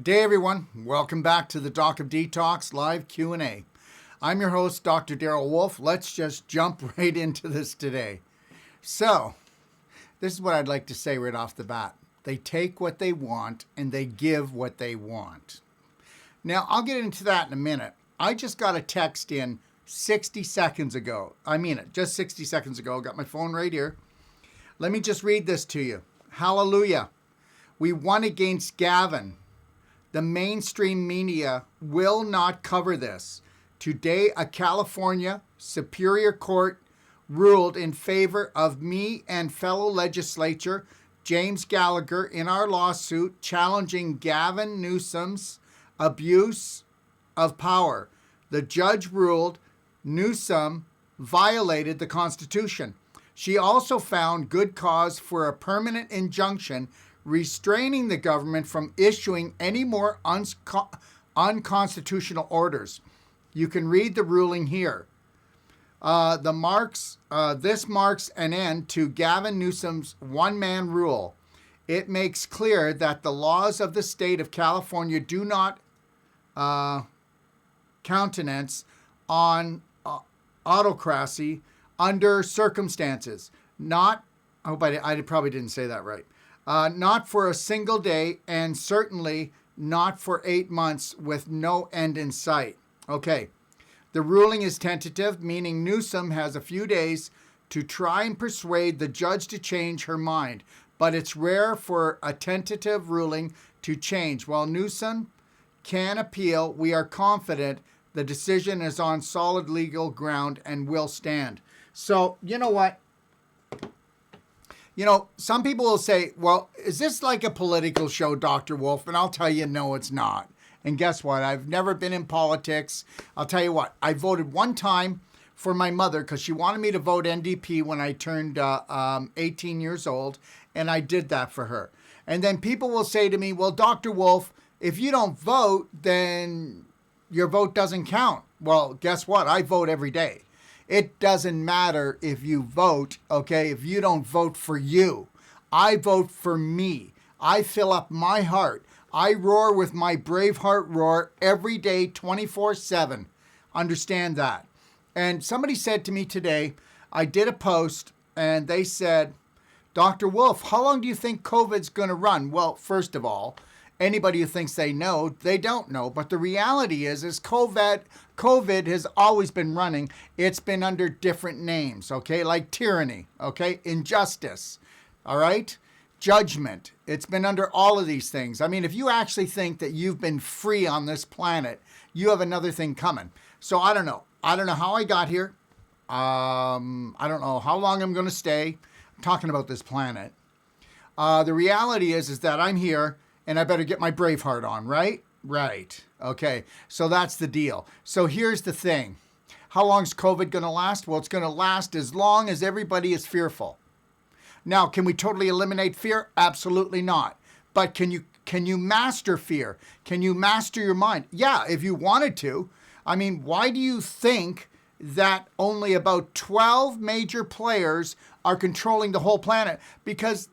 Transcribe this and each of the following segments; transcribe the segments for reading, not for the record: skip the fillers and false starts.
Good day, everyone. Welcome back to the Doc of Detox live Q&A. I'm your host, Dr. Daryl Wolfe. Let's just jump right into this today. So, this is what I'd like to say right off the bat. They take what they want and they give what they want. Now, I'll get into that in a minute. I just got a text in 60 seconds ago. I mean it, just 60 seconds ago. Got my phone right here. Let me just read this to you. Hallelujah. We won against Gavin. The mainstream media will not cover this. Today, a California Superior Court ruled in favor of me and fellow legislator James Gallagher in our lawsuit challenging Gavin Newsom's abuse of power. The judge ruled Newsom violated the Constitution. She also found good cause for a permanent injunction restraining the government from issuing any more unconstitutional orders. You can read the ruling here. This marks an end to Gavin Newsom's one-man rule. It makes clear that the laws of the state of California do not countenance on autocracy under circumstances. I probably didn't say that right. Not for a single day, and certainly not for 8 months with no end in sight. Okay, the ruling is tentative, meaning Newsom has a few days to try and persuade the judge to change her mind. But it's rare for a tentative ruling to change. While Newsom can appeal, we are confident the decision is on solid legal ground and will stand. So, you know what? Some people will say, well, is this like a political show, Dr. Wolfe? And I'll tell you, no, it's not. And guess what? I've never been in politics. I'll tell you what, I voted one time for my mother because she wanted me to vote NDP when I turned 18 years old, and I did that for her. And then people will say to me, well, Dr. Wolfe, if you don't vote, then your vote doesn't count. Well, guess what? I vote every day. It doesn't matter if you vote, okay, if you don't vote for you. I vote for me. I fill up my heart. I roar with my brave heart roar every day, 24/7. Understand that. And somebody said to me today, I did a post, and they said, Dr. Wolfe, how long do you think COVID's going to run? Well, first of all, anybody who thinks they know, they don't know. But the reality is COVID has always been running. It's been under different names, okay? Like tyranny, okay? Injustice, all right? Judgment. It's been under all of these things. I mean, if you actually think that you've been free on this planet, you have another thing coming. So I don't know. I don't know how I got here. I don't know how long I'm going to stay. I'm talking about this planet. The reality is that I'm here, and I better get my brave heart on, right? Right. Okay. So that's the deal. So here's the thing. How long is COVID going to last? Well, it's going to last as long as everybody is fearful. Now, can we totally eliminate fear? Absolutely not. But can you master fear? Can you master your mind? Yeah, if you wanted to. I mean, why do you think that only about 12 major players are controlling the whole planet? Because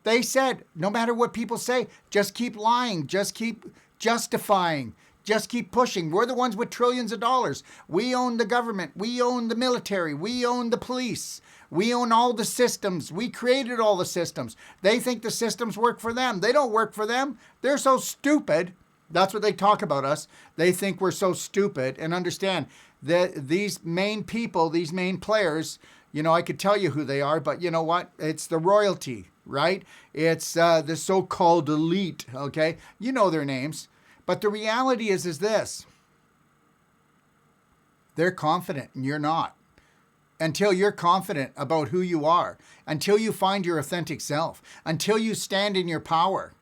they said, no matter what people say, just keep lying, just keep justifying, just keep pushing. We're the ones with trillions of dollars. We own the government. We own the military. We own the police. We own all the systems. We created all the systems. They think the systems work for them. They don't work for them. They're so stupid. That's what they talk about us. They think we're so stupid. And understand that these main people, these main players, I could tell you who they are, but you know what? It's the royalty, right? It's the so-called elite, okay? You know their names. But the reality is this. They're confident and you're not. Until you're confident about who you are, until you find your authentic self, until you stand in your power.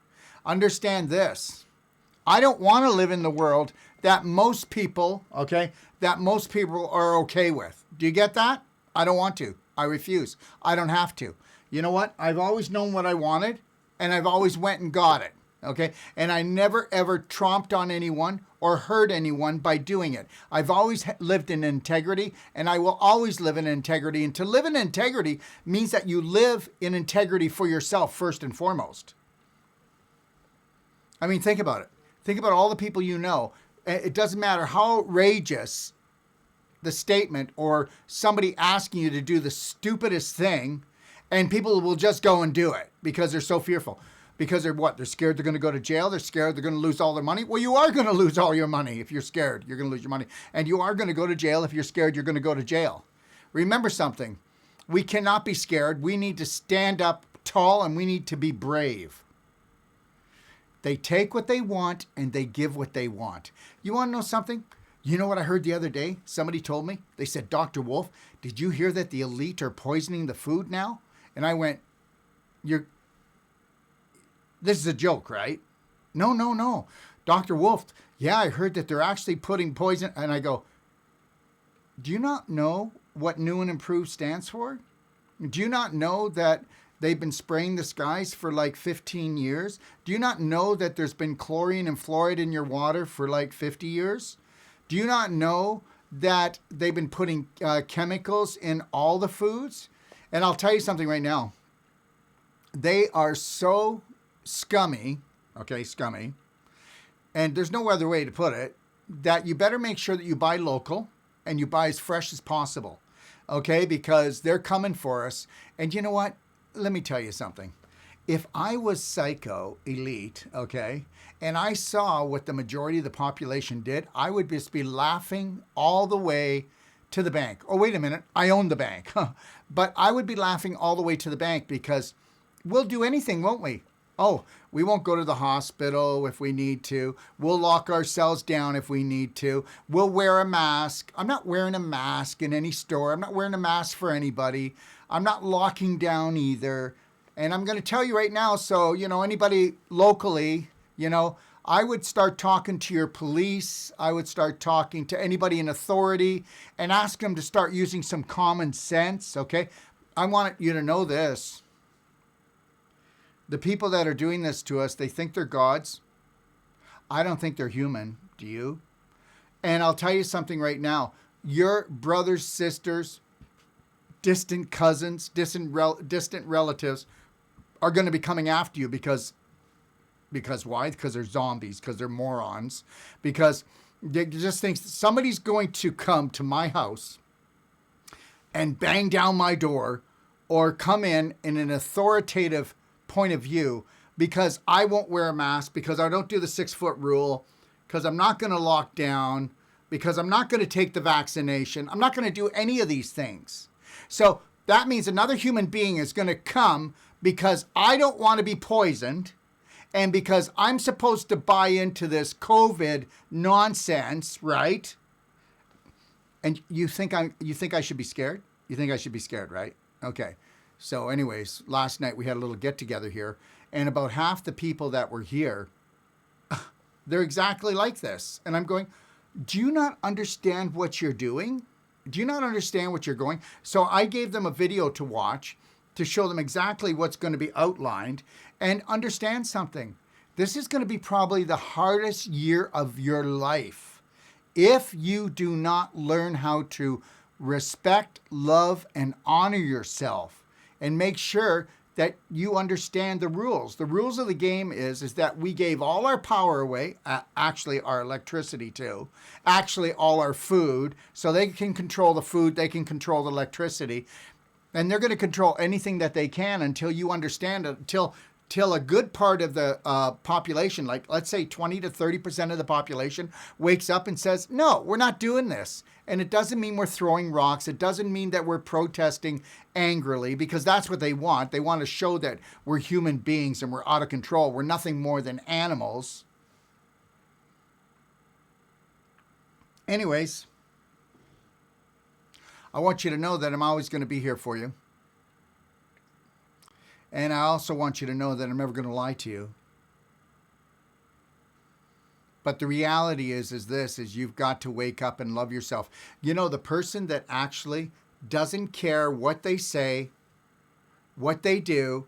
Understand this. I don't want to live in the world that most people are okay with. Do you get that? I don't want to. I refuse. I don't have to. You know what? I've always known what I wanted, and I've always went and got it. Okay? And I never, ever tromped on anyone or hurt anyone by doing it. I've always lived in integrity, and I will always live in integrity. And to live in integrity means that you live in integrity for yourself first and foremost. I mean, think about it. Think about all the people you know. It doesn't matter how outrageous the statement or somebody asking you to do the stupidest thing, and people will just go and do it because they're so fearful. Because they're what? They're scared they're going to go to jail. They're scared they're going to lose all their money. Well, you are going to lose all your money if you're scared. You're going to lose your money. And you are going to go to jail if you're scared you're going to go to jail. Remember something. We cannot be scared. We need to stand up tall and we need to be brave. They take what they want and they give what they want. You want to know something? You know what I heard the other day? Somebody told me. They said, Dr. Wolfe, did you hear that the elite are poisoning the food now? And I went, this is a joke, right? No. Dr. Wolfe, yeah, I heard that they're actually putting poison. And I go, do you not know what new and improved stands for? Do you not know that they've been spraying the skies for like 15 years? Do you not know that there's been chlorine and fluoride in your water for like 50 years? Do you not know that they've been putting chemicals in all the foods? And I'll tell you something right now. They are so scummy, and there's no other way to put it, that you better make sure that you buy local and you buy as fresh as possible, okay? Because they're coming for us. And you know what? Let me tell you something. If I was psycho elite, okay, and I saw what the majority of the population did, I would just be laughing all the way to the bank. Oh, wait a minute. I own the bank. But I would be laughing all the way to the bank because we'll do anything, won't we? Oh, we won't go to the hospital if we need to. We'll lock ourselves down if we need to. We'll wear a mask. I'm not wearing a mask in any store. I'm not wearing a mask for anybody. I'm not locking down either. And I'm going to tell you right now, so, anybody locally, I would start talking to your police. I would start talking to anybody in authority and ask them to start using some common sense, okay? I want you to know this. The people that are doing this to us, they think they're gods. I don't think they're human. Do you? And I'll tell you something right now. Your brothers, sisters, distant cousins, distant relatives are going to be coming after you because why? Because they're zombies, because they're morons, because they just think somebody's going to come to my house and bang down my door or come in an authoritative point of view because I won't wear a mask, because I don't do the 6-foot rule, because I'm not going to lock down, because I'm not going to take the vaccination. I'm not going to do any of these things. So that means another human being is going to come because I don't want to be poisoned and because I'm supposed to buy into this COVID nonsense, right? And you think I should be scared? You think I should be scared, right? Okay. So anyways, last night we had a little get together here, and about half the people that were here, they're exactly like this. And I'm going, do you not understand what you're doing? Do you not understand what you're going? So I gave them a video to watch to show them exactly what's going to be outlined, and understand something. This is going to be probably the hardest year of your life if you do not learn how to respect, love, and honor yourself. And make sure that you understand the rules. The rules of the game is that we gave all our power away, actually our electricity too, actually all our food, so they can control the food, they can control the electricity, and they're going to control anything that they can until you understand it, till a good part of the population, like let's say 20 to 30% of the population, wakes up and says, no, we're not doing this. And it doesn't mean we're throwing rocks. It doesn't mean that we're protesting angrily, because that's what they want. They want to show that we're human beings and we're out of control. We're nothing more than animals. Anyways, I want you to know that I'm always going to be here for you. And I also want you to know that I'm never going to lie to you. But the reality is you've got to wake up and love yourself. The person that actually doesn't care what they say, what they do,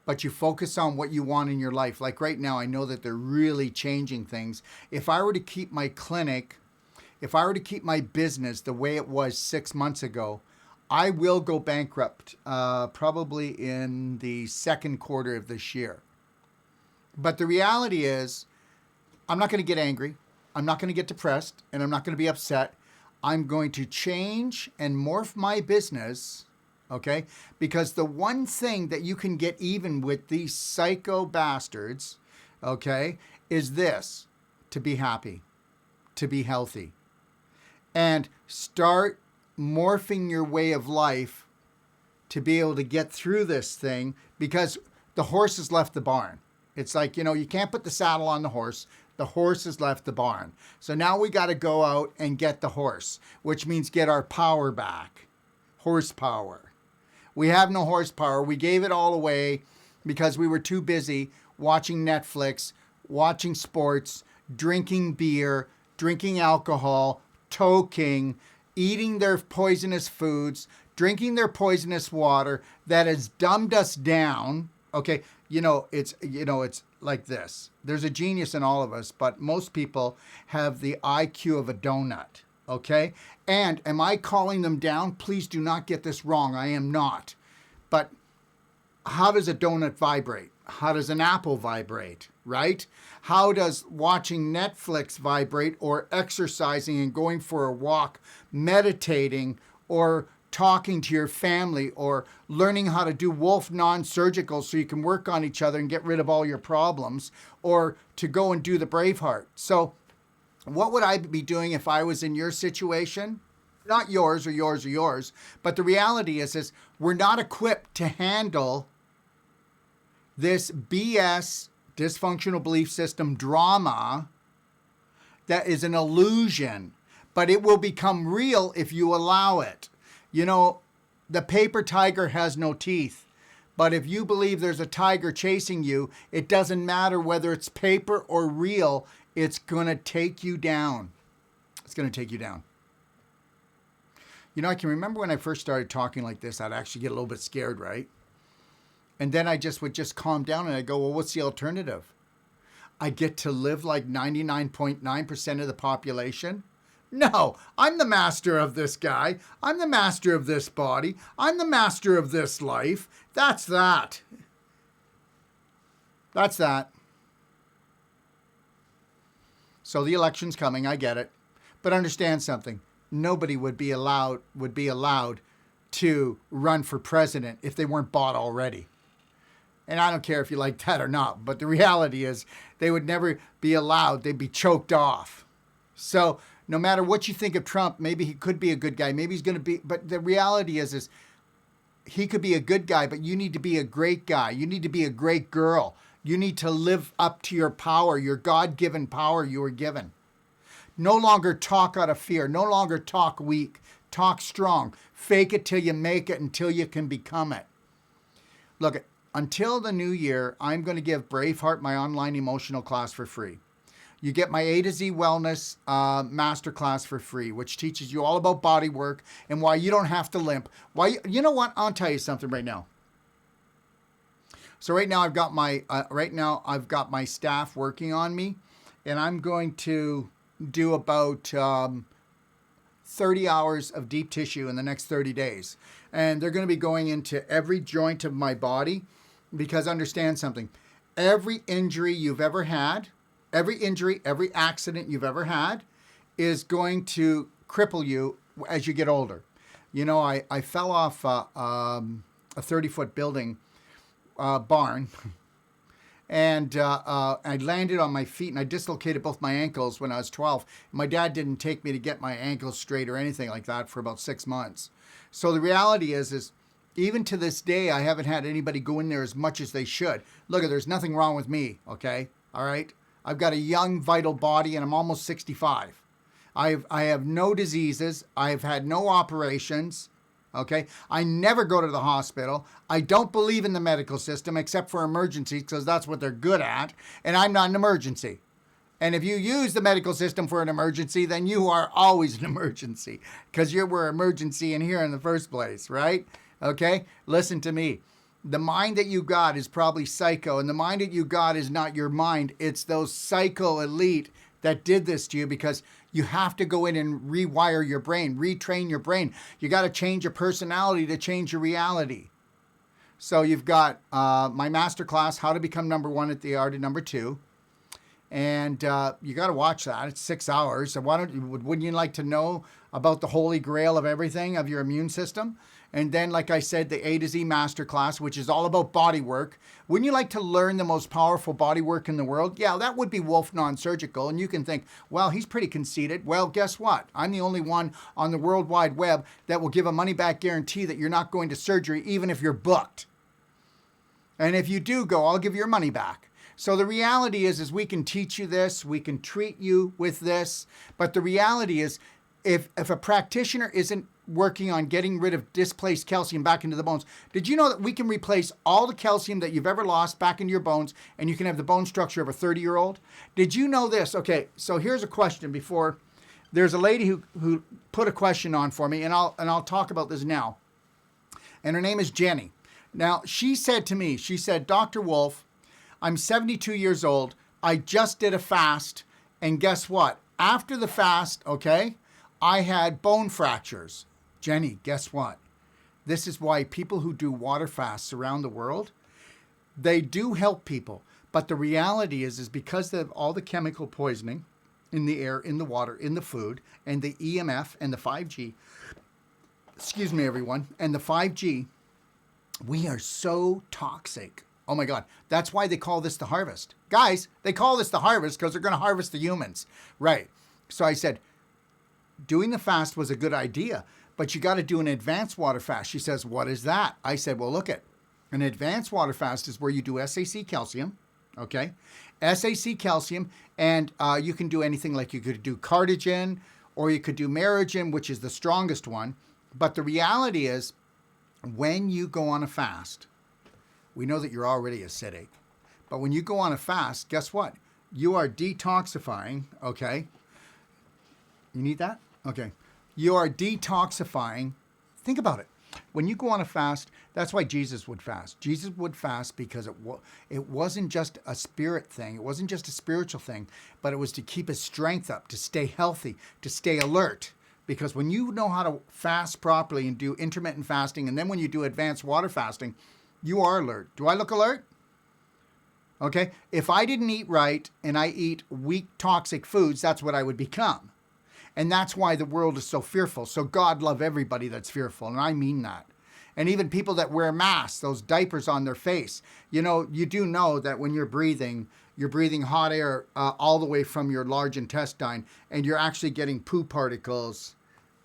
but you focus on what you want in your life. Like right now, I know that they're really changing things. If I were to keep my clinic, if I were to keep my business the way it was 6 months ago, I will go bankrupt probably in the second quarter of this year. But the reality is, I'm not going to get angry. I'm not going to get depressed, and I'm not going to be upset. I'm going to change and morph my business, okay? Because the one thing that you can get even with these psycho bastards, okay, is this: to be happy, to be healthy, and start morphing your way of life to be able to get through this thing, because the horse has left the barn. It's like, you can't put the saddle on the horse. The horse has left the barn. So now we got to go out and get the horse, which means get our power back. Horsepower. We have no horsepower. We gave it all away because we were too busy watching Netflix, watching sports, drinking beer, drinking alcohol, toking, eating their poisonous foods, drinking their poisonous water that has dumbed us down. Okay, it's like this. There's a genius in all of us, but most people have the IQ of a donut. Okay? And am I calling them down? Please do not get this wrong. I am not. But how does a donut vibrate? How does an apple vibrate, right? How does watching Netflix vibrate, or exercising and going for a walk, meditating, or talking to your family, or learning how to do Wolfe Non-Surgical so you can work on each other and get rid of all your problems, or to go and do the Braveheart? So what would I be doing if I was in your situation? Not yours or yours or yours, but the reality is we're not equipped to handle this BS, dysfunctional belief system drama that is an illusion, but it will become real if you allow it. The paper tiger has no teeth, but if you believe there's a tiger chasing you, it doesn't matter whether it's paper or real, it's going to take you down. It's going to take you down. I can remember when I first started talking like this, I'd actually get a little bit scared, right? And then I would just calm down and I go, well, what's the alternative? I get to live like 99.9% of the population? No, I'm the master of this guy. I'm the master of this body. I'm the master of this life. That's that. That's that. So the election's coming, I get it. But understand something. Nobody would be allowed to run for president if they weren't bought already. And I don't care if you like that or not, but the reality is they would never be allowed. They'd be choked off. So no matter what you think of Trump, maybe he could be a good guy. Maybe he's going to be, but the reality is he could be a good guy, but you need to be a great guy. You need to be a great girl. You need to live up to your power, your God-given power you were given. No longer talk out of fear. No longer talk weak. Talk strong. Fake it till you make it, until you can become it. Look, until the new year, I'm going to give Braveheart, my online emotional class, for free. You get my A to Z Wellness Masterclass for free, which teaches you all about body work and why you don't have to limp. You know what? I'll tell you something right now. So right now I've got my staff working on me, and I'm going to do about 30 hours of deep tissue in the next 30 days. And they're going to be going into every joint of my body, because understand something. Every injury you've ever had, every accident you've ever had is going to cripple you as you get older. I fell off a 30-foot building barn, and I landed on my feet, and I dislocated both my ankles when I was 12. My dad didn't take me to get my ankles straight or anything like that for about 6 months. So the reality is even to this day, I haven't had anybody go in there as much as they should. Look, there's nothing wrong with me, okay? All right? I've got a young, vital body, and I'm almost 65. I have no diseases. I've had no operations, okay? I never go to the hospital. I don't believe in the medical system except for emergencies, because that's what they're good at, and I'm not an emergency. And if you use the medical system for an emergency, then you are always an emergency, because you were emergency in here in the first place, right? Okay? Listen to me. The mind that you got is probably psycho, and the mind that you got is not your mind. It's those psycho elite that did this to you, because you have to go in and rewire your brain, retrain your brain. You got to change your personality to change your reality. So you've got my masterclass, How to Become Number One at the Art of Number Two. And you got to watch that. It's 6 hours. So wouldn't you like to know about the holy grail of everything, of your immune system? And then, like I said, the A to Z masterclass, which is all about body work. Wouldn't you like to learn the most powerful body work in the world? Yeah, that would be Wolfe Non-Surgical. And you can think, well, he's pretty conceited. Well, guess what? I'm the only one on the World Wide Web that will give a money-back guarantee that you're not going to surgery, even if you're booked. And if you do go, I'll give you your money back. So the reality is we can teach you this, we can treat you with this, but the reality is if a practitioner isn't working on getting rid of displaced calcium back into the bones, did you know that we can replace all the calcium that you've ever lost back into your bones and you can have the bone structure of a 30-year-old? Did you know this? Okay, so here's a question before. There's a lady who put a question on for me, and I'll talk about this now. And her name is Jenny. Now, she said to me, she said, Dr. Wolfe, I'm 72 years old. I just did a fast. And guess what? After the fast, okay, I had bone fractures. Jenny, guess what? This is why people who do water fasts around the world, they do help people. But the reality is because of all the chemical poisoning in the air, in the water, in the food, and the EMF and the 5G, excuse me, everyone, and the 5G, we are so toxic. Oh my God. That's why they call this the harvest. Guys, they call this the harvest because they're going to harvest the humans. Right. So I said, doing the fast was a good idea, but you got to do an advanced water fast. She says, what is that? I said, well, look at an advanced water fast is where you do SAC calcium. Okay. SAC calcium. And you can do anything, like you could do cardigan or you could do merogen, which is the strongest one. But the reality is when you go on a fast, we know that you're already acidic. But when you go on a fast, guess what? You are detoxifying, okay? You need that? Okay. You are detoxifying. Think about it. When you go on a fast, that's why Jesus would fast. Jesus would fast because it wasn't just a spirit thing. It wasn't just a spiritual thing, but it was to keep his strength up, to stay healthy, to stay alert. Because when you know how to fast properly and do intermittent fasting, and then when you do advanced water fasting, you are alert. Do I look alert? Okay. If I didn't eat right and I eat weak, toxic foods, that's what I would become. And that's why the world is so fearful. So God love everybody that's fearful. And I mean that. And even people that wear masks, those diapers on their face. You know, you do know that when you're breathing hot air all the way from your large intestine, and you're actually getting poo particles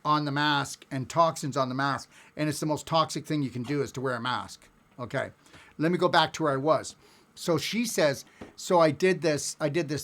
on the mask and toxins on the mask. And it's the most toxic thing you can do is to wear a mask. Okay, let me go back to where I was. So she says, so I did this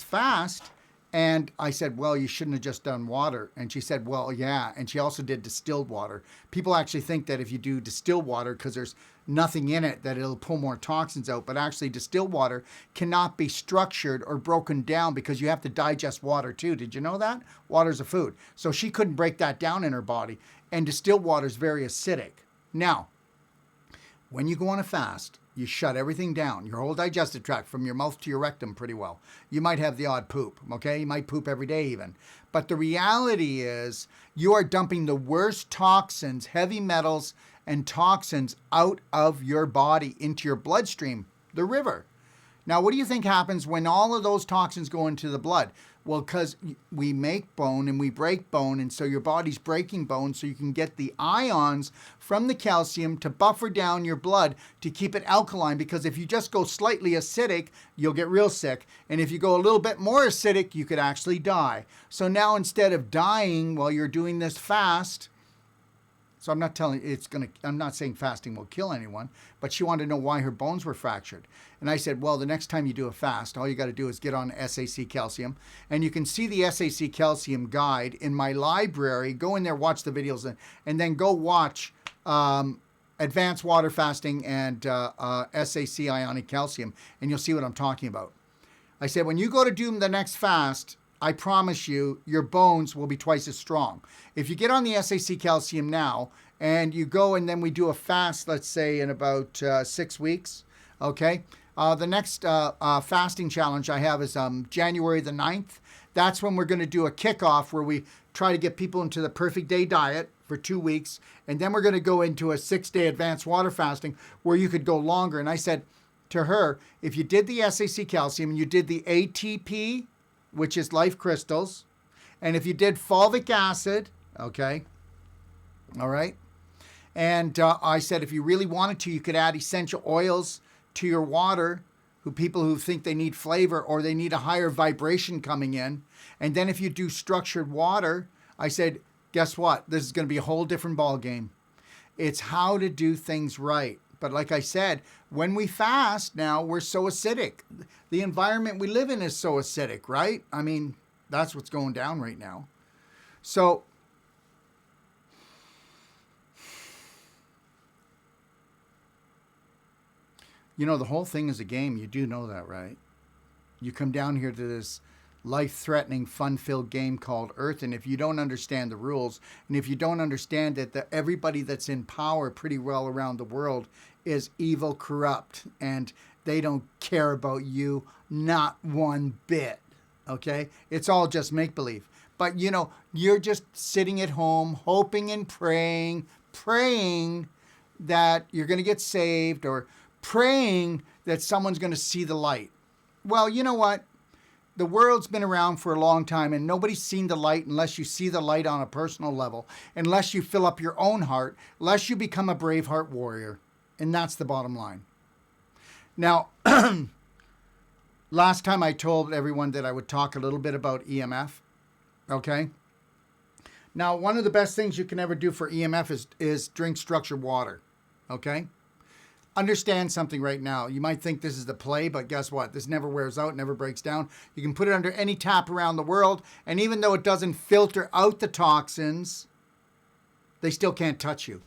fast, and I said, well, you shouldn't have just done water. And she said, well, yeah. And she also did distilled water. People actually think that if you do distilled water, because there's nothing in it, that it'll pull more toxins out. But actually, distilled water cannot be structured or broken down because you have to digest water too. Did you know that? Water's a food. So she couldn't break that down in her body. And distilled water is very acidic. Now, when you go on a fast, you shut everything down, your whole digestive tract from your mouth to your rectum pretty well. You might have the odd poop, okay? You might poop every day even. But the reality is you are dumping the worst toxins, heavy metals, and toxins out of your body into your bloodstream, the river. Now, what do you think happens when all of those toxins go into the blood? Well, because we make bone and we break bone, and so your body's breaking bone so you can get the ions from the calcium to buffer down your blood to keep it alkaline, because if you just go slightly acidic, you'll get real sick. And if you go a little bit more acidic, you could actually die. So now instead of dying while you're doing this fast, so I'm not saying fasting will kill anyone, but she wanted to know why her bones were fractured. And I said, well, the next time you do a fast, all you got to do is get on SAC calcium. And you can see the SAC calcium guide in my library. Go in there, watch the videos, and then go watch advanced water fasting and SAC ionic calcium, and you'll see what I'm talking about. I said, when you go to do the next fast, I promise you, your bones will be twice as strong. If you get on the SAC calcium now and you go and then we do a fast, let's say in about 6 weeks, okay? The next fasting challenge I have is January the 9th. That's when we're going to do a kickoff where we try to get people into the perfect day diet for 2 weeks. And then we're going to go into a 6-day advanced water fasting where you could go longer. And I said, to her, if you did the SAC calcium and you did the ATP, which is life crystals, and if you did fulvic acid, okay, all right, and I said if you really wanted to, you could add essential oils to your water, people who think they need flavor or they need a higher vibration coming in. And then if you do structured water, I said, guess what? This is going to be a whole different ball game. It's how to do things right. But like I said, when we fast now, we're so acidic. The environment we live in is so acidic, right? I mean, that's what's going down right now. So you know, the whole thing is a game. You do know that, right? You come down here to this life-threatening, fun-filled game called Earth, and if you don't understand the rules, and if you don't understand that everybody that's in power pretty well around the world is evil, corrupt, and they don't care about you, not one bit, okay? It's all just make-believe. But, you know, you're just sitting at home, hoping and praying that you're going to get saved, or praying that someone's going to see the light. Well, you know what? The world's been around for a long time, and nobody's seen the light unless you see the light on a personal level, unless you fill up your own heart, unless you become a brave heart warrior. And that's the bottom line. Now, last time I told everyone that I would talk a little bit about EMF, okay? Now, one of the best things you can ever do for EMF is drink structured water, okay? Understand something right now. You might think this is the play, but guess what? This never wears out, never breaks down. You can put it under any tap around the world, and even though it doesn't filter out the toxins, they still can't touch you.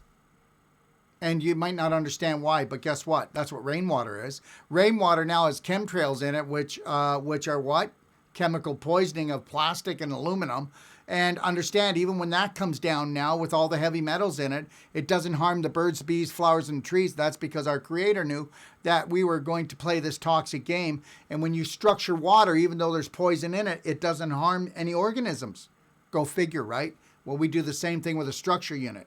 And you might not understand why, but guess what? That's what rainwater is. Rainwater now has chemtrails in it, which are what? Chemical poisoning of plastic and aluminum. And understand, even when that comes down now with all the heavy metals in it, it doesn't harm the birds, bees, flowers, and trees. That's because our Creator knew that we were going to play this toxic game. And when you structure water, even though there's poison in it, it doesn't harm any organisms. Go figure, right? Well, we do the same thing with a structure unit.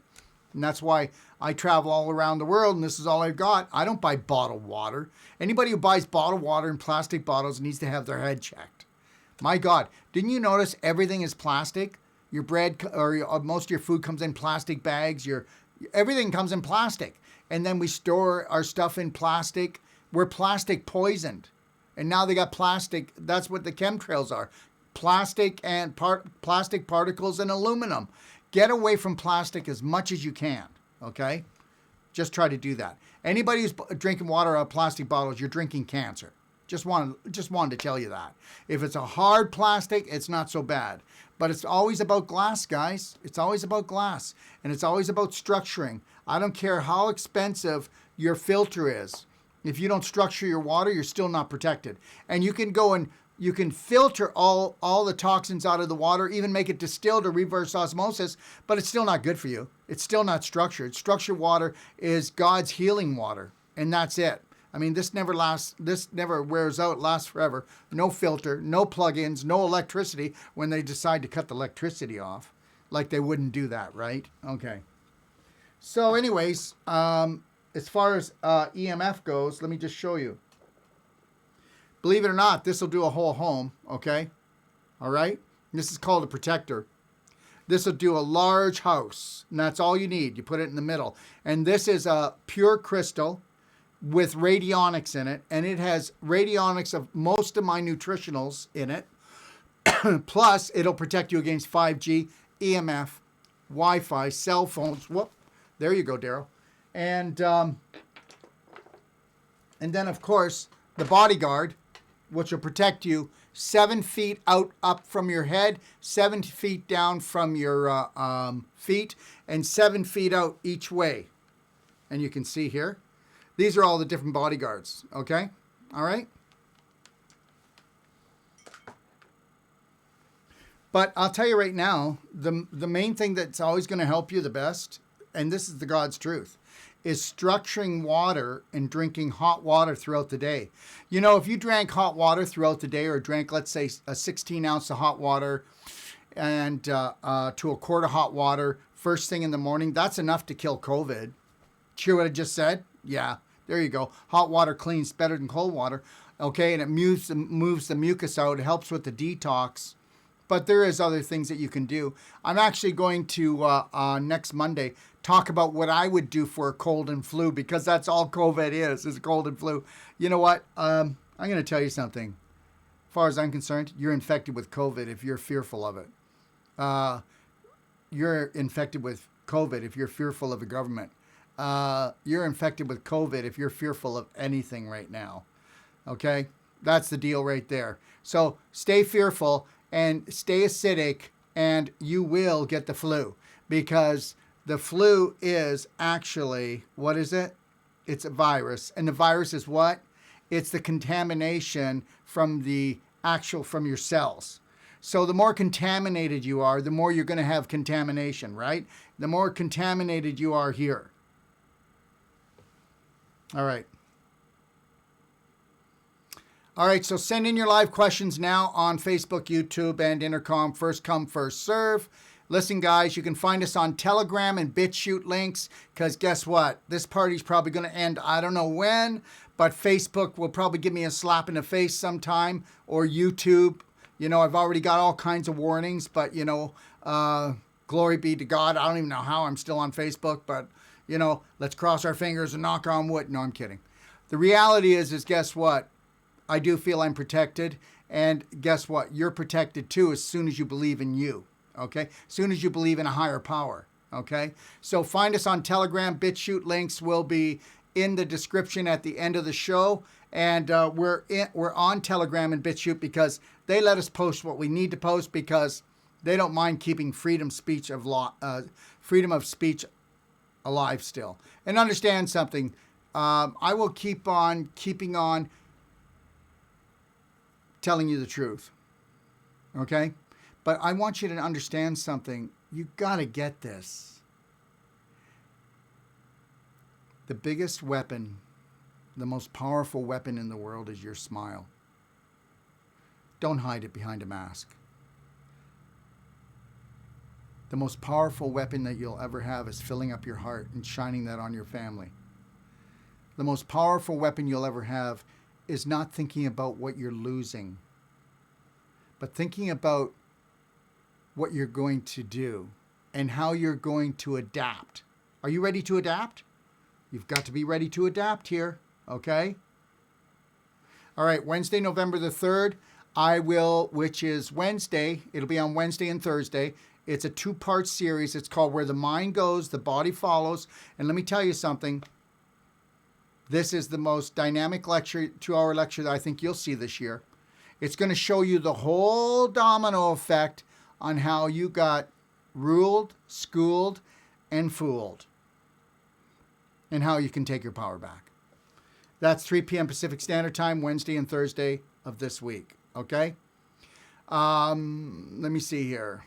And that's why I travel all around the world, and this is all I've got. I don't buy bottled water. Anybody who buys bottled water in plastic bottles needs to have their head checked. My God, didn't you notice everything is plastic? Your bread or most of your food comes in plastic bags. Everything comes in plastic. And then we store our stuff in plastic. We're plastic poisoned. And now they got plastic. That's what the chemtrails are. Plastic and plastic particles and aluminum. Get away from plastic as much as you can, okay? Just try to do that. Anybody who's drinking water out of plastic bottles, you're drinking cancer. Just wanted to tell you that. If it's a hard plastic, it's not so bad. But it's always about glass, guys. It's always about glass. And it's always about structuring. I don't care how expensive your filter is. If you don't structure your water, you're still not protected. And you can go and you can filter all the toxins out of the water, even make it distilled or reverse osmosis, but it's still not good for you. It's still not structured. Structured water is God's healing water, and that's it. I mean, this never wears out, lasts forever. No filter, no plugins, no electricity when they decide to cut the electricity off. Like they wouldn't do that, right? Okay. So anyways, as far as EMF goes, let me just show you. Believe it or not, this will do a whole home, okay? All right? This is called a protector. This will do a large house, and that's all you need. You put it in the middle. And this is a pure crystal with radionics in it, and it has radionics of most of my nutritionals in it. Plus, it'll protect you against 5G, EMF, Wi-Fi, cell phones. Whoop, there you go, Daryl. And then, of course, the bodyguard, which will protect you 7 feet up from your head, 7 feet down from your feet, and 7 feet out each way. And you can see here. These are all the different bodyguards, okay? All right? But I'll tell you right now, the main thing that's always going to help you the best, and this is the God's truth, is structuring water and drinking hot water throughout the day. You know, if you drank hot water throughout the day or drank, let's say, a 16 ounce of hot water and to a quart of hot water first thing in the morning, that's enough to kill COVID. Hear what I just said? Yeah. There you go. Hot water cleans better than cold water. Okay, and it moves the mucus out. It helps with the detox. But there is other things that you can do. I'm actually going to, next Monday, talk about what I would do for a cold and flu, because that's all COVID is cold and flu. You know what? I'm going to tell you something. As far as I'm concerned, you're infected with COVID if you're fearful of it. You're infected with COVID if you're fearful of the government. You're infected with COVID if you're fearful of anything right now. Okay? That's the deal right there. So stay fearful and stay acidic, and you will get the flu, because the flu is actually, what is it? It's a virus. And the virus is what? It's the contamination from your cells. So the more contaminated you are, the more you're going to have contamination, right? The more contaminated you are here. All right. All right, so send in your live questions now on Facebook, YouTube, and Intercom. First come, first serve. Listen, guys, you can find us on Telegram and BitChute links, because guess what? This party's probably going to end, I don't know when, but Facebook will probably give me a slap in the face sometime, or YouTube. You know, I've already got all kinds of warnings, but, you know, glory be to God. I don't even know how I'm still on Facebook, but, you know, let's cross our fingers and knock on wood. No, I'm kidding. The reality is guess what? I do feel I'm protected, and guess what? You're protected too as soon as you believe in you, okay? As soon as you believe in a higher power, okay? So find us on Telegram. BitChute links will be in the description at the end of the show, and we're on Telegram and BitChute because they let us post what we need to post, because they don't mind keeping freedom of speech alive still. And understand something, I will keep on keeping on telling you the truth, okay? But I want you to understand something. You got to get this. The biggest weapon, the most powerful weapon in the world is your smile. Don't hide it behind a mask. The most powerful weapon that you'll ever have is filling up your heart and shining that on your family. The most powerful weapon you'll ever have is not thinking about what you're losing, but thinking about what you're going to do and how you're going to adapt. Are you ready to adapt? You've got to be ready to adapt here, okay? All right, Wednesday, November the 3rd, which is Wednesday, it'll be on Wednesday and Thursday. It's a 2-part series. It's called Where the Mind Goes, the Body Follows. And let me tell you something. This is the most dynamic lecture, 2-hour lecture that I think you'll see this year. It's going to show you the whole domino effect on how you got ruled, schooled, and fooled, and how you can take your power back. That's 3 p.m. Pacific Standard Time, Wednesday and Thursday of this week, okay? Let me see here.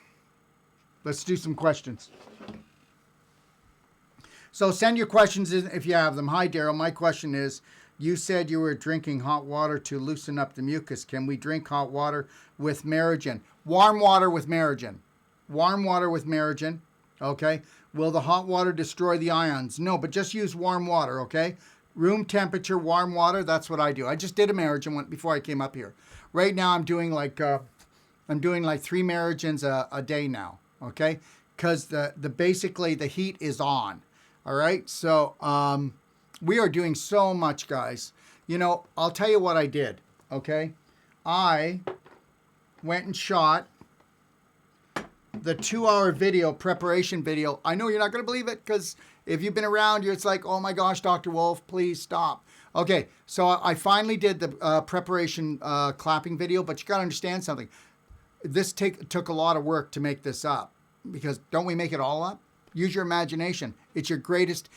Let's do some questions. So send your questions in if you have them. Hi, Daryl. My question is, you said you were drinking hot water to loosen up the mucus. Can we drink hot water with Merigen? Warm water with Merigen. Warm water with Merigen, okay? Will the hot water destroy the ions? No, but just use warm water, okay? Room temperature, warm water, that's what I do. I just did a Merigen one before I came up here. Right now I'm doing like 3 Merigens a day now, okay? Because basically the heat is on. All right, so we are doing so much, guys. You know, I'll tell you what I did, okay? I went and shot the 2-hour video, preparation video. I know you're not going to believe it, because if you've been around, it's like, oh my gosh, Dr. Wolfe, please stop. Okay, so I finally did the preparation clapping video, but you got to understand something. This took a lot of work to make this up, because don't we make it all up? Use your imagination. It's your greatest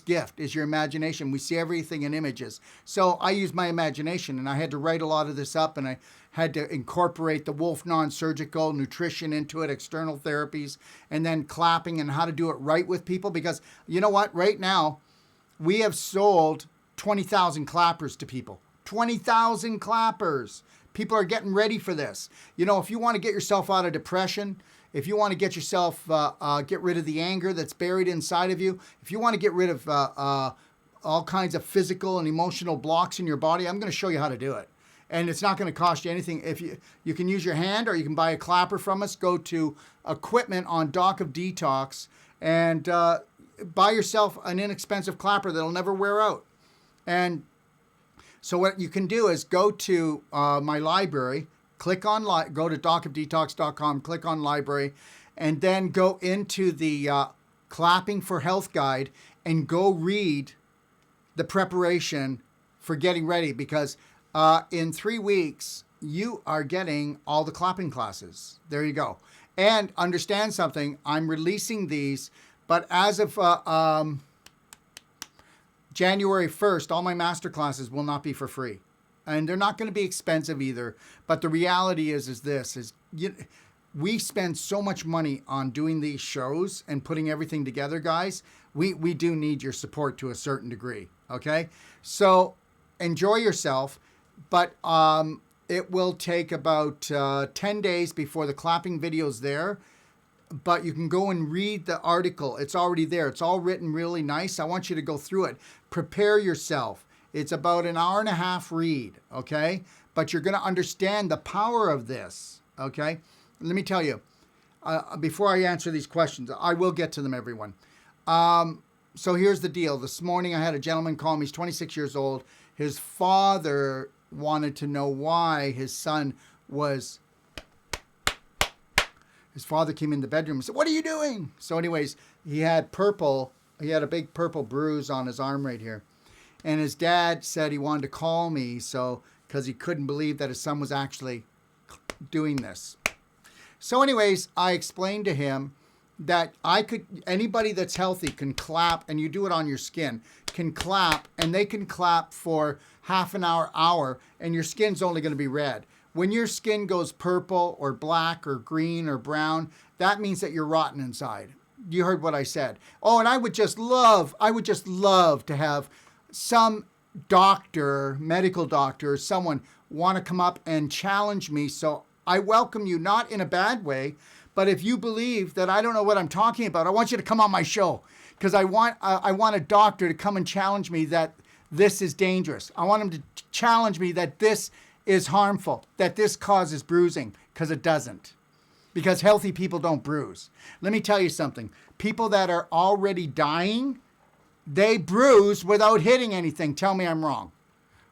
gift, is your imagination. We see everything in images. So I used my imagination, and I had to write a lot of this up, and I had to incorporate the Wolfe Non-Surgical, nutrition into it, external therapies, and then clapping and how to do it right with people. Because you know what? Right now, we have sold 20,000 clappers to people. 20,000 clappers. People are getting ready for this. You know, if you want to get yourself out of depression, if you want to get yourself, get rid of the anger that's buried inside of you, if you want to get rid of all kinds of physical and emotional blocks in your body, I'm going to show you how to do it. And it's not going to cost you anything. If you can use your hand, or you can buy a clapper from us. Go to equipment on Doc of Detox and buy yourself an inexpensive clapper that'll never wear out. And so what you can do is go to my library, click on go to docofdetox.com, click on library, and then go into the Clapping for Health guide and go read the preparation for getting ready, because in 3 weeks you are getting all the clapping classes. There you go. And understand something, I'm releasing these, but as of January 1st, all my master classes will not be for free. And they're not going to be expensive either. But the reality is we spend so much money on doing these shows and putting everything together, guys. We do need your support to a certain degree, okay? So enjoy yourself, but it will take about 10 days before the clapping video's there. But you can go and read the article. It's already there. It's all written really nice. I want you to go through it. Prepare yourself. It's about an hour and a half read, okay? But you're going to understand the power of this, okay? Let me tell you, before I answer these questions, I will get to them, everyone. So here's the deal. This morning I had a gentleman call me. He's 26 years old. His father wanted to know why his son was... His father came in the bedroom and said, "What are you doing?" So anyways, he had a big purple bruise on his arm right here. And his dad said he wanted to call me because he couldn't believe that his son was actually doing this. So anyways, I explained to him that anybody that's healthy can clap, and you do it on your skin, can clap, and they can clap for half an hour, and your skin's only going to be red. When your skin goes purple or black or green or brown, that means that you're rotten inside. You heard what I said. Oh, and I would just love to have some doctor, medical doctor, someone want to come up and challenge me. So I welcome you, not in a bad way, but if you believe that I don't know what I'm talking about, I want you to come on my show, because I want a doctor to come and challenge me that this is dangerous. I want him to challenge me that this is harmful, that this causes bruising, because it doesn't. Because healthy people don't bruise. Let me tell you something. People that are already dying, they bruise without hitting anything. Tell me I'm wrong.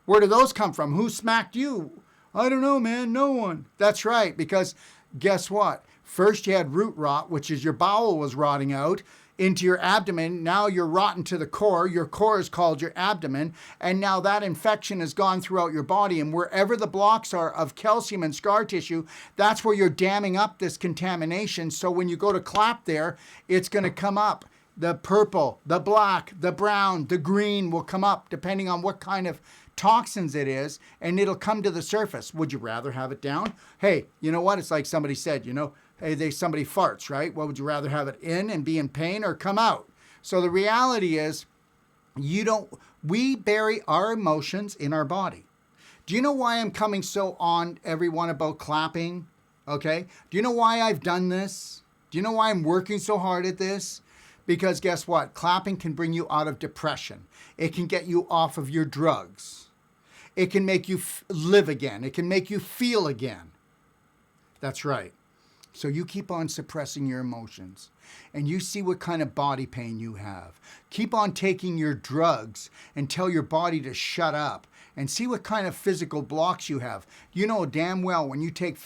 Where do those come from? Who smacked you? I don't know, man. No one. That's right. Because guess what? First you had root rot, which is your bowel was rotting out into your abdomen. Now you're rotten to the core. Your core is called your abdomen. And now that infection has gone throughout your body. And wherever the blocks are of calcium and scar tissue, that's where you're damming up this contamination. So when you go to clap there, it's going to come up. The purple, the black, the brown, the green will come up depending on what kind of toxins it is, and it'll come to the surface. Would you rather have it down? Hey, you know what? It's like somebody said, hey, somebody farts, right? Well, would you rather have it in and be in pain or come out? So the reality is, we bury our emotions in our body. Do you know why I'm coming so on everyone about clapping? Okay? Do you know why I've done this? Do you know why I'm working so hard at this? Because guess what? Clapping can bring you out of depression. It can get you off of your drugs. It can make you live again. It can make you feel again. That's right. So you keep on suppressing your emotions, and you see what kind of body pain you have. Keep on taking your drugs and tell your body to shut up, and see what kind of physical blocks you have. You know damn well when you take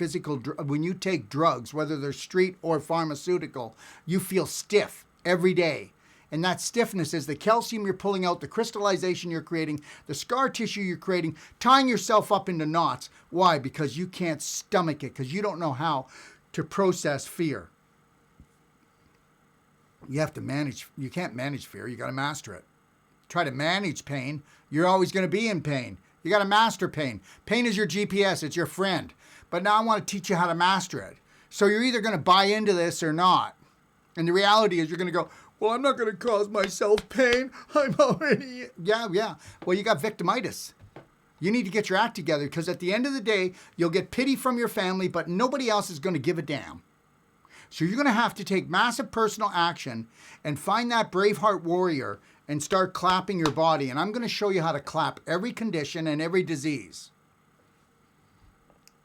drugs, whether they're street or pharmaceutical, you feel stiff every day. And that stiffness is the calcium you're pulling out, the crystallization you're creating, the scar tissue you're creating, tying yourself up into knots. Why? Because you can't stomach it, because you don't know how to process fear. You can't manage fear. You got to master it. Try to manage pain. You're always going to be in pain. You got to master pain. Pain is your GPS. It's your friend. But now I want to teach you how to master it. So you're either going to buy into this or not. And the reality is you're going to go, well, I'm not going to cause myself pain. I'm already... Yeah. Well, you got victimitis. You need to get your act together, because at the end of the day, you'll get pity from your family, but nobody else is going to give a damn. So you're going to have to take massive personal action and find that Braveheart warrior and start clapping your body. And I'm going to show you how to clap every condition and every disease.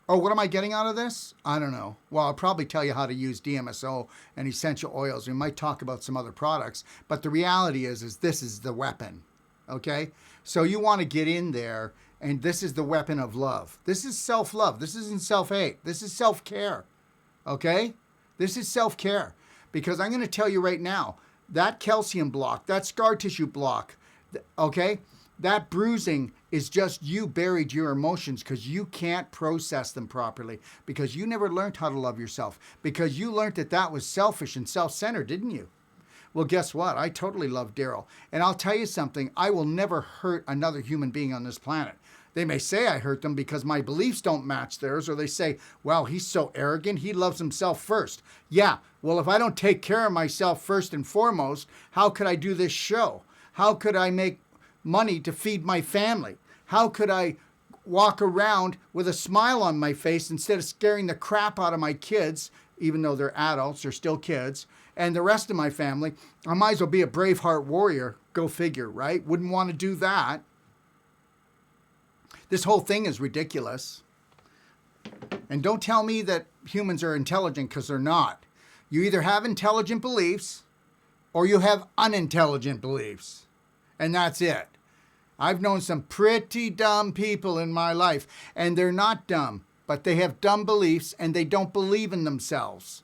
Oh, what am I getting out of this? I don't know. Well, I'll probably tell you how to use DMSO and essential oils. We might talk about some other products, but the reality is this is the weapon, okay? So you want to get in there, and this is the weapon of love. This is self-love. This isn't self-hate. This is self-care, okay? This is self-care, because I'm going to tell you right now, that calcium block, that scar tissue block, okay, that bruising is just you buried your emotions because you can't process them properly, because you never learned how to love yourself, because you learned that that was selfish and self-centered, didn't you? Well, guess what? I totally love Daryl. And I'll tell you something, I will never hurt another human being on this planet. They may say I hurt them because my beliefs don't match theirs, or they say, wow, he's so arrogant, he loves himself first. Yeah, well, if I don't take care of myself first and foremost, how could I do this show? How could I make money to feed my family? How could I walk around with a smile on my face instead of scaring the crap out of my kids, even though they're adults, they're still kids, and the rest of my family? I might as well be a Braveheart warrior. Go figure, right? Wouldn't want to do that. This whole thing is ridiculous. And don't tell me that humans are intelligent, because they're not. You either have intelligent beliefs or you have unintelligent beliefs. And that's it. I've known some pretty dumb people in my life, and they're not dumb, but they have dumb beliefs and they don't believe in themselves.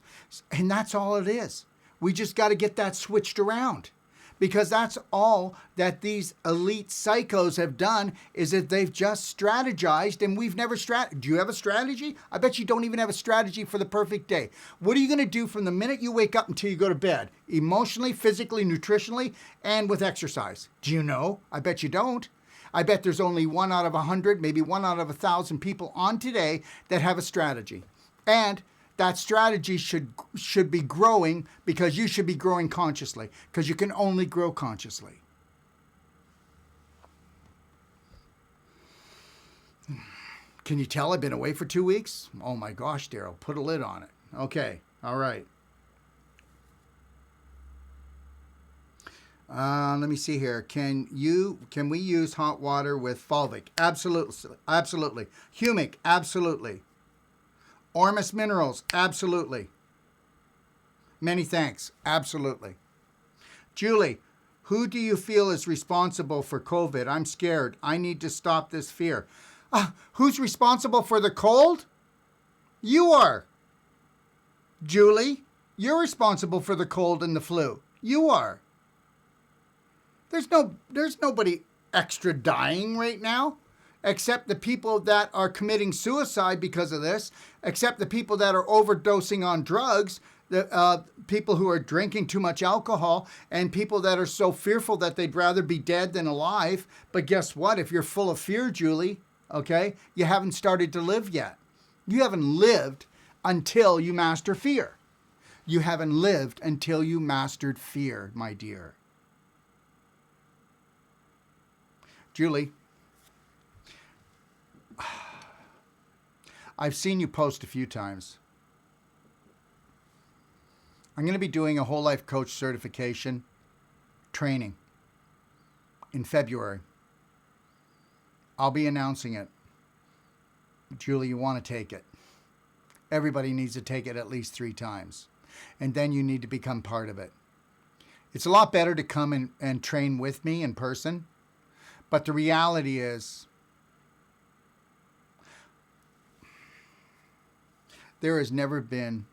And that's all it is. We just got to get that switched around, because that's all that these elite psychos have done, is that they've just strategized, and we've never do you have a strategy? I bet you don't even have a strategy for the perfect day. What are you going to do from the minute you wake up until you go to bed? Emotionally, physically, nutritionally, and with exercise. Do you know? I bet you don't. I bet there's only 1 out of 100, maybe 1 out of 1,000 people on today that have a strategy. And that strategy should be growing, because you should be growing consciously, because you can only grow consciously. Can you tell I've been away for 2 weeks? Oh my gosh, Daryl, put a lid on it. Okay, all right. Let me see here. Can we use hot water with fulvic? Absolutely, absolutely. Humic, absolutely. Ormus minerals, absolutely. Many thanks, absolutely. Julie, who do you feel is responsible for COVID? I'm scared. I need to stop this fear. Who's responsible for the cold? You are. Julie, you're responsible for the cold and the flu. You are. There's nobody extra dying right now, except the people that are committing suicide because of this, except the people that are overdosing on drugs, the people who are drinking too much alcohol, and people that are so fearful that they'd rather be dead than alive. But guess what? If you're full of fear, Julie, okay, you haven't started to live yet. You haven't lived until you master fear. You haven't lived until you mastered fear, my dear. Julie, I've seen you post a few times. I'm going to be doing a whole life coach certification training in February. I'll be announcing it. Julie, you want to take it. Everybody needs to take it at least 3 times. And then you need to become part of it. It's a lot better to come and train with me in person. But the reality is, there has never been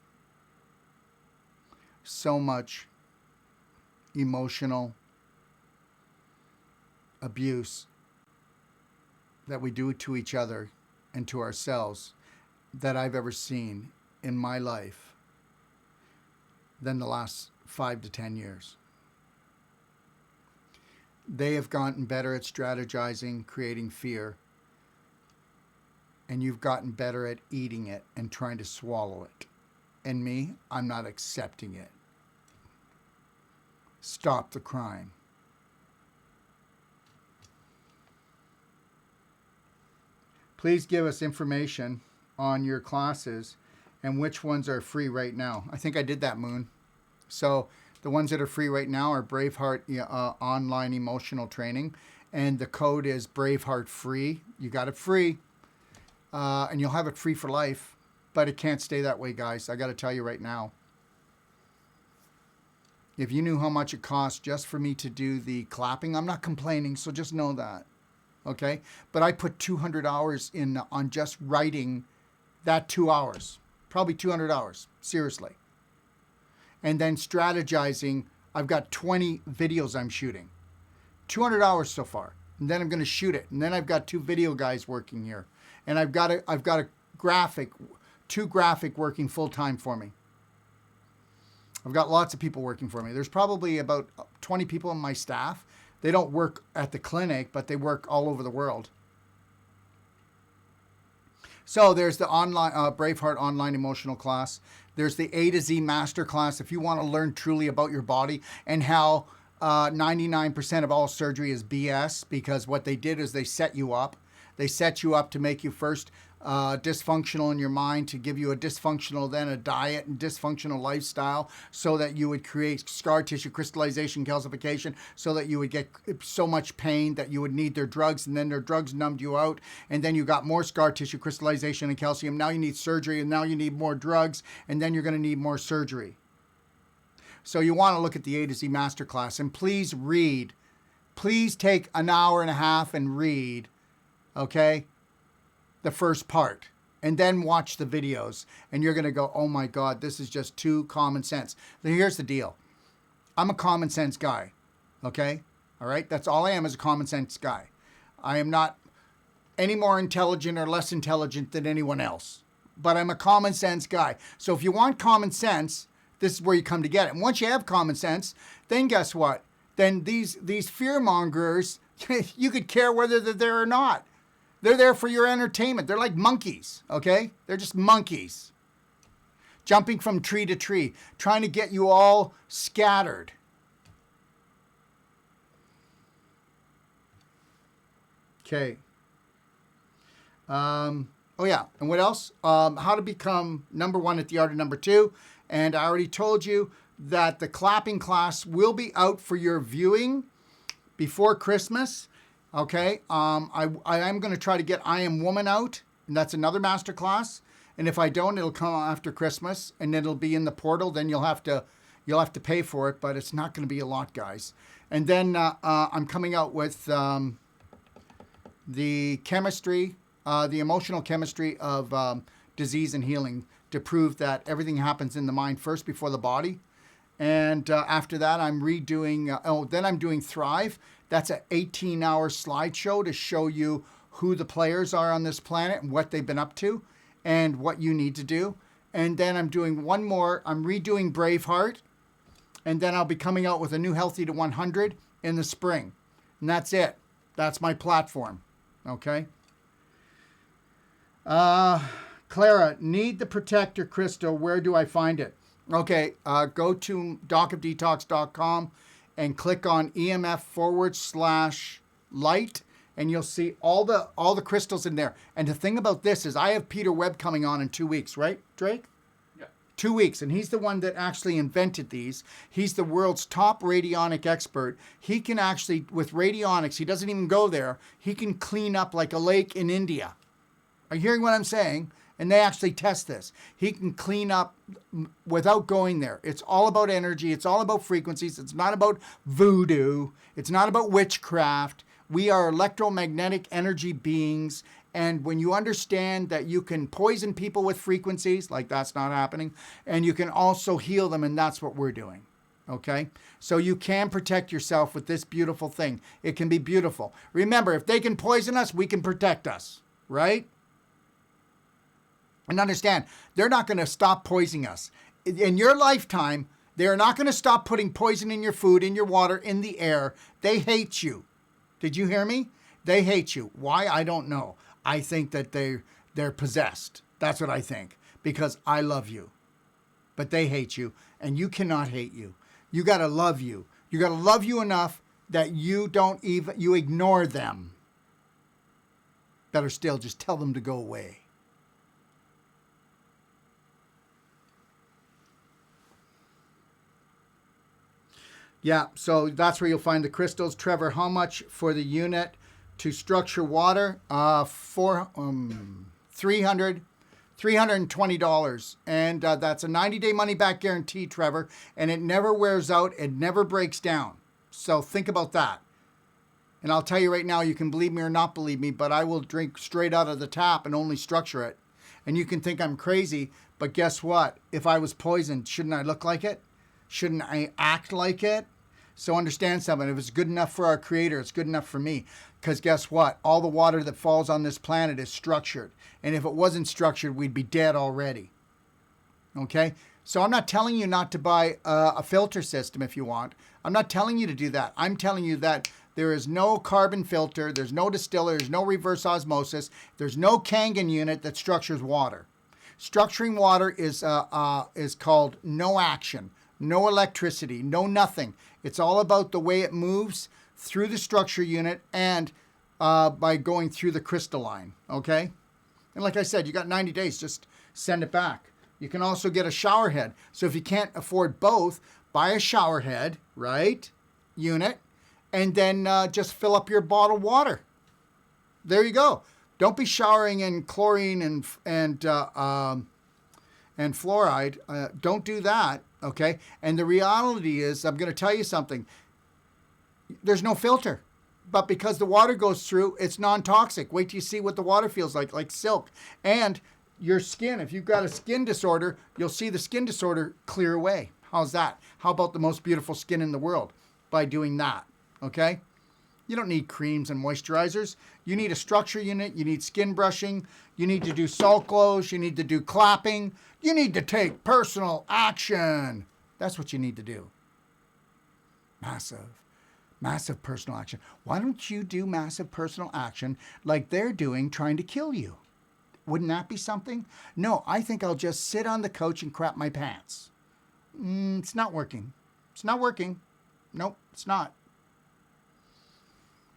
so much emotional abuse that we do to each other and to ourselves that I've ever seen in my life than the last 5 to 10 years. They have gotten better at strategizing, creating fear, and you've gotten better at eating it and trying to swallow it. And me, I'm not accepting it. Stop the crime. Please give us information on your classes and which ones are free right now. I think I did that, Moon. So The ones that are free right now are Braveheart online emotional training. And the code is Braveheart free. You got it free. And you'll have it free for life. But it can't stay that way, guys. I got to tell you right now. If you knew how much it costs just for me to do the clapping, I'm not complaining, so just know that. Okay? But I put 200 hours in on just writing that 2 hours. Probably 200 hours. Seriously. And then strategizing. I've got 20 videos I'm shooting. 200 hours so far. And then I'm going to shoot it. And then I've got 2 video guys working here. And I've got a graphic, 2 graphic working full time for me. I've got lots of people working for me. There's probably about 20 people on my staff. They don't work at the clinic, but they work all over the world. So there's the online Braveheart online emotional class. There's the A to Z master class if you want to learn truly about your body and how 99% of all surgery is BS, because what they did is they set you up. They set you up to make you first dysfunctional in your mind, to give you a dysfunctional, then a diet and dysfunctional lifestyle, so that you would create scar tissue crystallization, calcification, so that you would get so much pain that you would need their drugs, and then their drugs numbed you out, and then you got more scar tissue crystallization and calcium. Now you need surgery, and now you need more drugs, and then you're going to need more surgery. So you want to look at the A to Z masterclass, and please read. Please take an hour and a half and read, okay? The first part, and then watch the videos, and you're going to go, oh my God, this is just too common sense. Then here's the deal. I'm a common sense guy, okay? All right? That's all I am, is a common sense guy. I am not any more intelligent or less intelligent than anyone else, but I'm a common sense guy. So if you want common sense, this is where you come to get it. And once you have common sense, then guess what? Then these fear mongers, you could care whether they're there or not. They're there for your entertainment. They're like monkeys, okay? They're just monkeys. Jumping from tree to tree, trying to get you all scattered. Okay. Oh yeah, and what else? How to become number 1 at the art of number 2. And I already told you that the clapping class will be out for your viewing before Christmas. Okay, I am going to try to get I Am Woman out, and that's another master class. And if I don't, it'll come after Christmas, and it'll be in the portal. Then you'll have to pay for it, but it's not going to be a lot, guys. And then I'm coming out with the chemistry, the emotional chemistry of disease and healing, to prove that everything happens in the mind first before the body. And after that, I'm redoing, then I'm doing Thrive. That's an 18-hour slideshow to show you who the players are on this planet and what they've been up to and what you need to do. And then I'm doing one more. I'm redoing Braveheart. And then I'll be coming out with a new Healthy to 100 in the spring. And that's it. That's my platform. Okay? Clara, need the protector crystal. Where do I find it? Okay, go to docofdetox.com and click on EMF/light, and you'll see all the crystals in there. And the thing about this is I have Peter Webb coming on in 2 weeks, right, Drake? Yeah. 2 weeks, and he's the one that actually invented these. He's the world's top radionic expert. He can actually, with radionics, he doesn't even go there, he can clean up like a lake in India. Are you hearing what I'm saying? And they actually test this. He can clean up without going there. It's all about energy. It's all about frequencies. It's not about voodoo. It's not about witchcraft. We are electromagnetic energy beings. And when you understand that you can poison people with frequencies, like that's not happening, and you can also heal them, and that's what we're doing. Okay? So you can protect yourself with this beautiful thing. It can be beautiful. Remember, if they can poison us, we can protect us. Right? And understand, they're not going to stop poisoning us. In your lifetime, they're not going to stop putting poison in your food, in your water, in the air. They hate you. Did you hear me? They hate you. Why? I don't know. I think that they're possessed. That's what I think. Because I love you. But they hate you. And you cannot hate you. You got to love you. You got to love you enough that you ignore them. Better still, just tell them to go away. Yeah, so that's where you'll find the crystals. Trevor, how much for the unit to structure water? For 320, and that's a 90-day money-back guarantee, Trevor, and it never wears out. It never breaks down. So think about that. And I'll tell you right now, you can believe me or not believe me, but I will drink straight out of the tap and only structure it. And you can think I'm crazy, but guess what? If I was poisoned, shouldn't I look like it? Shouldn't I act like it? So understand something. If it's good enough for our Creator, it's good enough for me. Because guess what? All the water that falls on this planet is structured. And if it wasn't structured, we'd be dead already. Okay? So I'm not telling you not to buy a filter system if you want. I'm not telling you to do that. I'm telling you that there is no carbon filter, there's no distiller, there's no reverse osmosis, there's no Kangen unit that structures water. Structuring water is called no action, no electricity, no nothing. It's all about the way it moves through the structure unit and by going through the crystalline, okay? And like I said, you got 90 days, just send it back. You can also get a shower head. So if you can't afford both, buy a shower head, right, unit, and then just fill up your bottled water. There you go. Don't be showering in chlorine and fluoride. Don't do that, okay? And the reality is, I'm going to tell you something. There's no filter. But because the water goes through, it's non-toxic. Wait till you see what the water feels like silk. And your skin, if you've got a skin disorder, you'll see the skin disorder clear away. How's that? How about the most beautiful skin in the world? By doing that, okay? You don't need creams and moisturizers. You need a structure unit. You need skin brushing. You need to do salt glows. You need to do clapping. You need to take personal action. That's what you need to do. Massive personal action. Why don't you do massive personal action like they're doing trying to kill you? Wouldn't that be something? No, I think I'll just sit on the couch and crap my pants. It's not working. It's not working. Nope, it's not.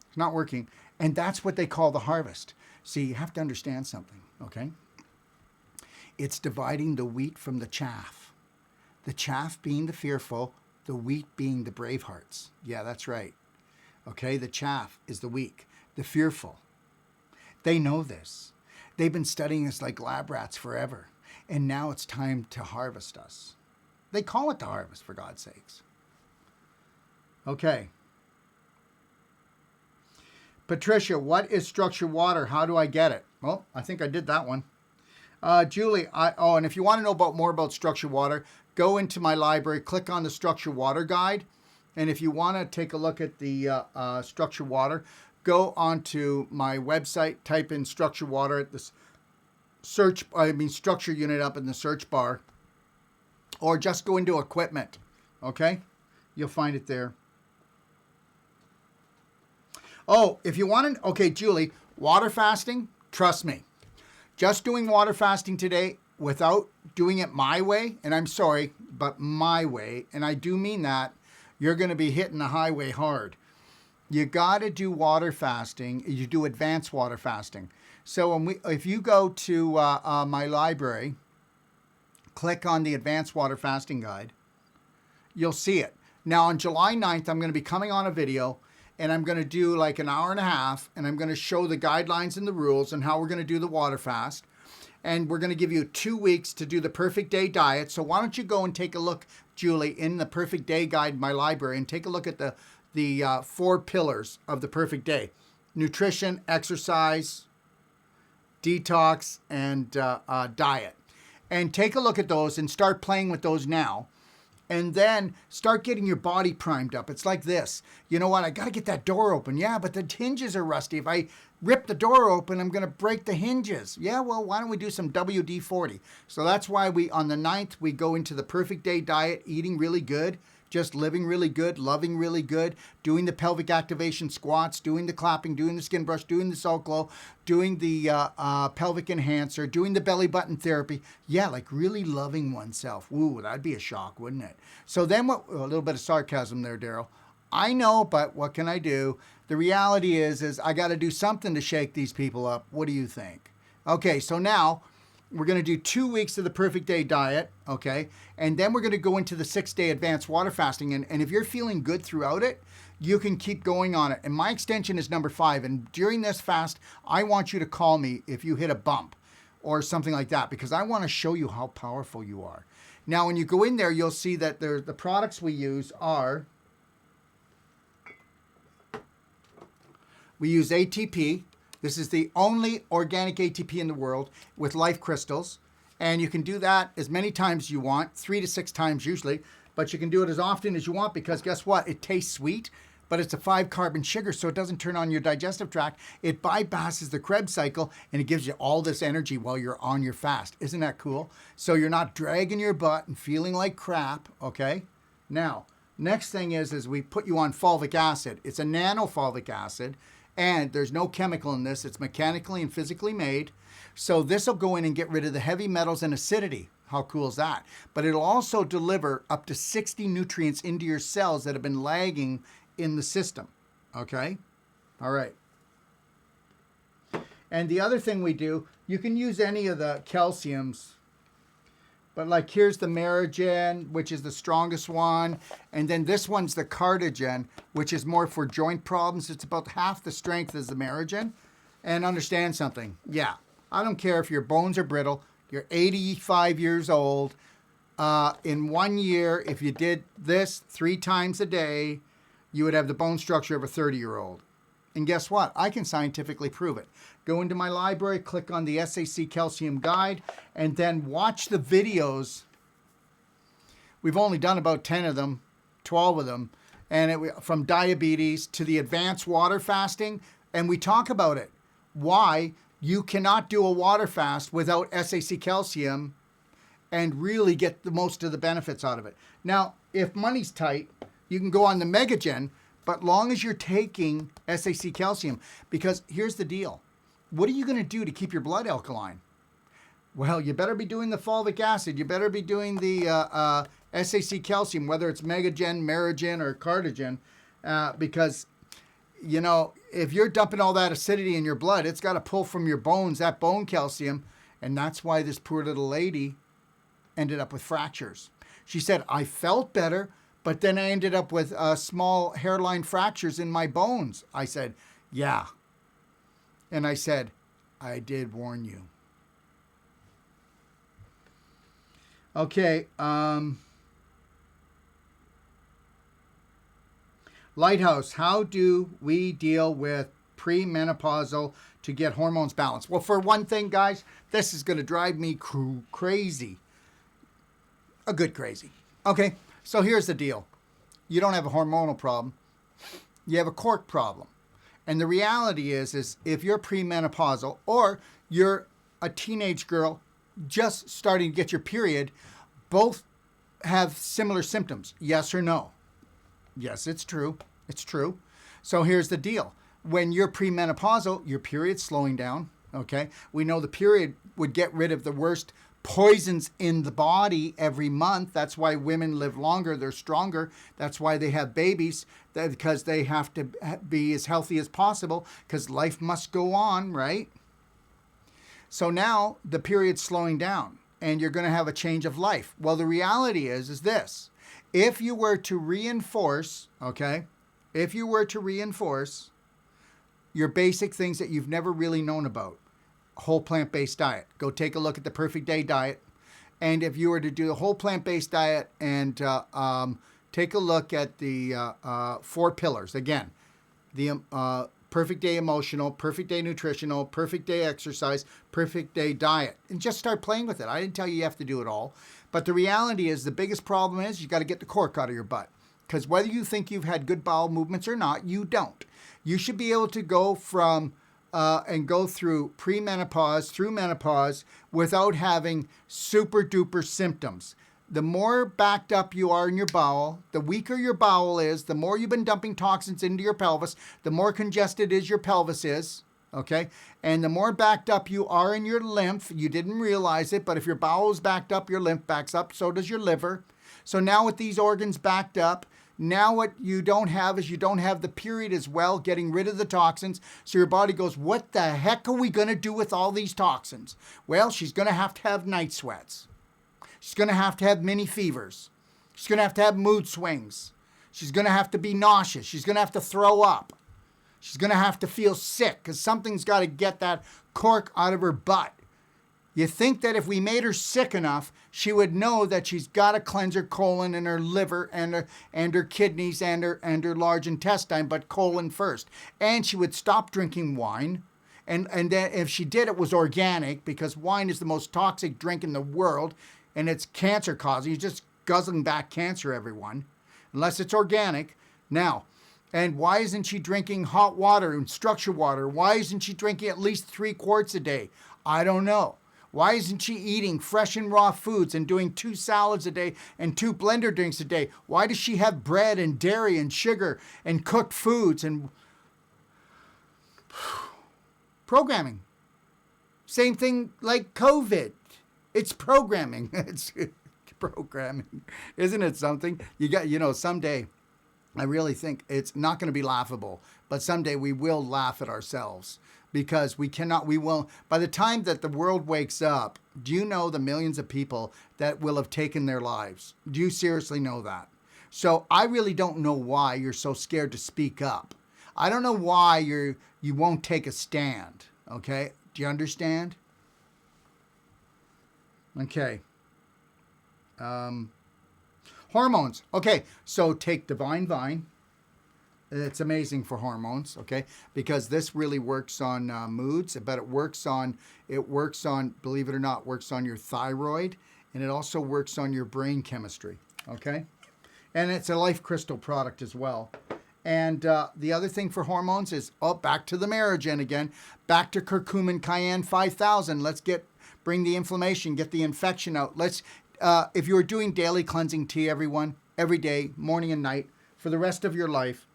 It's not working. And that's what they call the harvest. See, you have to understand something, okay? It's dividing the wheat from the chaff. The chaff being the fearful, the wheat being the brave hearts. Yeah, that's right. Okay, the chaff is the weak, the fearful. They know this. They've been studying us like lab rats forever. And now it's time to harvest us. They call it the harvest, for God's sakes. Okay. Patricia, what is structured water? How do I get it? Well, I think I did that one. Julie, and if you want to know more about structured water, go into my library, click on the structured water guide. And if you want to take a look at the structured water, go onto my website, type in structured water at the structure unit up in the search bar, or just go into equipment, okay? You'll find it there. Oh, if you want to, okay, Julie, water fasting, trust me. Just doing water fasting today without doing it my way, and I'm sorry, but my way, and I do mean that, you're going to be hitting the highway hard. You got to do water fasting. You do advanced water fasting. So if you go to my library, click on the advanced water fasting guide, you'll see it. Now on July 9th, I'm going to be coming on a video and I'm going to do like an hour and a half and I'm going to show the guidelines and the rules and how we're going to do the water fast. And we're going to give you 2 weeks to do the perfect day diet. So why don't you go and take a look, Julie, in the perfect day guide in my library and take a look at the 4 pillars of the perfect day: nutrition, exercise, detox, and diet. And take a look at those and start playing with those now. And then start getting your body primed up. It's like this. You know what? I got to get that door open. Yeah, but the hinges are rusty. If I rip the door open, I'm going to break the hinges. Yeah, well, why don't we do some WD-40? So that's why on the 9th, we go into the perfect day diet, eating really good, just living really good, loving really good, doing the pelvic activation squats, doing the clapping, doing the skin brush, doing the salt glow, doing the pelvic enhancer, doing the belly button therapy. Yeah, like really loving oneself. Ooh, that'd be a shock, wouldn't it? So then a little bit of sarcasm there, Daryl. I know, but what can I do? The reality is I got to do something to shake these people up. What do you think? Okay, so now We're going to do 2 weeks of the perfect day diet, okay? And then we're going to go into the 6-day advanced water fasting. And if you're feeling good throughout it, you can keep going on it. And my extension is number 5. And during this fast, I want you to call me if you hit a bump or something like that, because I want to show you how powerful you are. Now, when you go in there, you'll see that the products we use are, we use ATP. This is the only organic ATP in the world with life crystals. And you can do that as many times as you want, 3 to 6 times usually, but you can do it as often as you want because guess what? It tastes sweet, but it's a 5-carbon sugar, so it doesn't turn on your digestive tract. It bypasses the Krebs cycle, and it gives you all this energy while you're on your fast. Isn't that cool? So you're not dragging your butt and feeling like crap, okay? Now, next thing is we put you on fulvic acid. It's a nanofulvic acid, and there's no chemical in this. It's mechanically and physically made. So this will go in and get rid of the heavy metals and acidity. How cool is that? But it'll also deliver up to 60 nutrients into your cells that have been lagging in the system, okay? All right. And the other thing we do, you can use any of the calciums, but like here's the Merigen, which is the strongest one, and then this one's the Cardigen, which is more for joint problems. It's about half the strength as the Merigen. And understand something, yeah, I don't care if your bones are brittle, you're 85 years old, in 1 year, if you did this 3 times a day, you would have the bone structure of a 30-year-old. And guess what? I can scientifically prove it. Go into my library, click on the SAC Calcium Guide, and then watch the videos. We've only done about 10 of them, 12 of them, and from diabetes to the advanced water fasting, and we talk about it. Why you cannot do a water fast without SAC calcium and really get the most of the benefits out of it. Now, if money's tight, you can go on the Megagen, but long as you're taking SAC calcium, because here's the deal. What are you going to do to keep your blood alkaline? Well, you better be doing the fulvic acid. You better be doing the SAC calcium, whether it's Megagen, Merigen, or Cardigen, because, you know, if you're dumping all that acidity in your blood, it's got to pull from your bones, that bone calcium, and that's why this poor little lady ended up with fractures. She said, I felt better, but then I ended up with small hairline fractures in my bones. I said, yeah. And I said, I did warn you. Okay. Lighthouse, how do we deal with premenopausal to get hormones balanced? Well, for one thing, guys, this is going to drive me crazy. A good crazy. Okay. So here's the deal. You don't have a hormonal problem. You have a cork problem. And the reality is if you're premenopausal or you're a teenage girl just starting to get your period, both have similar symptoms. Yes or no? Yes, it's true. It's true. So here's the deal. When you're premenopausal, your period's slowing down. Okay. We know the period would get rid of the worst poisons in the body every month. That's why women live longer. They're stronger. That's why they have babies, because they have to be as healthy as possible because life must go on, right? So now the period's slowing down and you're going to have a change of life. Well, the reality is this. If you were to reinforce, okay, if you were to reinforce your basic things that you've never really known about, whole plant-based diet. Go take a look at the Perfect Day diet. And if you were to do the whole plant-based diet and take a look at the 4 pillars, again, the Perfect Day emotional, Perfect Day nutritional, Perfect Day exercise, Perfect Day diet, and just start playing with it. I didn't tell you have to do it all. But the reality is the biggest problem is you got to get the cork out of your butt. Because whether you think you've had good bowel movements or not, you don't. You should be able to go from and go through premenopause, through menopause, without having super duper symptoms. The more backed up you are in your bowel, the weaker your bowel is, the more you've been dumping toxins into your pelvis, the more congested is your pelvis is, okay? And the more backed up you are in your lymph, you didn't realize it, but if your bowel is backed up, your lymph backs up, so does your liver. So now with these organs backed up, Now what you don't have is you don't have the period as well, getting rid of the toxins. So your body goes, what the heck are we going to do with all these toxins? Well, she's going to have night sweats. She's going to have mini fevers. She's going to have mood swings. She's going to have to be nauseous. She's going to have to throw up. She's going to have to feel sick because something's got to get that cork out of her butt. You think that if we made her sick enough, she would know that she's got to cleanse her colon and her liver and her kidneys and her large intestine, but colon first. And she would stop drinking wine. And then if she did, it was organic, because wine is the most toxic drink in the world and it's cancer causing. You're just guzzling back cancer, everyone, unless it's organic. Now, and why isn't she drinking hot water and structured water? Why isn't she drinking at least 3 quarts a day? I don't know. Why isn't she eating fresh and raw foods and doing 2 salads a day and 2 blender drinks a day? Why does she have bread and dairy and sugar and cooked foods and programming? Same thing like COVID. It's programming. It's programming. Isn't it something? Someday, I really think it's not going to be laughable, but someday we will laugh at ourselves. Because we will, by the time that the world wakes up, do you know the millions of people that will have taken their lives? Do you seriously know that? So I really don't know why you're so scared to speak up. I don't know why you won't take a stand, okay? Do you understand? Okay. Hormones. Okay, so take Divine Vine. It's amazing for hormones, okay? Because this really works on moods, but it works on, believe it or not, works on your thyroid, and it also works on your brain chemistry, okay? And it's a Life Crystal product as well. And the other thing for hormones is, back to the Marigen again, back to curcumin cayenne 5000. Let's bring the inflammation, get the infection out. If you were doing daily cleansing tea, everyone, every day, morning and night, for the rest of your life,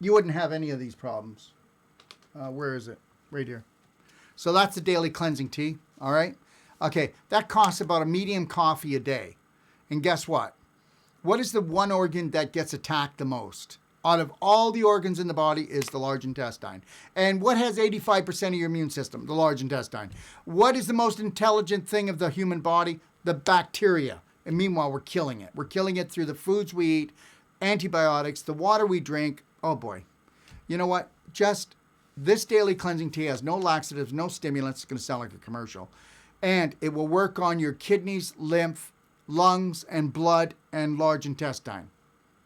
you wouldn't have any of these problems. Where is it? Right here. So that's the daily cleansing tea, all right? Okay, that costs about a medium coffee a day. And guess what? What is the one organ that gets attacked the most? Out of all the organs in the body is the large intestine. And what has 85% of your immune system? The large intestine. What is the most intelligent thing of the human body? The bacteria. And meanwhile, we're killing it. We're killing it through the foods we eat, antibiotics, the water we drink. Oh boy. You know what? Just this daily cleansing tea has no laxatives, no stimulants. It's going to sound like a commercial. And it will work on your kidneys, lymph, lungs, and blood, and large intestine.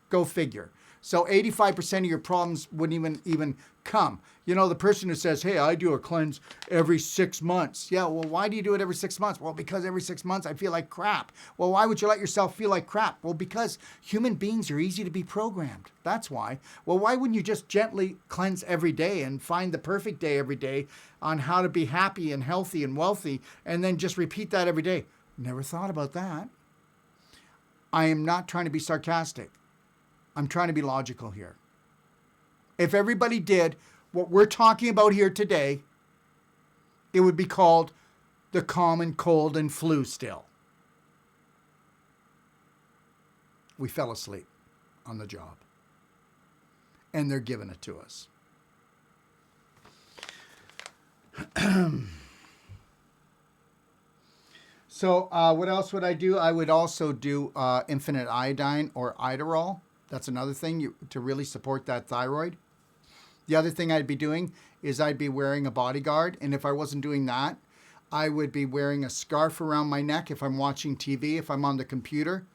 Go figure. So 85% of your problems wouldn't even come. You know, the person who says, hey, I do a cleanse every 6 months. Yeah, well, why do you do it every 6 months? Well, because every 6 months I feel like crap. Well, why would you let yourself feel like crap? Well, because human beings are easy to be programmed. That's why. Well, why wouldn't you just gently cleanse every day and find the perfect day every day on how to be happy and healthy and wealthy, and then just repeat that every day? Never thought about that. I am not trying to be sarcastic. I'm trying to be logical here. If everybody did what we're talking about here today, it would be called the common cold and flu still. We fell asleep on the job. And they're giving it to us. So what else would I do? I would also do infinite iodine or Idarol. That's another thing to really support that thyroid. The other thing I'd be doing is I'd be wearing a bodyguard. And if I wasn't doing that, I would be wearing a scarf around my neck if I'm watching TV, if I'm on the computer.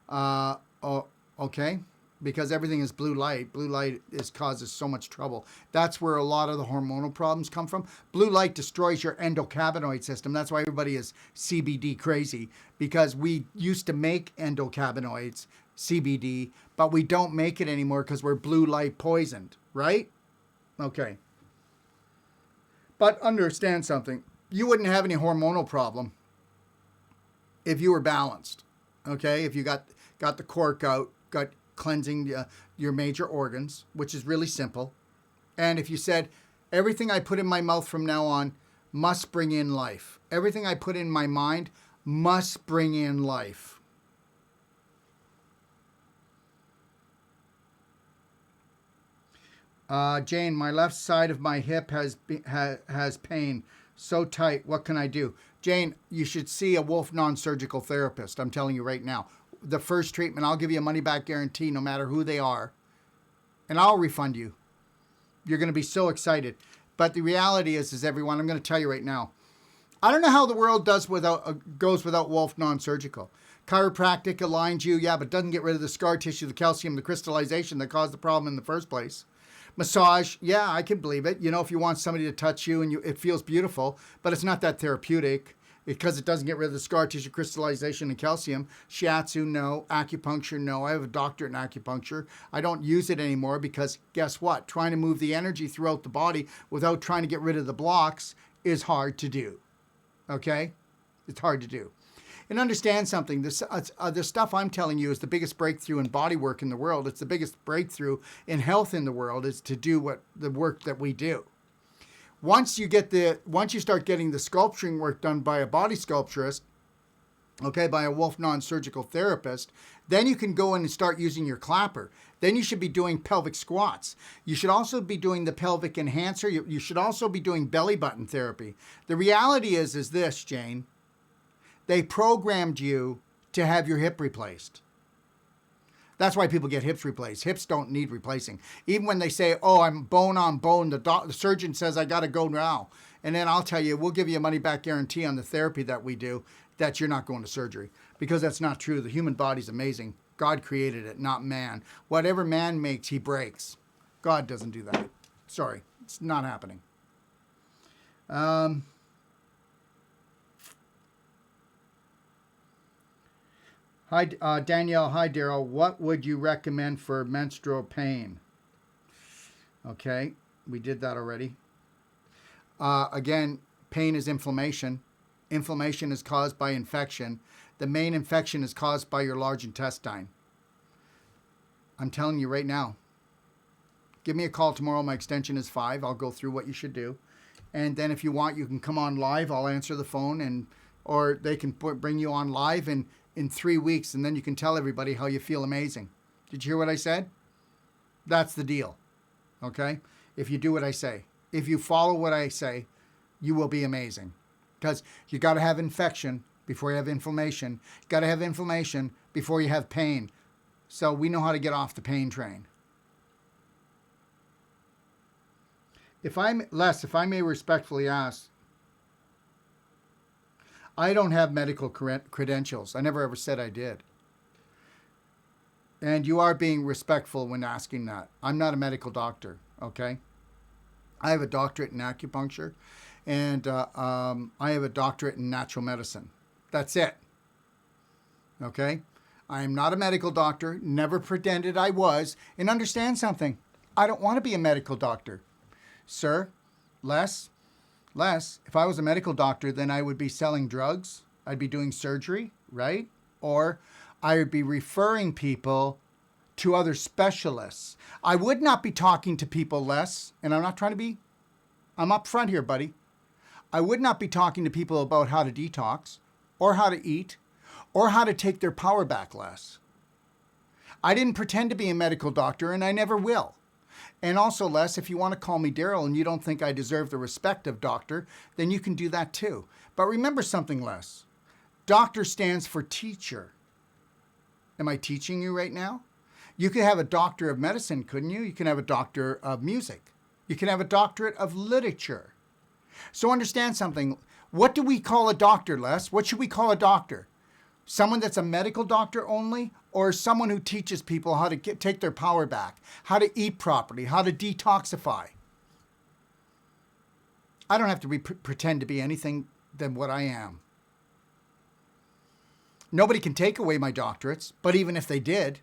Okay? Because everything is blue light. Blue light causes so much trouble. That's where a lot of the hormonal problems come from. Blue light destroys your endocannabinoid system. That's why everybody is CBD crazy. Because we used to make endocannabinoids, CBD, but we don't make it anymore because we're blue light poisoned, right? Okay. But understand something. You wouldn't have any hormonal problem if you were balanced, okay? If you got the cork out, got cleansing your major organs, which is really simple. And if you said, everything I put in my mouth from now on must bring in life. Everything I put in my mind must bring in life. Jane, my left side of my hip has pain. So tight. What can I do? Jane, you should see a Wolfe Non-Surgical therapist. I'm telling you right now. The first treatment, I'll give you a money-back guarantee no matter who they are. And I'll refund you. You're going to be so excited. But the reality is everyone, I'm going to tell you right now. I don't know how the world goes without Wolfe Non-Surgical. Chiropractic aligns you, yeah, but doesn't get rid of the scar tissue, the calcium, the crystallization that caused the problem in the first place. Massage, yeah, I can believe it. You know, if you want somebody to touch you and it feels beautiful, but it's not that therapeutic because it doesn't get rid of the scar tissue, crystallization, and calcium. Shiatsu, no. Acupuncture, no. I have a doctorate in acupuncture. I don't use it anymore because guess what? Trying to move the energy throughout the body without trying to get rid of the blocks is hard to do. Okay? It's hard to do. And understand something, the stuff I'm telling you is the biggest breakthrough in bodywork in the world. It's the biggest breakthrough in health in the world is to do the work that we do. Once you start getting the sculpturing work done by a body sculpturist, okay, by a Wolfe Non-Surgical therapist, then you can go in and start using your clapper. Then you should be doing pelvic squats. You should also be doing the pelvic enhancer. You should also be doing belly button therapy. The reality is this, Jane. They programmed you to have your hip replaced. That's why people get hips replaced. Hips don't need replacing. Even when they say, oh, I'm bone on bone, the surgeon says I got to go now. And then I'll tell you, we'll give you a money-back guarantee on the therapy that we do that you're not going to surgery. Because that's not true. The human body's amazing. God created it, not man. Whatever man makes, he breaks. God doesn't do that. Sorry, it's not happening. Hi, Danielle. Hi, Daryl. What would you recommend for menstrual pain? Okay, we did that already. Again, pain is inflammation. Inflammation is caused by infection. The main infection is caused by your large intestine. I'm telling you right now. Give me a call tomorrow. My extension is 5. I'll go through what you should do. And then if you want, you can come on live. I'll answer the phone, or they can bring you on live in 3 weeks, and then you can tell everybody how you feel amazing. Did you hear what I said? That's the deal. Okay? If you do what I say. If you follow what I say, you will be amazing. Because you got to have infection before you have inflammation. You got to have inflammation before you have pain. So we know how to get off the pain train. If I may respectfully ask, I don't have medical credentials. I never ever said I did. And you are being respectful when asking that. I'm not a medical doctor, okay? I have a doctorate in acupuncture, and I have a doctorate in natural medicine. That's it, okay? I am not a medical doctor, never pretended I was, and understand something. I don't want to be a medical doctor. Sir, Les, if I was a medical doctor, then I would be selling drugs. I'd be doing surgery, right? Or I would be referring people to other specialists. I would not be talking to people, Les, and I'm up front here, buddy. I would not be talking to people about how to detox or how to eat or how to take their power back, Les. I didn't pretend to be a medical doctor, and I never will. And also, Les, if you want to call me Daryl and you don't think I deserve the respect of doctor, then you can do that too. But remember something, Les. Doctor stands for teacher. Am I teaching you right now? You could have a doctor of medicine, couldn't you? You can have a doctor of music. You can have a doctorate of literature. So understand something. What do we call a doctor, Les? What should we call a doctor? Someone that's a medical doctor only, or someone who teaches people how to take their power back, how to eat properly, how to detoxify? I don't have to pretend to be anything than what I am. Nobody can take away my doctorates, but even if they did,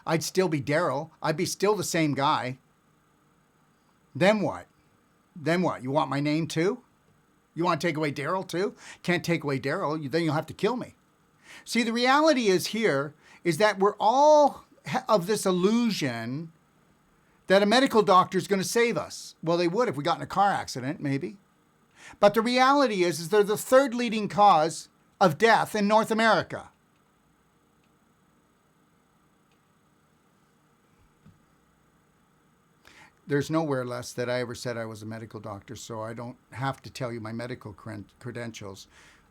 I'd still be Daryl. I'd be still the same guy. Then what? You want my name too? You want to take away Daryl too? Can't take away Daryl, then you'll have to kill me. See, the reality is that we're all of this illusion that a medical doctor is going to save us. Well, they would if we got in a car accident, maybe. But the reality is they're the third leading cause of death in North America. There's nowhere less that I ever said I was a medical doctor, so I don't have to tell you my medical credentials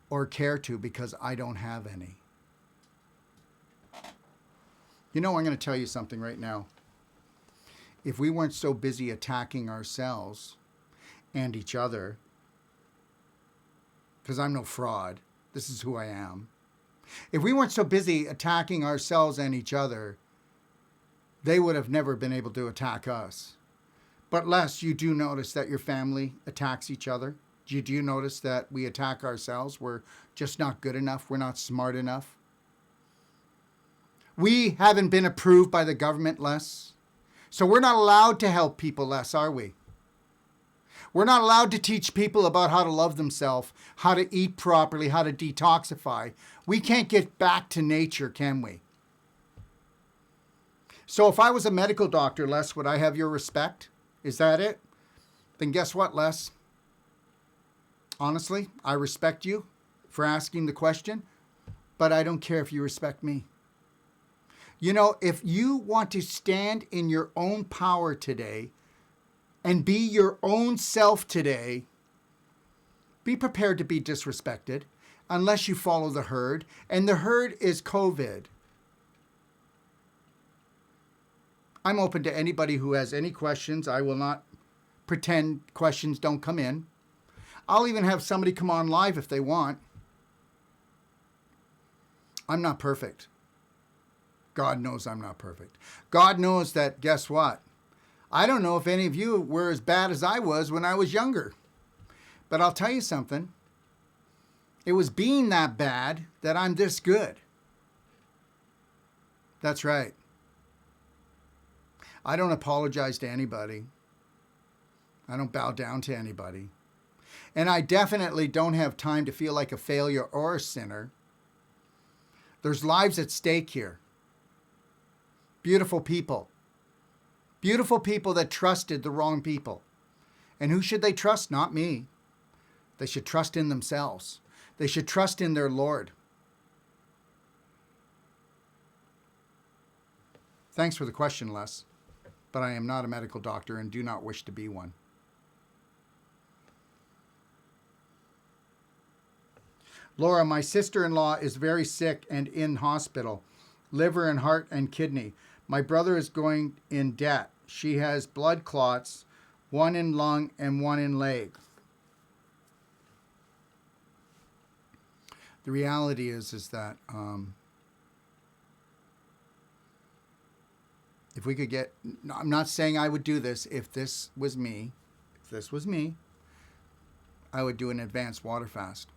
or care to because I don't have any. You know, I'm going to tell you something right now. If we weren't so busy attacking ourselves and each other, because I'm no fraud, this is who I am. If we weren't so busy attacking ourselves and each other, they would have never been able to attack us. But Les, you do notice that your family attacks each other? Do you notice that we attack ourselves? We're just not good enough. We're not smart enough. We haven't been approved by the government, Les. So we're not allowed to help people, Les, are we? We're not allowed to teach people about how to love themselves, how to eat properly, how to detoxify. We can't get back to nature, can we? So if I was a medical doctor, Les, would I have your respect? Is that it? Then guess what, Les? Honestly, I respect you for asking the question, but I don't care if you respect me. You know, if you want to stand in your own power today and be your own self today, be prepared to be disrespected unless you follow the herd. And the herd is COVID. I'm open to anybody who has any questions. I will not pretend questions don't come in. I'll even have somebody come on live if they want. I'm not perfect. God knows I'm not perfect. God knows that, guess what? I don't know if any of you were as bad as I was when I was younger. But I'll tell you something. It was being that bad that I'm this good. That's right. I don't apologize to anybody. I don't bow down to anybody. And I definitely don't have time to feel like a failure or a sinner. There's lives at stake here. Beautiful people. Beautiful people that trusted the wrong people. And who should they trust? Not me. They should trust in themselves. They should trust in their Lord. Thanks for the question, Les. But I am not a medical doctor and do not wish to be one. Laura, my sister-in-law is very sick and in hospital. Liver and heart and kidney. My brother is going in debt. She has blood clots, one in lung and one in leg. The reality is that if we could get, I'm not saying I would do this. If this was me, I would do an advanced water fast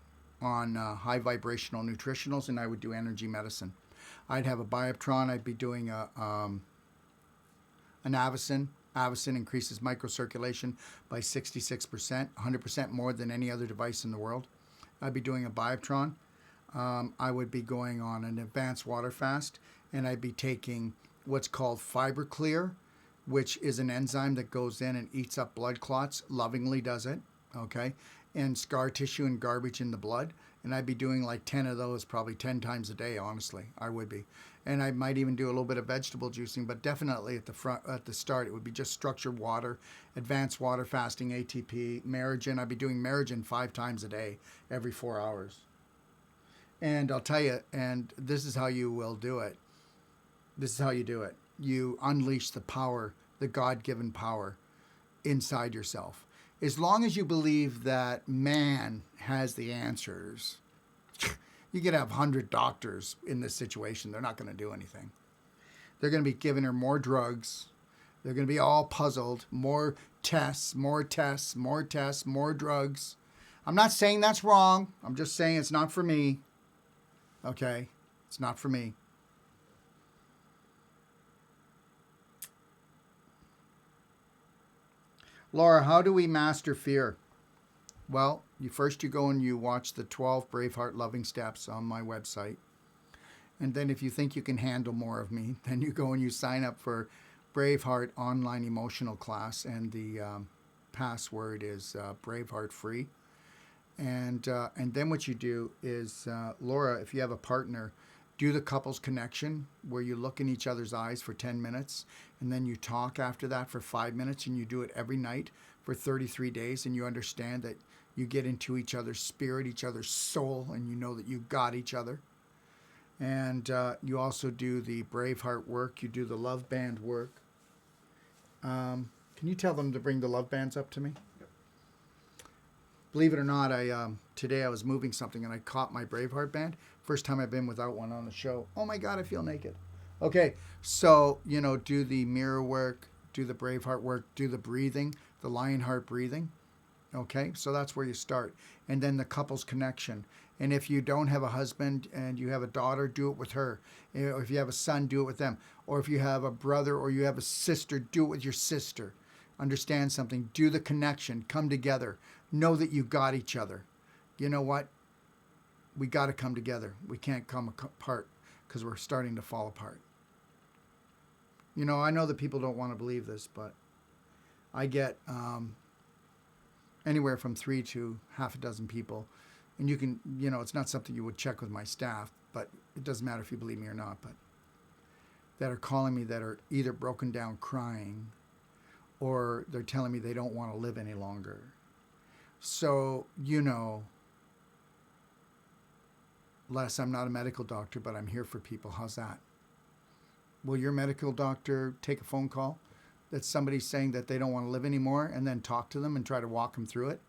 on high vibrational nutritionals, and I would do energy medicine. I'd have a Bioptron. I'd be doing an Avicin. Avicin increases microcirculation by 66%, 100% more than any other device in the world. I'd be doing a Bioptron. I would be going on an advanced water fast, and I'd be taking what's called FiberClear, which is an enzyme that goes in and eats up blood clots, lovingly does it, okay, and scar tissue and garbage in the blood. And I'd be doing like 10 of those probably 10 times a day, honestly. I would be. And I might even do a little bit of vegetable juicing, but definitely at the start, it would be just structured water, advanced water fasting, ATP, Merigen. I'd be doing Merigen 5 times a day, every 4 hours. And I'll tell you, and this is how you will do it. This is how you do it. You unleash the power, the God-given power inside yourself. As long as you believe that man has the answers, you could have 100 doctors in this situation. They're not going to do anything. They're going to be giving her more drugs. They're going to be all puzzled. More tests, more tests, more tests, more drugs. I'm not saying that's wrong. I'm just saying it's not for me. Okay? It's not for me. Laura, how do we master fear? Well, you go and you watch the 12 Braveheart Loving Steps on my website. And then if you think you can handle more of me, then you go and you sign up for Braveheart Online Emotional Class. And the password is Braveheart Free. And then what you do is, Laura, if you have a partner, Do the couples connection where you look in each other's eyes for 10 minutes and then you talk after that for 5 minutes, and you do it every night for 33 days, and you understand that you get into each other's spirit, each other's soul, and you know that you got each other. And you also do the Braveheart work. You do the love band work. Can you tell them to bring the love bands up to me? Yep. Believe it or not, today I was moving something and I caught my Braveheart band. First time I've been without one on the show. Oh my God, I feel naked. Okay, so, do the mirror work, do the Braveheart work, do the breathing, the Lionheart breathing. Okay, so that's where you start. And then the couples connection. And if you don't have a husband and you have a daughter, do it with her. If you have a son, do it with them. Or if you have a brother or you have a sister, do it with your sister. Understand something. Do the connection. Come together. Know that you got each other. You know what? We got to come together. We can't come apart because we're starting to fall apart. I know that people don't want to believe this, but I get anywhere from 3 to half a dozen people. And you can, it's not something you would check with my staff, but it doesn't matter if you believe me or not, but that are calling me that are either broken down crying or they're telling me they don't want to live any longer. So, Les, I'm not a medical doctor, but I'm here for people. How's that? Will your medical doctor take a phone call that somebody's saying that they don't want to live anymore and then talk to them and try to walk them through it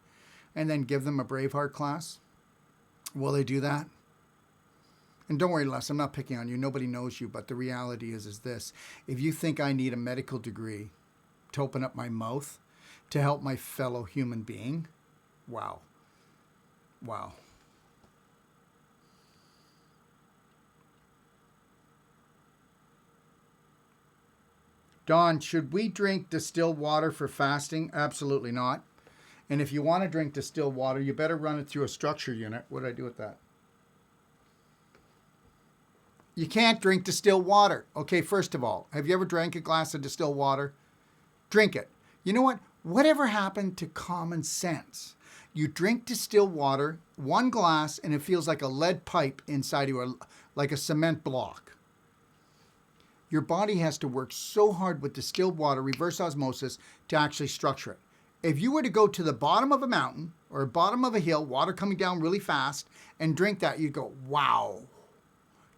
and then give them a Braveheart class? Will they do that? And don't worry, Les, I'm not picking on you. Nobody knows you, but the reality is this. If you think I need a medical degree to open up my mouth to help my fellow human being, wow. Wow. Don, should we drink distilled water for fasting? Absolutely not. And if you want to drink distilled water, you better run it through a structure unit. What did I do with that? You can't drink distilled water. Okay, first of all, have you ever drank a glass of distilled water? Drink it. You know what? Whatever happened to common sense? You drink distilled water, one glass, and it feels like a lead pipe inside you, like a cement block. Your body has to work so hard with distilled water, reverse osmosis, to actually structure it. If you were to go to the bottom of a mountain or bottom of a hill, water coming down really fast, and drink that, you'd go, wow,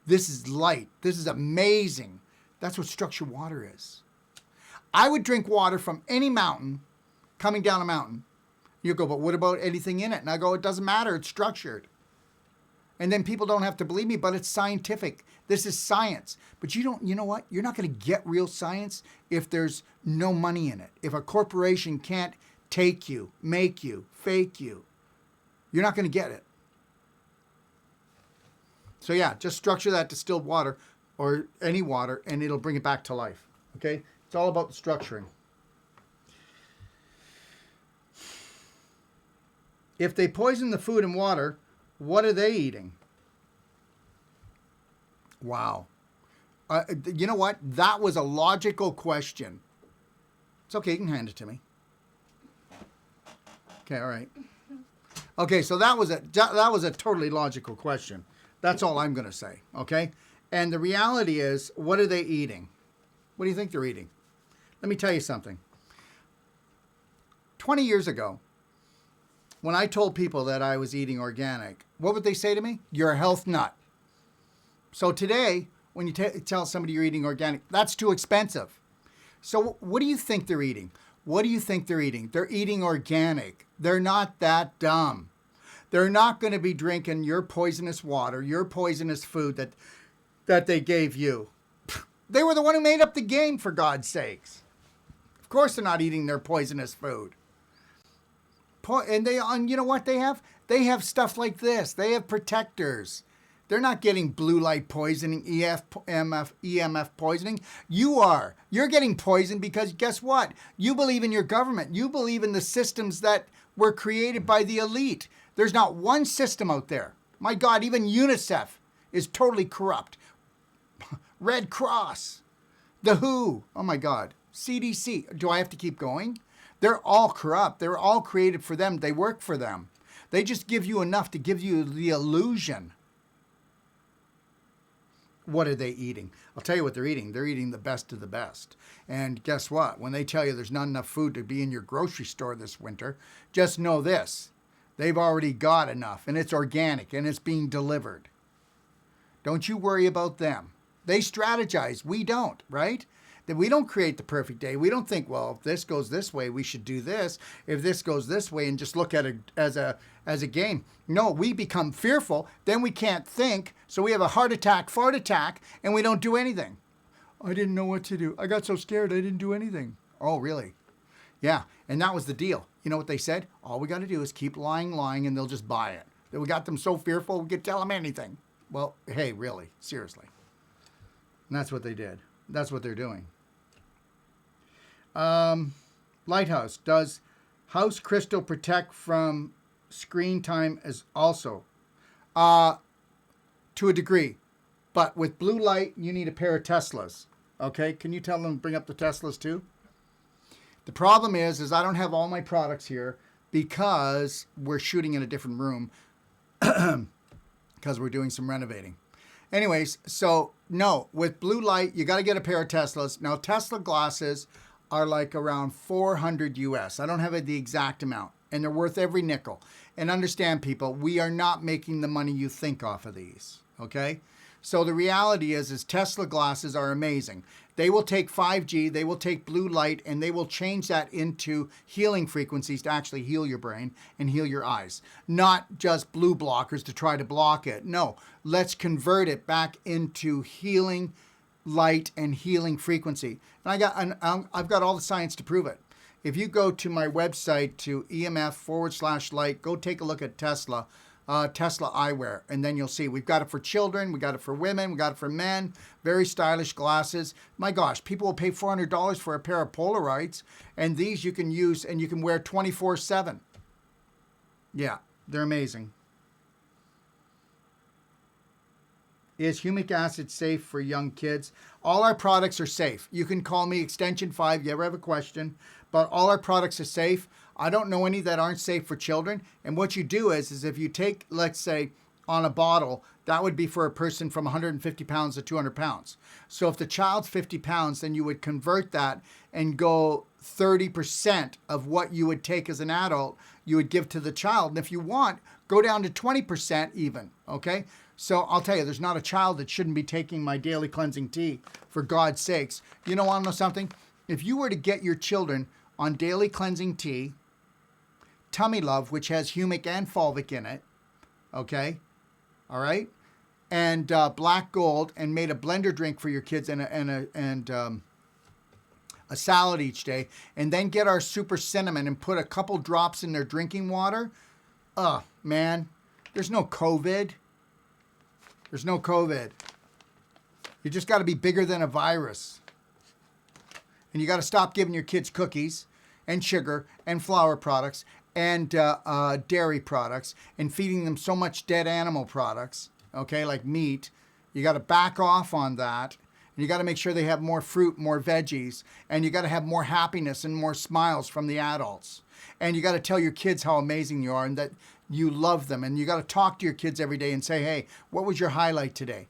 this is light. This is amazing. That's what structured water is. I would drink water from any mountain, coming down a mountain. You go, but what about anything in it? And I go, it doesn't matter. It's structured. And then people don't have to believe me, but it's scientific. This is science. But you know what? You're not going to get real science if there's no money in it. If a corporation can't take you, make you, fake you, you're not going to get it. So yeah, just structure that distilled water or any water and it'll bring it back to life. Okay? It's all about the structuring. If they poison the food and water, what are they eating? Wow. You know what? That was a logical question. It's okay. You can hand it to me. Okay. All right. Okay. So that was a totally logical question. That's all I'm going to say. Okay. And the reality is, what are they eating? What do you think they're eating? Let me tell you something. 20 years ago, when I told people that I was eating organic, what would they say to me? You're a health nut. So today, when you tell somebody you're eating organic, that's too expensive. So what do you think they're eating? What do you think they're eating? They're eating organic. They're not that dumb. They're not going to be drinking your poisonous water, your poisonous food that they gave you. They were the one who made up the game, for God's sakes. Of course they're not eating their poisonous food. And you know what they have? They have stuff like this. They have protectors. They're not getting blue light poisoning, EMF poisoning. You are. You're getting poisoned because guess what? You believe in your government. You believe in the systems that were created by the elite. There's not one system out there. My God, even UNICEF is totally corrupt. Red Cross, the WHO, oh my God, CDC. Do I have to keep going? They're all corrupt. They're all created for them. They work for them. They just give you enough to give you the illusion. what are they eating? I'll tell you what they're eating. They're eating the best of the best. And guess what? When they tell you there's not enough food to be in your grocery store this winter, just know this. They've already got enough, and it's organic, and it's being delivered. Don't you worry about them. They strategize. We don't, right? That we don't create the perfect day. We don't think, well, if this goes this way, we should do this. If this goes this way, and just look at it as a game. No, we become fearful. Then we can't think. So we have a heart attack, fart attack, and we don't do anything. I didn't know what to do. I got so scared I didn't do anything. Oh, really? Yeah, and that was the deal. You know what they said? All we got to do is keep lying, and they'll just buy it. That we got them so fearful we could tell them anything. Well, hey, really, seriously. And that's what they did. That's what they're doing. Lighthouse, does house crystal protect from screen time as also? To a degree. But with blue light, you need a pair of Teslas. Okay, can you tell them to bring up the Teslas too? The problem is I don't have all my products here because we're shooting in a different room because we're doing some renovating. Anyways, so no, with blue light, you got to get a pair of Teslas. Now, Tesla glasses are like around 400 US. I don't have the exact amount, and they're worth every nickel. And understand, people, we are not making the money you think off of these, okay? So the reality is Tesla glasses are amazing. They will take 5G, they will take blue light, and they will change that into healing frequencies to actually heal your brain and heal your eyes. Not just blue blockers to try to block it. No, let's convert it back into healing light and healing frequency. And I've got all the science to prove it. If you go to my website to EMF/light, go take a look at Tesla eyewear, and then you'll see we've got it for children, we got it for women, we got it for men, very stylish glasses. My gosh, people will pay $400 for a pair of Polaroids, and these you can use and you can wear 24/7. Yeah, they're amazing. Is humic acid safe for young kids? All our products are safe. You can call me Extension 5, you ever have a question, but all our products are safe. I don't know any that aren't safe for children. And what you do is if you take, let's say, on a bottle, that would be for a person from 150 pounds to 200 pounds. So if the child's 50 pounds, then you would convert that and go 30% of what you would take as an adult, you would give to the child. And if you want, go down to 20% even, okay? So I'll tell you, there's not a child that shouldn't be taking my daily cleansing tea, for God's sakes. You know, want to know something? If you were to get your children on daily cleansing tea, Tummy Love, which has humic and fulvic in it, okay, all right, and black gold, and made a blender drink for your kids and a salad each day, and then get our super cinnamon and put a couple drops in their drinking water. Man, there's no COVID. There's no COVID. You just got to be bigger than a virus. And you got to stop giving your kids cookies and sugar and flour products and dairy products and feeding them so much dead animal products, okay, like meat. You got to back off on that. And you got to make sure they have more fruit, more veggies, and you got to have more happiness and more smiles from the adults. And you got to tell your kids how amazing you are and that you love them. And you got to talk to your kids every day and say, hey, what was your highlight today?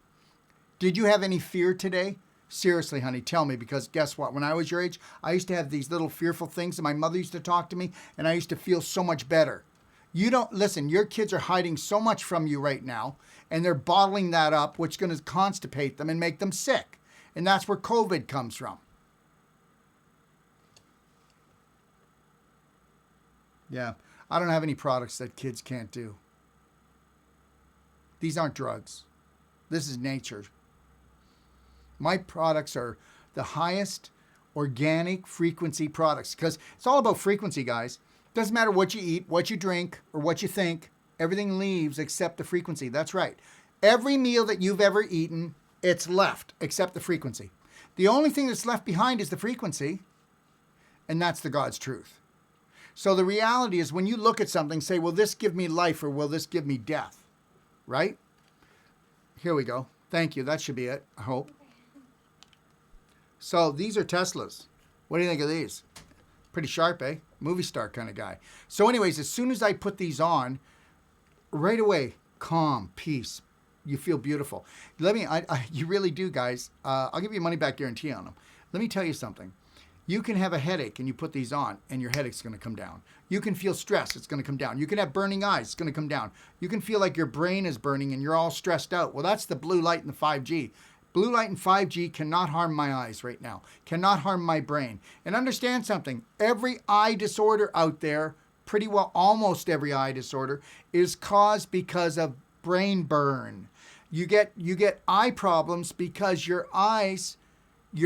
Did you have any fear today? Seriously, honey, tell me, because guess what? When I was your age, I used to have these little fearful things, and my mother used to talk to me, and I used to feel so much better. You don't, listen, your kids are hiding so much from you right now, and they're bottling that up, which is going to constipate them and make them sick. And that's where COVID comes from. Yeah, I don't have any products that kids can't do. These aren't drugs. This is nature. My products are the highest organic frequency products, because it's all about frequency, guys. Doesn't matter what you eat, what you drink, or what you think. Everything leaves except the frequency. That's right. Every meal that you've ever eaten, it's left except the frequency. The only thing that's left behind is the frequency, and that's the God's truth. So the reality is when you look at something, say, will this give me life or will this give me death? Right? Here we go. Thank you. That should be it, I hope. So these are Teslas. What do you think of these? Pretty sharp, eh? Movie star kind of guy. So anyways, as soon as I put these on, right away, calm, peace, You feel beautiful. You really do, guys. I'll give you a money back guarantee on them. Let me tell you something. You can have a headache and you put these on and your headache's going to come down. You can feel stress, it's going to come down. You can have burning eyes, it's going to come down. You can feel like your brain is burning and you're all stressed out. Well, that's the blue light and the 5G. Blue light and 5G cannot harm my eyes right now, cannot harm my brain. And understand something, every eye disorder out there, pretty well almost every eye disorder, is caused because of brain burn. You get eye problems because your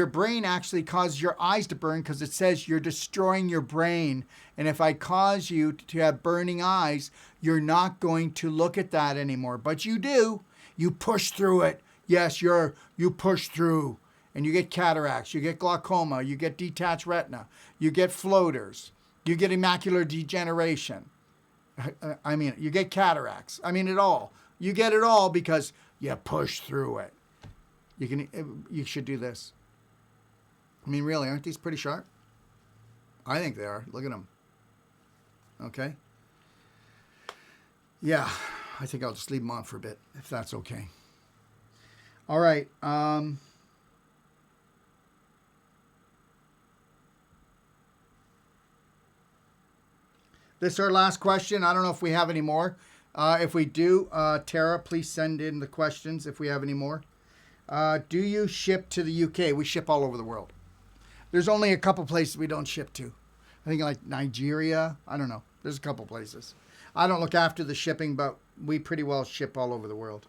brain actually causes your eyes to burn because it says you're destroying your brain. And if I cause you to have burning eyes, you're not going to look at that anymore. But you do. You push through it. Yes, you push through. And you get cataracts, you get glaucoma, you get detached retina, you get floaters, you get macular degeneration. I mean, you get cataracts. I mean, it all. You get it all because you push through it. You should do this. I mean, really, aren't these pretty sharp? I think they are. Look at them. Okay. Yeah, I think I'll just leave them on for a bit, if that's okay. All right. This is our last question. I don't know if we have any more. If we do, Tara, please send in the questions if we have any more. Do you ship to the UK? We ship all over the world. There's only a couple places we don't ship to. I think like Nigeria. I don't know. There's a couple places. I don't look after the shipping, but we pretty well ship all over the world.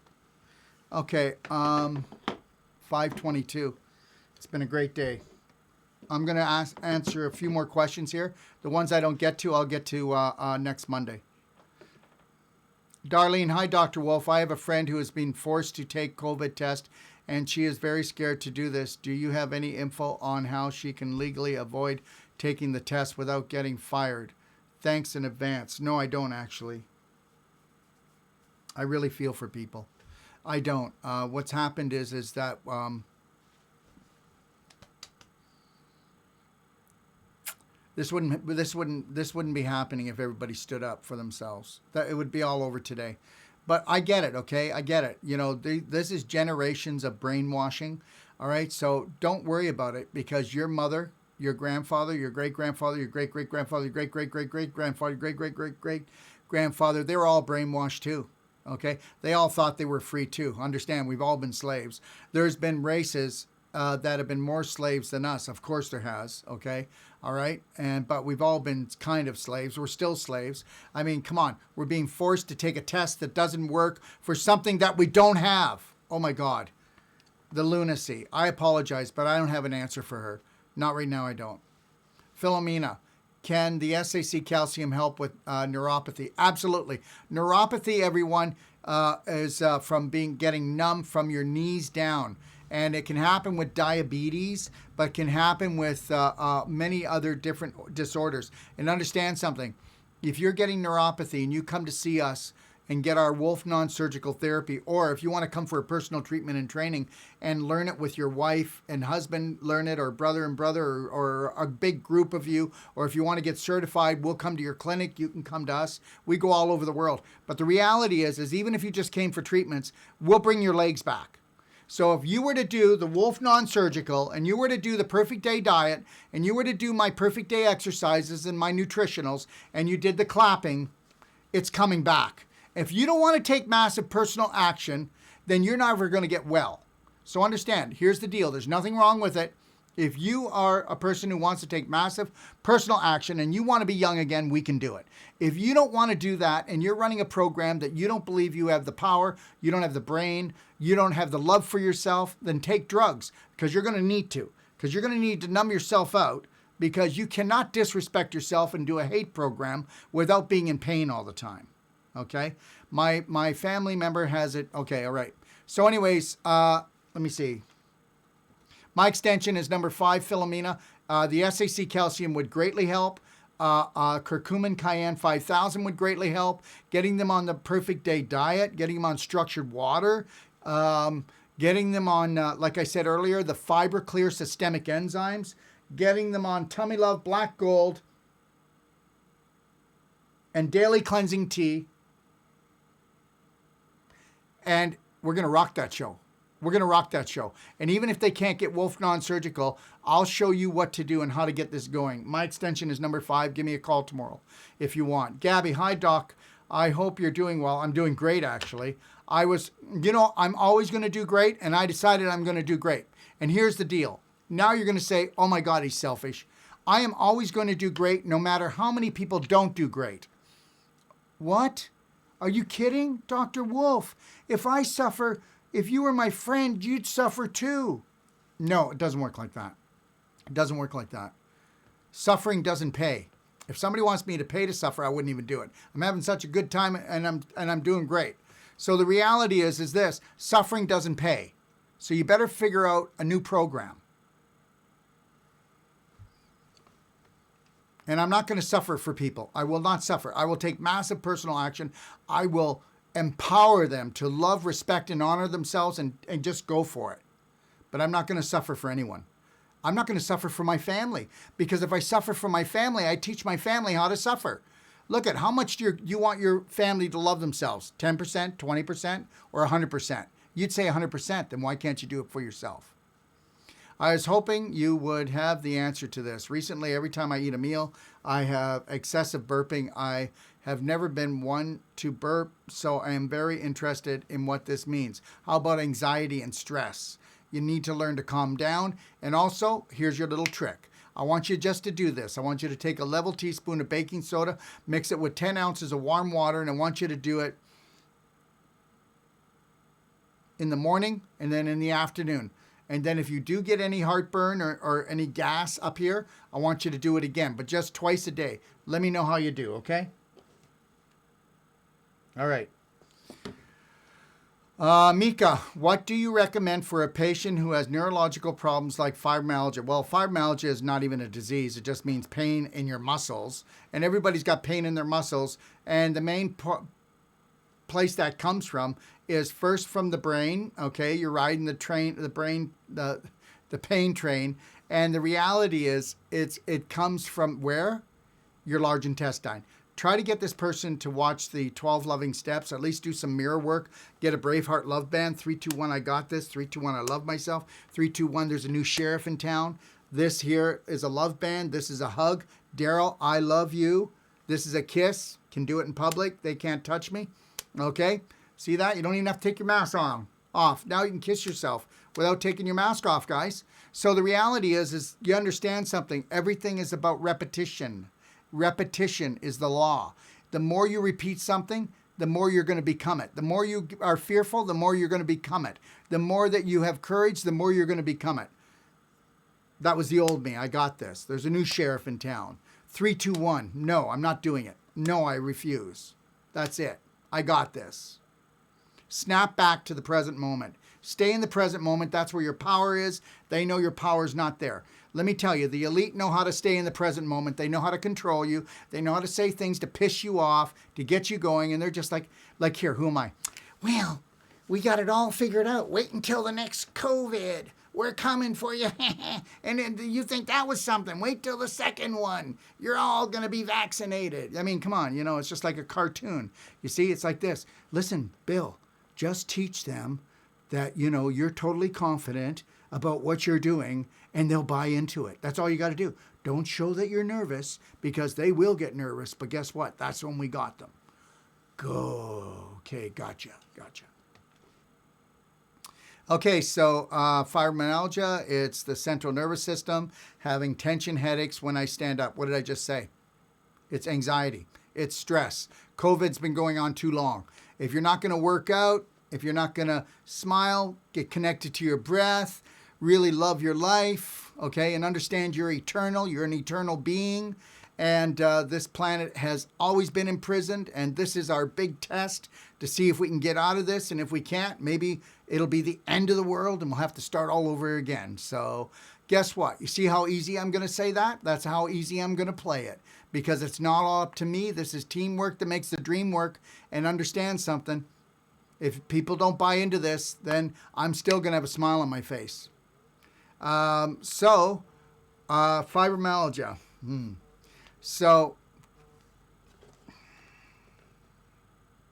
Okay, 5:22. It's been a great day. I'm going to answer a few more questions here. The ones I don't get to, I'll get to next Monday. Darlene, hi, Dr. Wolfe. I have a friend who has been forced to take COVID test, and she is very scared to do this. Do you have any info on how she can legally avoid taking the test without getting fired? Thanks in advance. No, I don't actually. I really feel for people. I don't. What's happened is that this wouldn't be happening if everybody stood up for themselves. That it would be all over today. But I get it, okay? I get it. You know, this is generations of brainwashing, all right? So don't worry about it because your mother, your grandfather, your great-grandfather, your great-great-grandfather, your great-great-great-great-grandfather, great-great-great-great-grandfather, they were all brainwashed too, okay? They all thought they were free too. Understand, we've all been slaves. There's been races that have been more slaves than us. Of course there has, okay? All right? But we've all been kind of slaves. We're still slaves. I mean, come on. We're being forced to take a test that doesn't work for something that we don't have. Oh, my God. The lunacy. I apologize, but I don't have an answer for her. Not right now, I don't. Philomena, can the SAC calcium help with neuropathy? Absolutely. Neuropathy, everyone, is from getting numb from your knees down. And it can happen with diabetes, but can happen with many other different disorders. And understand something. If you're getting neuropathy and you come to see us and get our Wolfe Non-Surgical therapy, or if you want to come for a personal treatment and training and learn it with your wife and husband, learn it, or brother and brother, or a big group of you, or if you want to get certified, we'll come to your clinic. You can come to us. We go all over the world. But the reality is even if you just came for treatments, we'll bring your legs back. So if you were to do the Wolfe Non-Surgical and you were to do the Perfect Day diet and you were to do my Perfect Day exercises and my nutritionals and you did the clapping, it's coming back. If you don't want to take massive personal action, then you're never going to get well. So understand, here's the deal. There's nothing wrong with it. If you are a person who wants to take massive personal action and you want to be young again, we can do it. If you don't want to do that and you're running a program that you don't believe you have the power, you don't have the brain, you don't have the love for yourself, then take drugs because you're going to need to. Because you're going to need to numb yourself out because you cannot disrespect yourself and do a hate program without being in pain all the time. Okay? My family member has it. Okay, all right. So anyways, let me see. My extension is number 5, Philomena. The SAC calcium would greatly help. Curcumin cayenne 5000 would greatly help. Getting them on the Perfect Day diet, getting them on structured water, getting them on, like I said earlier, the Fiber Clear systemic enzymes, getting them on Tummy Love Black Gold, and daily cleansing tea. And we're going to rock that show. We're going to rock that show. And even if they can't get Wolfe Non-Surgical, I'll show you what to do and how to get this going. My extension is number 5. Give me a call tomorrow if you want. Gabby, hi, Doc. I hope you're doing well. I'm doing great, actually. I'm always going to do great, and I decided I'm going to do great. And here's the deal. Now you're going to say, oh, my God, he's selfish. I am always going to do great no matter how many people don't do great. What? Are you kidding, Dr. Wolfe? If I suffer, if you were my friend, you'd suffer too. No, it doesn't work like that. It doesn't work like that. Suffering doesn't pay. If somebody wants me to pay to suffer, I wouldn't even do it. I'm having such a good time and I'm doing great. So the reality is this, suffering doesn't pay. So you better figure out a new program. And I'm not going to suffer for people. I will not suffer. I will take massive personal action. I will empower them to love, respect, and honor themselves and just go for it. But I'm not going to suffer for anyone. I'm not going to suffer for my family, because if I suffer for my family, I teach my family how to suffer. Look at how much do you want your family to love themselves? 10%, 20%, or 100%? You'd say 100%. Then why can't you do it for yourself? I was hoping you would have the answer to this. Recently, every time I eat a meal, I have excessive burping. I have never been one to burp, so I am very interested in what this means. How about anxiety and stress? You need to learn to calm down. And also, here's your little trick. I want you just to do this. I want you to take a level teaspoon of baking soda, mix it with 10 ounces of warm water, and I want you to do it in the morning and then in the afternoon. And then if you do get any heartburn or any gas up here, I want you to do it again, but just twice a day. Let me know how you do, okay? All right. Mika, what do you recommend for a patient who has neurological problems like fibromyalgia? Well, fibromyalgia is not even a disease. It just means pain in your muscles. And everybody's got pain in their muscles. And the main place that comes from is first from the brain. Okay, you're riding the pain train. And the reality is it comes from where? Your large intestine. Try to get this person to watch the 12 loving steps, or at least do some mirror work. Get a Braveheart love band. 3, 2, 1, I got this. 3, 2, 1, I love myself. 3, 2, 1, there's a new sheriff in town. This here is a love band. This is a hug. Daryl, I love you. This is a kiss. Can do it in public. They can't touch me. Okay? See that? You don't even have to take your mask off. Now you can kiss yourself without taking your mask off, guys. So the reality is you understand something. Everything is about repetition. Repetition is the law. The more you repeat something, the more you're going to become it. The more you are fearful, the more you're going to become it. The more that you have courage, the more you're going to become it. That was the old me. I got this. There's a new sheriff in town. 3, 2, 1. No, I'm not doing it. No, I refuse. That's it. I got this. Snap back to the present moment. Stay in the present moment. That's where your power is. They know your power is not there. Let me tell you, the elite know how to stay in the present moment. They know how to control you. They know how to say things to piss you off, to get you going. And they're just like here, who am I? Well, we got it all figured out. Wait until the next COVID. We're coming for you. And then you think that was something. Wait till the second one. You're all going to be vaccinated. I mean, come on. It's just like a cartoon. You see, it's like this. Listen, Bill, just teach them that, you're totally confident about what you're doing, and they'll buy into it. That's all you got to do. Don't show that you're nervous, because they will get nervous. But guess what? That's when we got them. Go. Okay, gotcha. Okay, so fibromyalgia, it's the central nervous system, having tension, headaches when I stand up. What did I just say? It's anxiety. It's stress. COVID's been going on too long. If you're not going to work out, if you're not going to smile, get connected to your breath, really love your life, okay, and understand you're eternal, you're an eternal being, and this planet has always been imprisoned, and this is our big test to see if we can get out of this, and if we can't, maybe it'll be the end of the world, and we'll have to start all over again. So guess what? You see how easy I'm going to say that? That's how easy I'm going to play it, because it's not all up to me. This is teamwork that makes the dream work. And understand something. If people don't buy into this, then I'm still going to have a smile on my face. Fibromyalgia. So,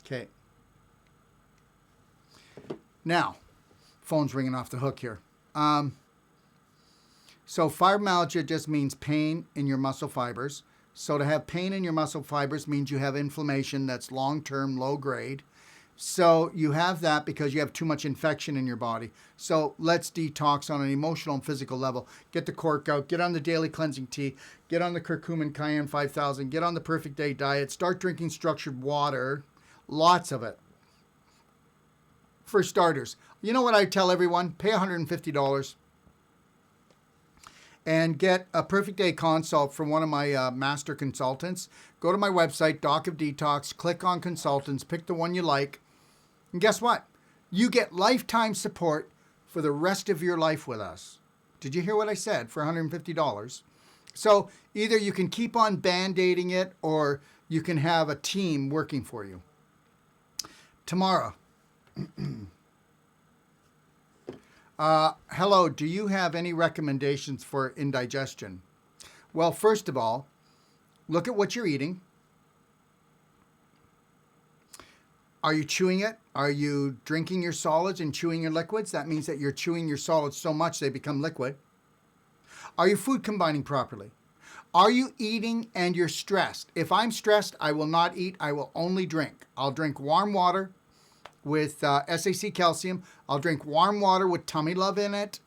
okay. Now, phone's ringing off the hook here. So fibromyalgia just means pain in your muscle fibers. So to have pain in your muscle fibers means you have inflammation that's long-term, low-grade. So you have that because you have too much infection in your body. So let's detox on an emotional and physical level. Get the cork out. Get on the daily cleansing tea. Get on the curcumin cayenne 5000. Get on the perfect day diet. Start drinking structured water. Lots of it. For starters, you know what I tell everyone? Pay $150 and get a perfect day consult from one of my master consultants. Go to my website, Doc of Detox, click on consultants, pick the one you like. And guess what? You get lifetime support for the rest of your life with us. Did you hear what I said? For $150. So either you can keep on band-aiding it or you can have a team working for you. Tamara. Hello, do you have any recommendations for indigestion? Well, first of all, look at what you're eating. Are you chewing it? Are you drinking your solids and chewing your liquids? That means that you're chewing your solids so much they become liquid. Are your food combining properly? Are you eating and you're stressed? If I'm stressed, I will not eat. I will only drink. I'll drink warm water with SAC calcium. I'll drink warm water with tummy love in it.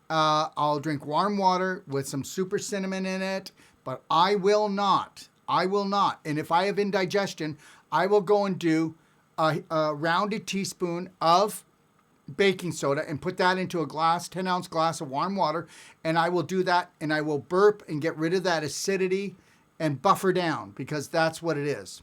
I'll drink warm water with some super cinnamon in it. But I will not. And if I have indigestion, I will go and do a rounded teaspoon of baking soda and put that into a 10-ounce glass of warm water. And I will do that and I will burp and get rid of that acidity and buffer down because that's what it is.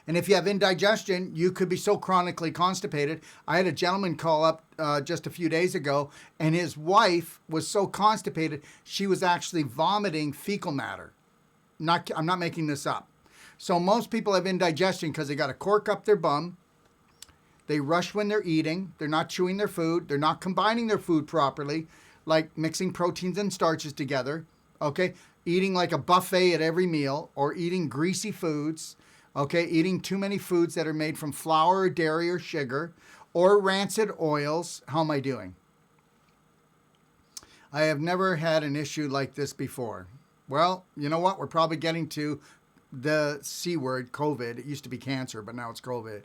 And if you have indigestion, you could be so chronically constipated. I had a gentleman call up just a few days ago, and his wife was so constipated, she was actually vomiting fecal matter. I'm not making this up. So most people have indigestion because they got a cork up their bum. They rush when they're eating. They're not chewing their food. They're not combining their food properly, like mixing proteins and starches together. Okay, eating like a buffet at every meal or eating greasy foods. Okay, eating too many foods that are made from flour or dairy or sugar or rancid oils. How am I doing? I have never had an issue like this before. Well, you know what? We're probably getting to the C word, COVID. It used to be cancer, but now it's COVID.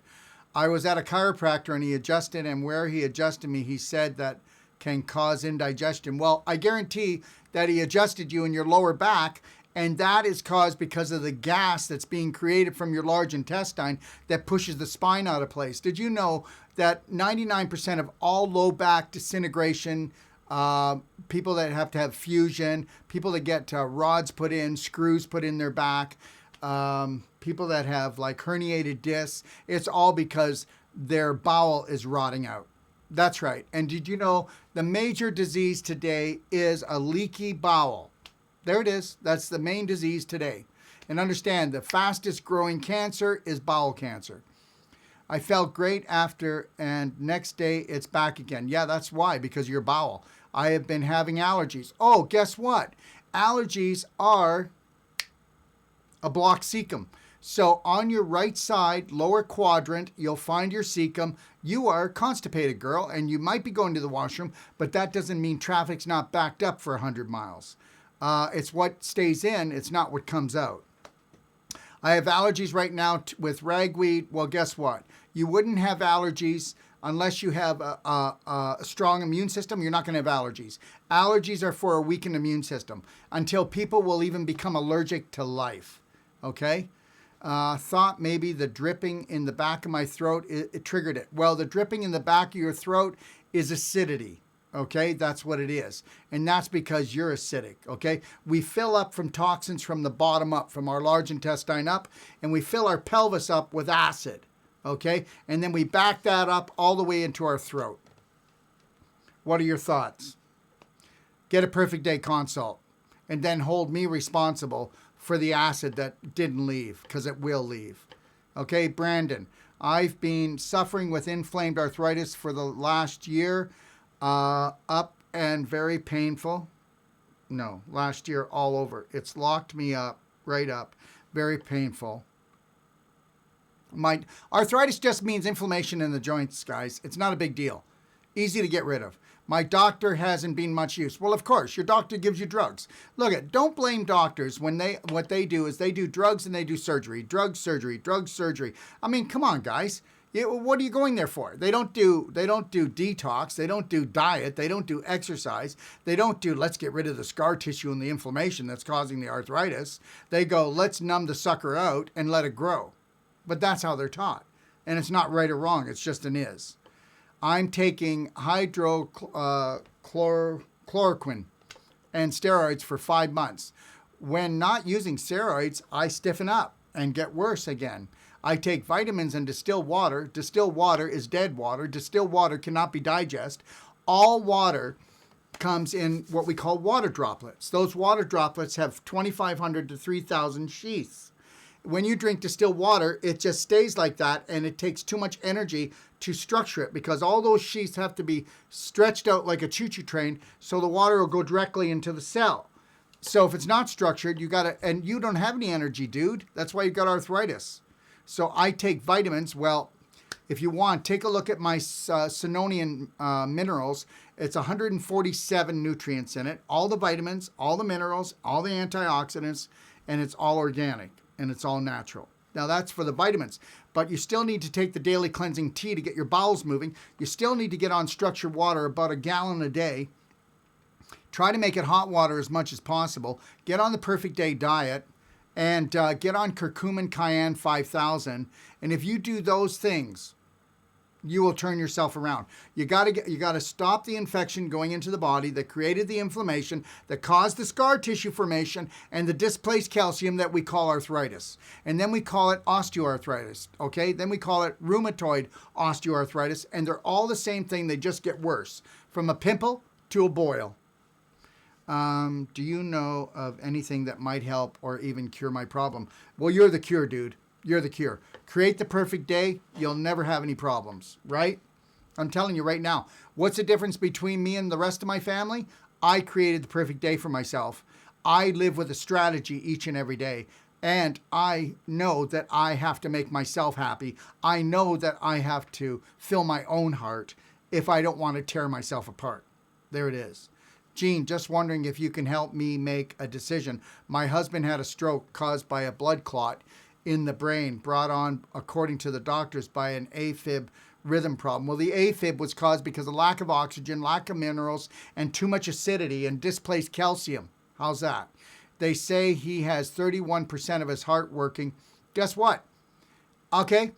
I was at a chiropractor and he adjusted, and where he adjusted me, he said that can cause indigestion. Well, I guarantee that he adjusted you in your lower back, and that is caused because of the gas that's being created from your large intestine that pushes the spine out of place. Did you know that 99% of all low back disintegration, people that have to have fusion, people that get rods put in, screws put in their back, people that have like herniated discs, it's all because their bowel is rotting out. That's right. And did you know the major disease today is a leaky bowel? There it is. That's the main disease today. And understand, the fastest growing cancer is bowel cancer. I felt great after, and next day it's back again. Yeah, that's why, because of your bowel. I have been having allergies. Oh, guess what? Allergies are a blocked cecum. So on your right side, lower quadrant, you'll find your cecum. You are constipated, girl, and you might be going to the washroom, but that doesn't mean traffic's not backed up for 100 miles. It's what stays in, it's not what comes out. I have allergies right now with ragweed. Well, guess what? You wouldn't have allergies unless you have a strong immune system. You're not going to have allergies. Allergies are for a weakened immune system until people will even become allergic to life. Okay? Thought maybe the dripping in the back of my throat, it triggered it. Well, the dripping in the back of your throat is acidity. Okay, that's what it is. And that's because you're acidic, okay? We fill up from toxins from the bottom up, from our large intestine up, and we fill our pelvis up with acid, okay? And then we back that up all the way into our throat. What are your thoughts? Get a perfect day consult, and then hold me responsible for the acid that didn't leave, because it will leave. Okay, Brandon, I've been suffering with inflamed arthritis for the last year. Up and very painful. No, last year all over. It's locked me up, right up. Very painful. My arthritis just means inflammation in the joints, guys. It's not a big deal. Easy to get rid of. My doctor hasn't been much use. Well, of course, your doctor gives you drugs. Look, don't blame doctors when what they do is they do drugs and they do surgery. Drug surgery, drug surgery. I mean, come on, guys. What are you going there for? They don't do detox. They don't do diet. They don't do exercise. They don't do let's get rid of the scar tissue and the inflammation that's causing the arthritis. They go, let's numb the sucker out and let it grow. But that's how they're taught. And it's not right or wrong. It's just an is. I'm taking hydrochloroquine and steroids for 5 months. When not using steroids, I stiffen up and get worse again. I take vitamins and distilled water. Distilled water is dead water. Distilled water cannot be digested. All water comes in what we call water droplets. Those water droplets have 2,500 to 3,000 sheaths. When you drink distilled water, it just stays like that, and it takes too much energy to structure it because all those sheaths have to be stretched out like a choo-choo train so the water will go directly into the cell. So if it's not structured, and you don't have any energy, dude. That's why you've got arthritis. So I take vitamins. Well, if you want, take a look at my Sinonian minerals. It's 147 nutrients in it. All the vitamins, all the minerals, all the antioxidants, and it's all organic and it's all natural. Now that's for the vitamins, but you still need to take the daily cleansing tea to get your bowels moving. You still need to get on structured water, about a gallon a day. Try to make it hot water as much as possible. Get on the perfect day diet. And get on curcumin cayenne 5000. And if you do those things, you will turn yourself around. You got to stop the infection going into the body that created the inflammation, that caused the scar tissue formation, and the displaced calcium that we call arthritis. And then we call it osteoarthritis. Okay? Then we call it rheumatoid osteoarthritis. And they're all the same thing. They just get worse, from a pimple to a boil. Do you know of anything that might help or even cure my problem? Well, you're the cure, dude. You're the cure. Create the perfect day. You'll never have any problems, right? I'm telling you right now. What's the difference between me and the rest of my family? I created the perfect day for myself. I live with a strategy each and every day. And I know that I have to make myself happy. I know that I have to fill my own heart if I don't want to tear myself apart. There it is. Gene, just wondering if you can help me make a decision. My husband had a stroke caused by a blood clot in the brain, brought on, according to the doctors, by an AFib rhythm problem. Well, the AFib was caused because of lack of oxygen, lack of minerals, and too much acidity and displaced calcium. How's that? They say he has 31% of his heart working. Guess what? Okay,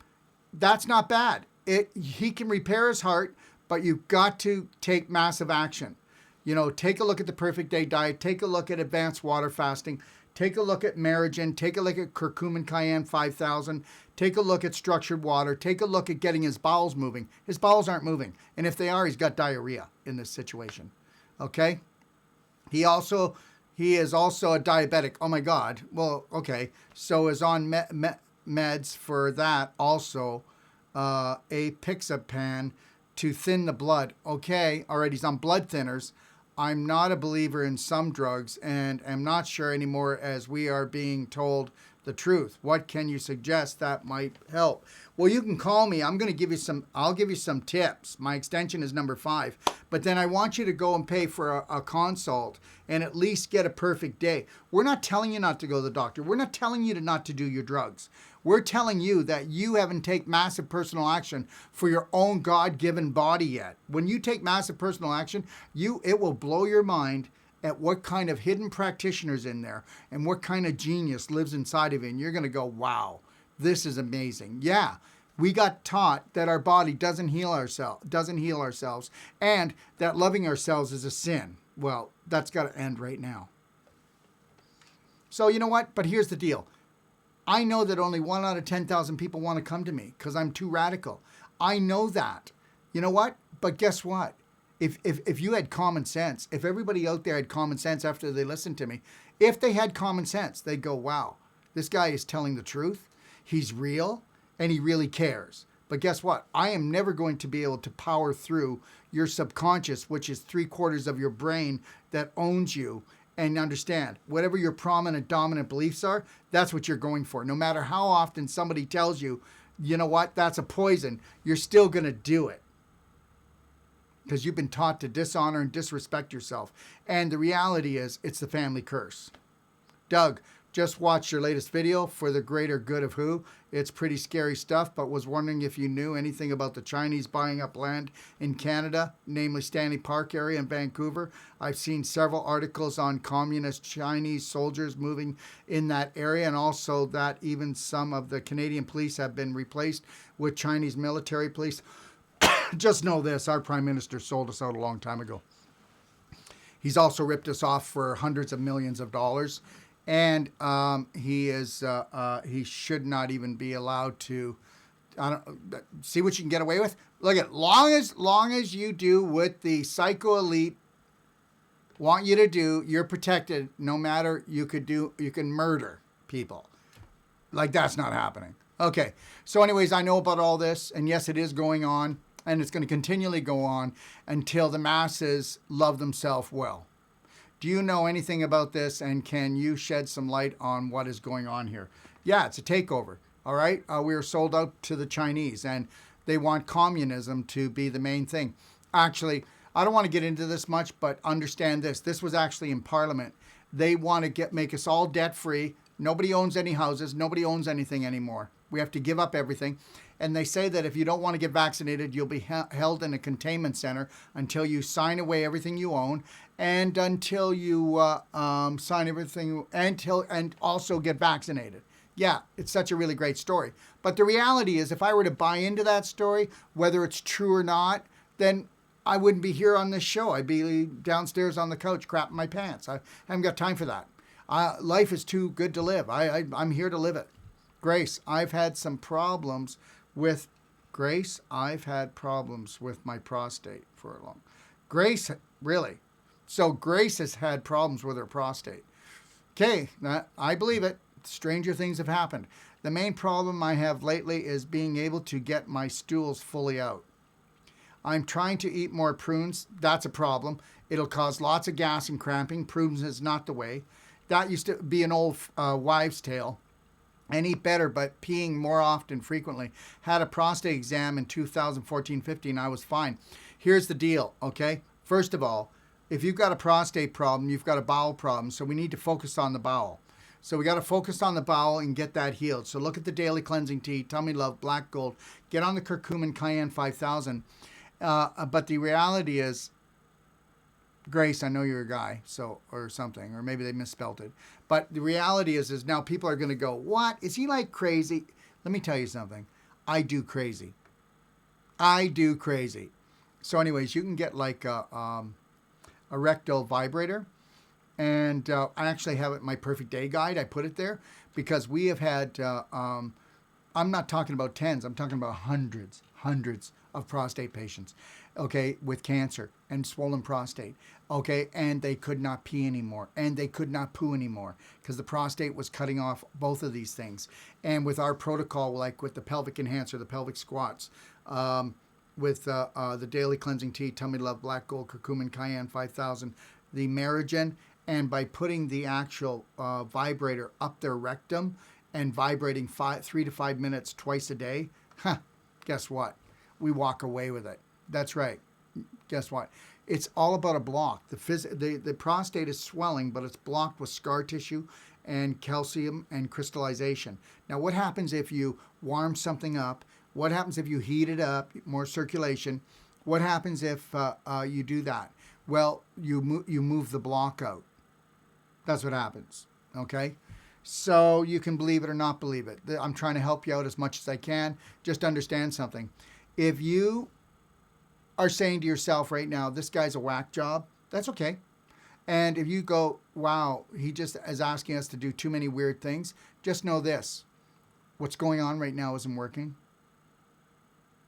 that's not bad. He can repair his heart, but you've got to take massive action. You know, take a look at the perfect day diet. Take a look at advanced water fasting. Take a look at Marigin. Take a look at curcumin cayenne 5000. Take a look at structured water. Take a look at getting his bowels moving. His bowels aren't moving. And if they are, he's got diarrhea in this situation. Okay? He is also a diabetic. Oh, my God. Well, okay. So is on meds for that also. Apixapan to thin the blood. Okay. All right. He's on blood thinners. I'm not a believer in some drugs and am not sure anymore as we are being told the truth. What can you suggest that might help? Well, you can call me. I'll give you some tips. My extension is number 5. But then I want you to go and pay for a consult and at least get a perfect day. We're not telling you not to go to the doctor. We're not telling you not to do your drugs. We're telling you that you haven't taken massive personal action for your own God-given body yet. When you take massive personal action, it will blow your mind at what kind of hidden practitioners in there and what kind of genius lives inside of you. And you're going to go, wow, this is amazing. Yeah, we got taught that our body doesn't heal ourselves, and that loving ourselves is a sin. Well, that's got to end right now. So you know what? But here's the deal. I know that only 1 out of 10,000 people want to come to me because I'm too radical. I know that. You know what? But guess what? If you had common sense, if everybody out there had common sense after they listened to me, if they had common sense, they'd go, wow, this guy is telling the truth. He's real and he really cares. But guess what? I am never going to be able to power through your subconscious, which is 3/4 of your brain that owns you. And understand, whatever your prominent, dominant beliefs are, that's what you're going for. No matter how often somebody tells you you know what? That's a poison. You're still going to do it because you've been taught to dishonor and disrespect yourself. And the reality is, it's the family curse. Doug, just watched your latest video for the greater good of who. It's pretty scary stuff, but was wondering if you knew anything about the Chinese buying up land in Canada, namely Stanley Park area in Vancouver. I've seen several articles on communist Chinese soldiers moving in that area, and also that even some of the Canadian police have been replaced with Chinese military police. Just know this, our Prime Minister sold us out a long time ago. He's also ripped us off for hundreds of millions of dollars. And he should not even be allowed to. See what you can get away with. Look at long as you do what the psycho elite want you to do, you're protected. No matter you can murder people. Like that's not happening. Okay. So, anyways, I know about all this, and yes, it is going on, and it's going to continually go on until the masses love themselves well. Do you know anything about this, and can you shed some light on what is going on here? Yeah, it's a takeover, all right? We are sold out to the Chinese, and they want communism to be the main thing. Actually, I don't want to get into this much, but understand this. This was actually in Parliament. They want to make us all debt-free. Nobody owns any houses. Nobody owns anything anymore. We have to give up everything. And they say that if you don't want to get vaccinated, you'll be held in a containment center until you sign away everything you own, and until you sign everything, and also get vaccinated. Yeah, it's such a really great story. But the reality is, if I were to buy into that story, whether it's true or not, then I wouldn't be here on this show. I'd be downstairs on the couch crapping my pants. I haven't got time for that. Life is too good to live. I'm here to live it. Grace, I've had some problems with my prostate for a long. Grace, really? So Grace has had problems with her prostate. Okay, I believe it. Stranger things have happened. The main problem I have lately is being able to get my stools fully out. I'm trying to eat more prunes. That's a problem. It'll cause lots of gas and cramping. Prunes is not the way. That used to be an old wives' tale. And eat better, but peeing more often, frequently. Had a prostate exam in 2014-15. I was fine. Here's the deal, okay? First of all, if you've got a prostate problem, you've got a bowel problem. So we need to focus on the bowel. So we got to focus on the bowel and get that healed. So look at the Daily Cleansing Tea, Tummy Love, Black Gold. Get on the curcumin Cayenne 5000. But the reality is, Grace, I know you're a guy, so, or something, or maybe they misspelled it. But the reality is now people are going to go, what? Is he like crazy? Let me tell you something. I do crazy. So anyways, you can get like a rectal vibrator. And I actually have it in my Perfect Day Guide. I put it there because we have had, I'm not talking about tens. I'm talking about hundreds of prostate patients, okay, with cancer and swollen prostate, okay, and they could not pee anymore, and they could not poo anymore because the prostate was cutting off both of these things. And with our protocol, like with the pelvic enhancer, the pelvic squats, with the Daily Cleansing Tea, Tummy Love, Black Gold, Curcumin, Cayenne 5000, the Merigen, and by putting the actual vibrator up their rectum and vibrating 3 to 5 minutes twice a day, guess what? We walk away with it. That's right. Guess what? It's all about a block. The prostate is swelling, but it's blocked with scar tissue and calcium and crystallization. Now, what happens if you warm something up? What happens if you heat it up, more circulation? What happens if you do that? Well, you move the block out. That's what happens, okay? So you can believe it or not believe it. I'm trying to help you out as much as I can. Just understand something. If you are saying to yourself right now, this guy's a whack job, that's okay. And if you go, wow, he just is asking us to do too many weird things, just know this. What's going on right now isn't working.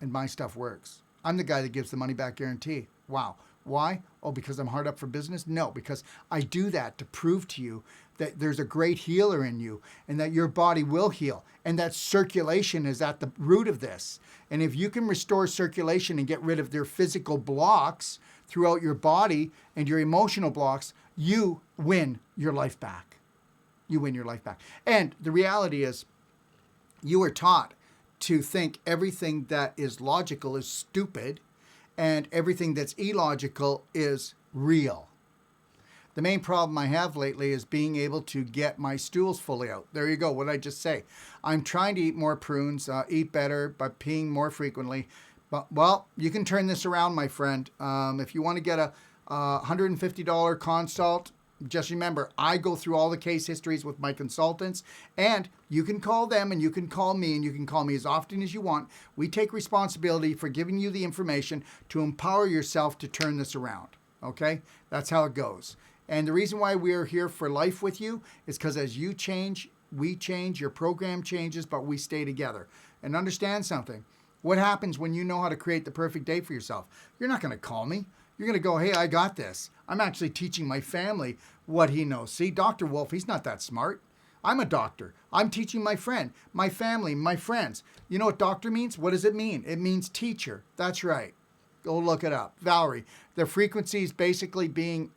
And my stuff works. I'm the guy that gives the money back guarantee. Wow. Why? Oh, because I'm hard up for business? No, because I do that to prove to you that there's a great healer in you and that your body will heal and that circulation is at the root of this. And if you can restore circulation and get rid of their physical blocks throughout your body and your emotional blocks, you win your life back. You win your life back. And the reality is you were taught to think everything that is logical is stupid and everything that's illogical is real. The main problem I have lately is being able to get my stools fully out. There you go. What did I just say? I'm trying to eat more prunes, eat better, but peeing more frequently. But, well, you can turn this around, my friend. If you want to get a $150 consult, just remember, I go through all the case histories with my consultants, and you can call them and you can call me and you can call me as often as you want. We take responsibility for giving you the information to empower yourself to turn this around. Okay? That's how it goes. And the reason why we are here for life with you is because as you change, we change, your program changes, but we stay together. And understand something. What happens when you know how to create the perfect day for yourself? You're not going to call me. You're going to go, hey, I got this. I'm actually teaching my family what he knows. See, Dr. Wolfe, he's not that smart. I'm a doctor. I'm teaching my friend, my family, my friends. You know what doctor means? What does it mean? It means teacher. That's right. Go look it up. Valerie, the frequencies basically being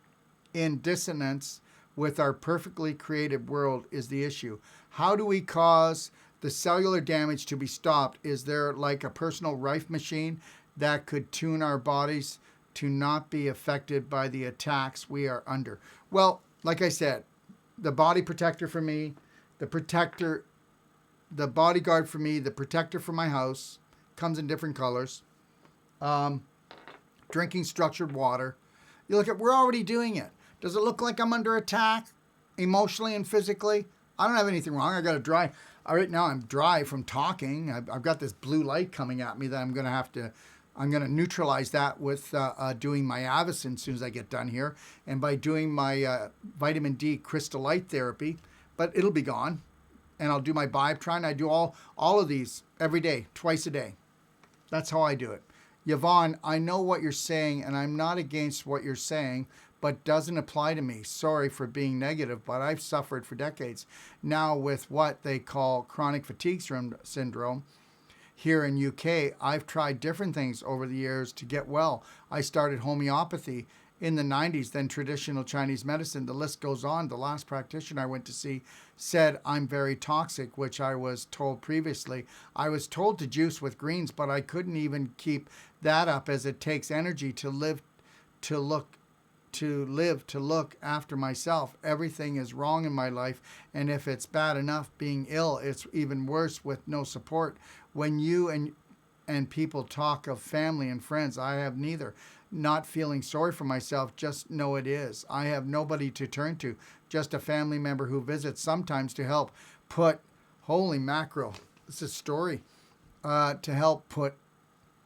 in dissonance with our perfectly created world is the issue. How do we cause the cellular damage to be stopped? Is there like a personal rifle machine that could tune our bodies to not be affected by the attacks we are under? Well, like I said, the body protector for me, the bodyguard for me, the protector for my house, comes in different colors. Drinking structured water. You look at, we're already doing it. Does it look like I'm under attack emotionally and physically? I don't have anything wrong. I got a dry. Right now I'm dry from talking. I've got this blue light coming at me that I'm going to neutralize that with doing my Avicin as soon as I get done here. And by doing my vitamin D crystal light therapy, but it'll be gone. And I'll do my Bioptron. I do all of these every day, twice a day. That's how I do it. Yvonne, I know what you're saying, and I'm not against what you're saying, but doesn't apply to me. Sorry for being negative, but I've suffered for decades now with what they call chronic fatigue syndrome. Here in UK, I've tried different things over the years to get well. I started homeopathy in the 90s, then traditional Chinese medicine. The list goes on. The last practitioner I went to see said I'm very toxic, which I was told previously. I was told to juice with greens, but I couldn't even keep that up as it takes energy to live, to look after myself. Everything is wrong in my life, and if it's bad enough being ill, it's even worse with no support. When you and people talk of family and friends, I have neither. Not feeling sorry for myself, just know it is. I have nobody to turn to, just a family member who visits sometimes to help put, holy mackerel, this is a story, to help put,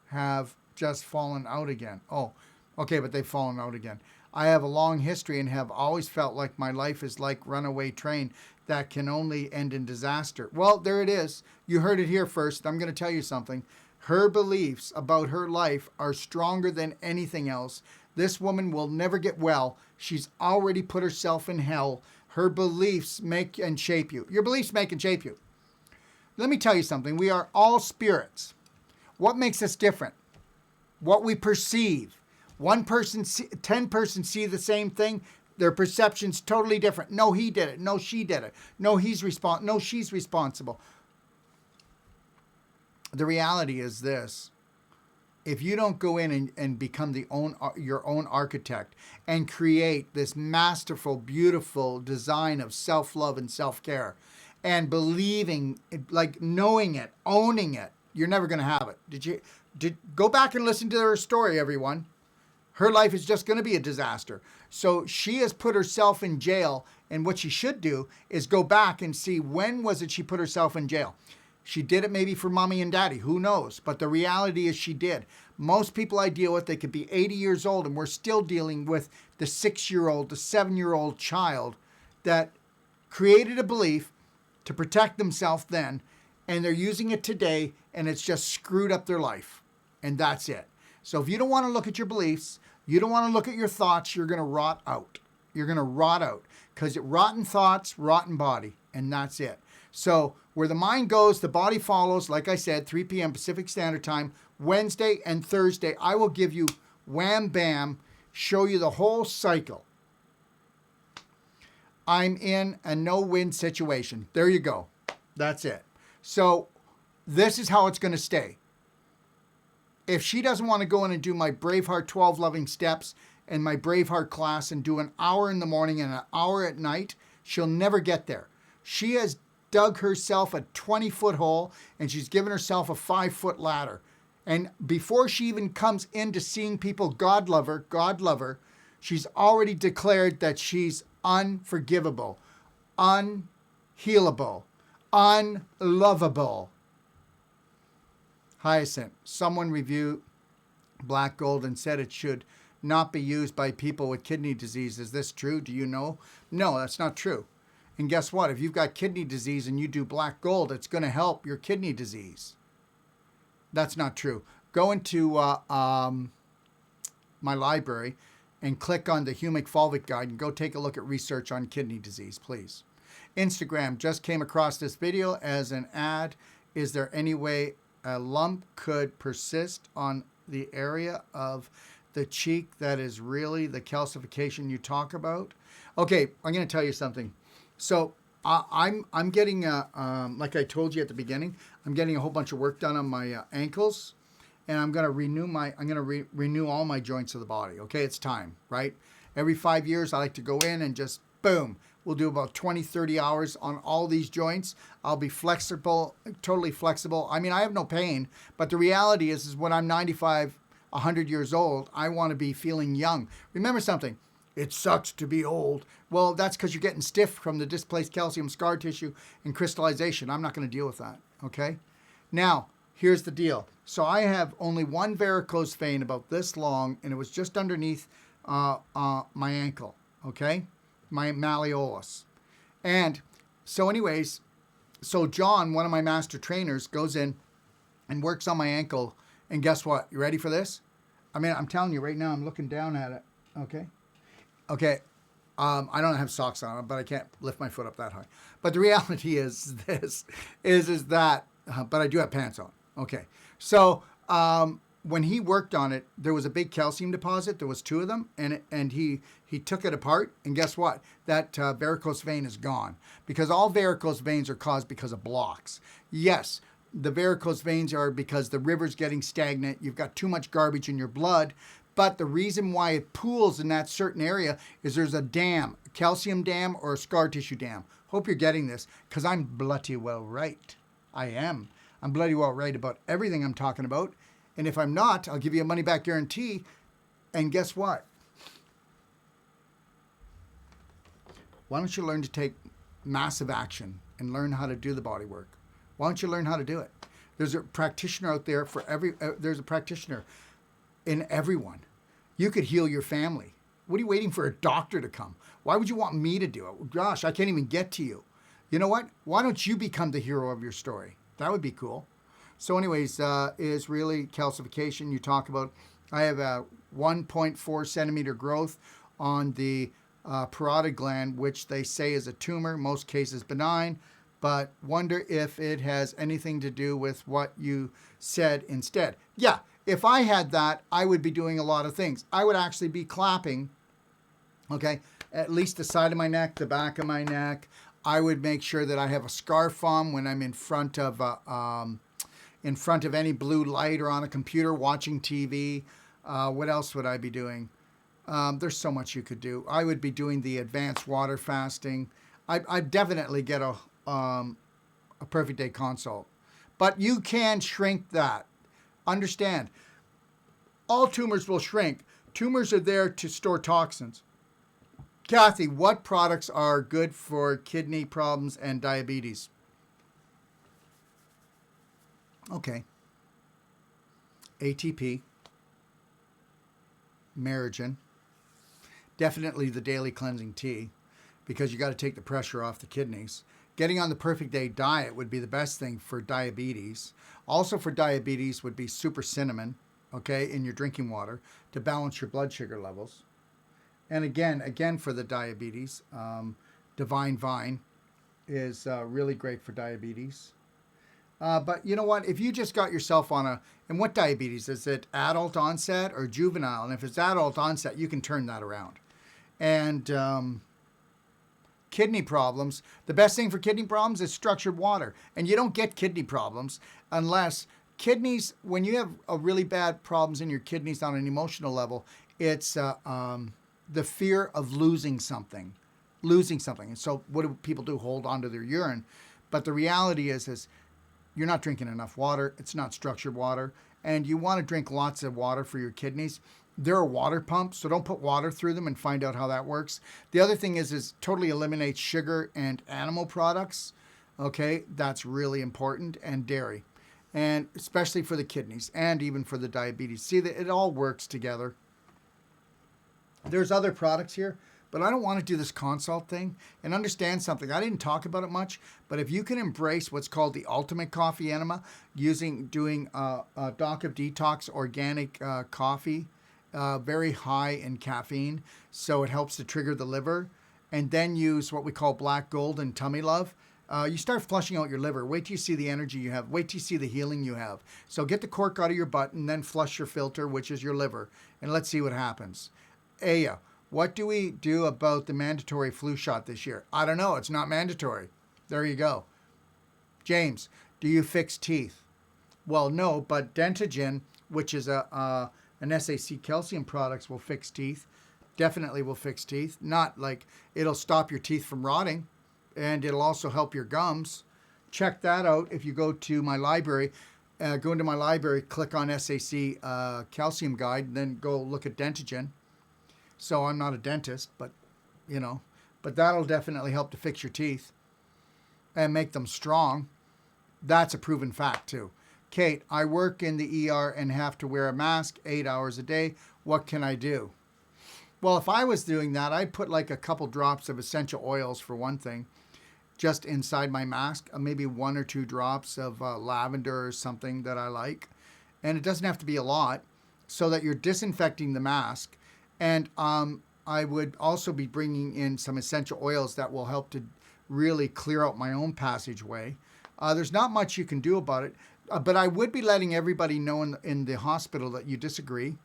have just fallen out again. Oh, okay, but they've fallen out again. I have a long history and have always felt like my life is like runaway train that can only end in disaster. Well, there it is. You heard it here first. I'm going to tell you something. Her beliefs about her life are stronger than anything else. This woman will never get well. She's already put herself in hell. Her beliefs make and shape you. Your beliefs make and shape you. Let me tell you something. We are all spirits. What makes us different? What we perceive. 10 persons see the same thing. Their perception's totally different. No, he did it. No, she did it. No, No, she's responsible. The reality is this. If you don't go in and become your own architect and create this masterful, beautiful design of self-love and self-care and believing, like knowing it, owning it, you're never going to have it. Go back and listen to her story, everyone. Her life is just going to be a disaster. So she has put herself in jail, and what she should do is go back and see when was it she put herself in jail. She did it maybe for mommy and daddy, who knows? But the reality is she did. Most people I deal with, they could be 80 years old, and we're still dealing with the 6-year-old, the 7-year-old child that created a belief to protect themselves then, and they're using it today, and it's just screwed up their life. And that's it. So if you don't want to look at your beliefs, you don't want to look at your thoughts, you're going to rot out. You're going to rot out because rotten thoughts, rotten body, and that's it. So where the mind goes, the body follows. Like I said, 3 p.m. Pacific Standard Time, Wednesday and Thursday, I will give you wham, bam, show you the whole cycle. I'm in a no-win situation. There you go. That's it. So this is how it's going to stay. If she doesn't want to go in and do my Braveheart 12 loving steps and my Braveheart class and do an hour in the morning and an hour at night, she'll never get there. She has dug herself a 20-foot hole and she's given herself a 5-foot ladder. And before she even comes into seeing people God love her, she's already declared that she's unforgivable, unhealable, unlovable. Hyacinth, someone reviewed black gold and said it should not be used by people with kidney disease. Is this true? Do you know? No, that's not true. And guess what? If you've got kidney disease and you do black gold, it's going to help your kidney disease. That's not true. Go into my library and click on the Humic Fulvic Guide and go take a look at research on kidney disease, please. Instagram, just came across this video as an ad. Is there any way a lump could persist on the area of the cheek that is really the calcification you talk about? Okay, I'm going to tell you something. So I'm getting like I told you at the beginning, I'm getting a whole bunch of work done on my ankles, and I'm going to renew all my joints of the body. Okay, it's time, right? Every 5 years, I like to go in and just boom. We'll do about 20, 30 hours on all these joints. I'll be flexible, totally flexible. I mean, I have no pain, but the reality is when I'm 95, 100 years old, I want to be feeling young. Remember something, it sucks to be old. Well, that's because you're getting stiff from the displaced calcium scar tissue and crystallization. I'm not going to deal with that, okay? Now, here's the deal. So I have only one varicose vein about this long, and it was just underneath my ankle, okay? My malleolus. And so anyways, so John, one of my master trainers, goes in and works on my ankle. And guess what? You ready for this? I mean, I'm telling you right now, I'm looking down at it. Okay. Okay. I don't have socks on, but I can't lift my foot up that high. But the reality is that, but I do have pants on. Okay. So, when he worked on it, there was a big calcium deposit. There was 2 of them, and he took it apart. And guess what? That varicose vein is gone, because all varicose veins are caused because of blocks. Yes, the varicose veins are because the river's getting stagnant. You've got too much garbage in your blood. But the reason why it pools in that certain area is there's a dam, a calcium dam or a scar tissue dam. Hope you're getting this, because I'm bloody well right. I am. I'm bloody well right about everything I'm talking about. And if I'm not, I'll give you a money-back guarantee. And guess what? Why don't you learn to take massive action and learn how to do the body work? Why don't you learn how to do it? There's a practitioner out there for there's a practitioner in everyone. You could heal your family. What are you waiting for a doctor to come? Why would you want me to do it? Gosh, I can't even get to you. You know what? Why don't you become the hero of your story? That would be cool. So anyways, is really calcification you talk about. I have a 1.4 centimeter growth on the parotid gland, which they say is a tumor, most cases benign, but wonder if it has anything to do with what you said instead. Yeah, if I had that, I would be doing a lot of things. I would actually be clapping, okay, at least the side of my neck, the back of my neck. I would make sure that I have a scarf on when I'm in front of any blue light or on a computer watching TV. What else would I be doing? There's so much you could do. I would be doing the advanced water fasting. I'd definitely get a perfect day consult. But you can shrink that. Understand, all tumors will shrink. Tumors are there to store toxins. Kathy, what products are good for kidney problems and diabetes? Okay. ATP, Merigen, definitely the daily cleansing tea, because you got to take the pressure off the kidneys. Getting on the perfect day diet would be the best thing for diabetes. Also for diabetes would be super cinnamon, okay, in your drinking water to balance your blood sugar levels. And again for the diabetes, Divine Vine is really great for diabetes. But you know what? If you just got yourself on and what diabetes? Is it adult onset or juvenile? And if it's adult onset, you can turn that around. And kidney problems, the best thing for kidney problems is structured water. And you don't get kidney problems unless kidneys, when you have a really bad problems in your kidneys on an emotional level, it's the fear of losing something. And so what do people do? Hold on to their urine. But the reality is you're not drinking enough water. It's not structured water. And you want to drink lots of water for your kidneys. There are water pumps, so don't put water through them, and find out how that works. The other thing is totally eliminate sugar and animal products. Okay, that's really important, and dairy, and especially for the kidneys and even for the diabetes. See that it all works together. There's other products here, but I don't want to do this consult thing. And understand something. I didn't talk about it much, but if you can embrace what's called the ultimate coffee enema, doing a doc of detox organic coffee, very high in caffeine, so it helps to trigger the liver, and then use what we call black gold and tummy love. You start flushing out your liver. Wait till you see the energy you have. Wait till you see the healing you have. So get the cork out of your butt and then flush your filter, which is your liver, and let's see what happens. Aya, what do we do about the mandatory flu shot this year? I don't know. It's not mandatory. There you go. James, do you fix teeth? Well, no, but Dentagen, which is an SAC calcium products, will fix teeth. Definitely will fix teeth. Not like it'll stop your teeth from rotting, and it'll also help your gums. Check that out if you go to my library. Go into my library, click on SAC calcium guide, and then go look at Dentagen. So I'm not a dentist, but that'll definitely help to fix your teeth and make them strong. That's a proven fact too. Kate, I work in the ER and have to wear a mask 8 hours a day. What can I do? Well, if I was doing that, I'd put like a couple drops of essential oils for one thing, just inside my mask, maybe 1 or 2 drops of lavender or something that I like. And it doesn't have to be a lot, so that you're disinfecting the mask. And I would also be bringing in some essential oils that will help to really clear out my own passageway. There's not much you can do about it. But I would be letting everybody know in the hospital that you disagree,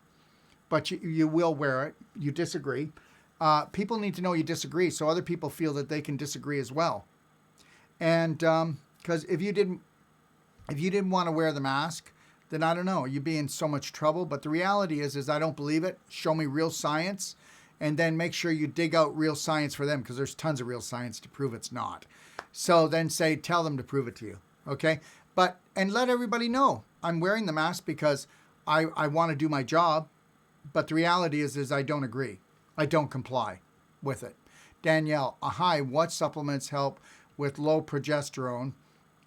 but you will wear it. You disagree. People need to know you disagree, so other people feel that they can disagree as well. And because if you didn't want to wear the mask, then I don't know, you'd be in so much trouble. But the reality is I don't believe it. Show me real science, and then make sure you dig out real science for them, because there's tons of real science to prove it's not. So then tell them to prove it to you. Okay. And let everybody know I'm wearing the mask because I want to do my job. But the reality is I don't agree. I don't comply with it. Danielle, hi, what supplements help with low progesterone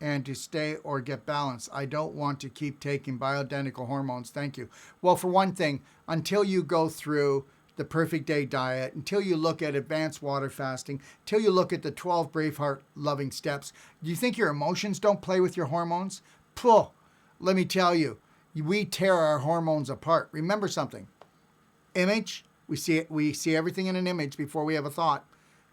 and to stay or get balanced? I don't want to keep taking bioidentical hormones. Thank you. Well, for one thing, until you go through the perfect day diet, until you look at advanced water fasting, until you look at the 12 Braveheart loving steps, do you think your emotions don't play with your hormones? Puh, let me tell you, we tear our hormones apart. Remember something. Image, we see everything in an image before we have a thought.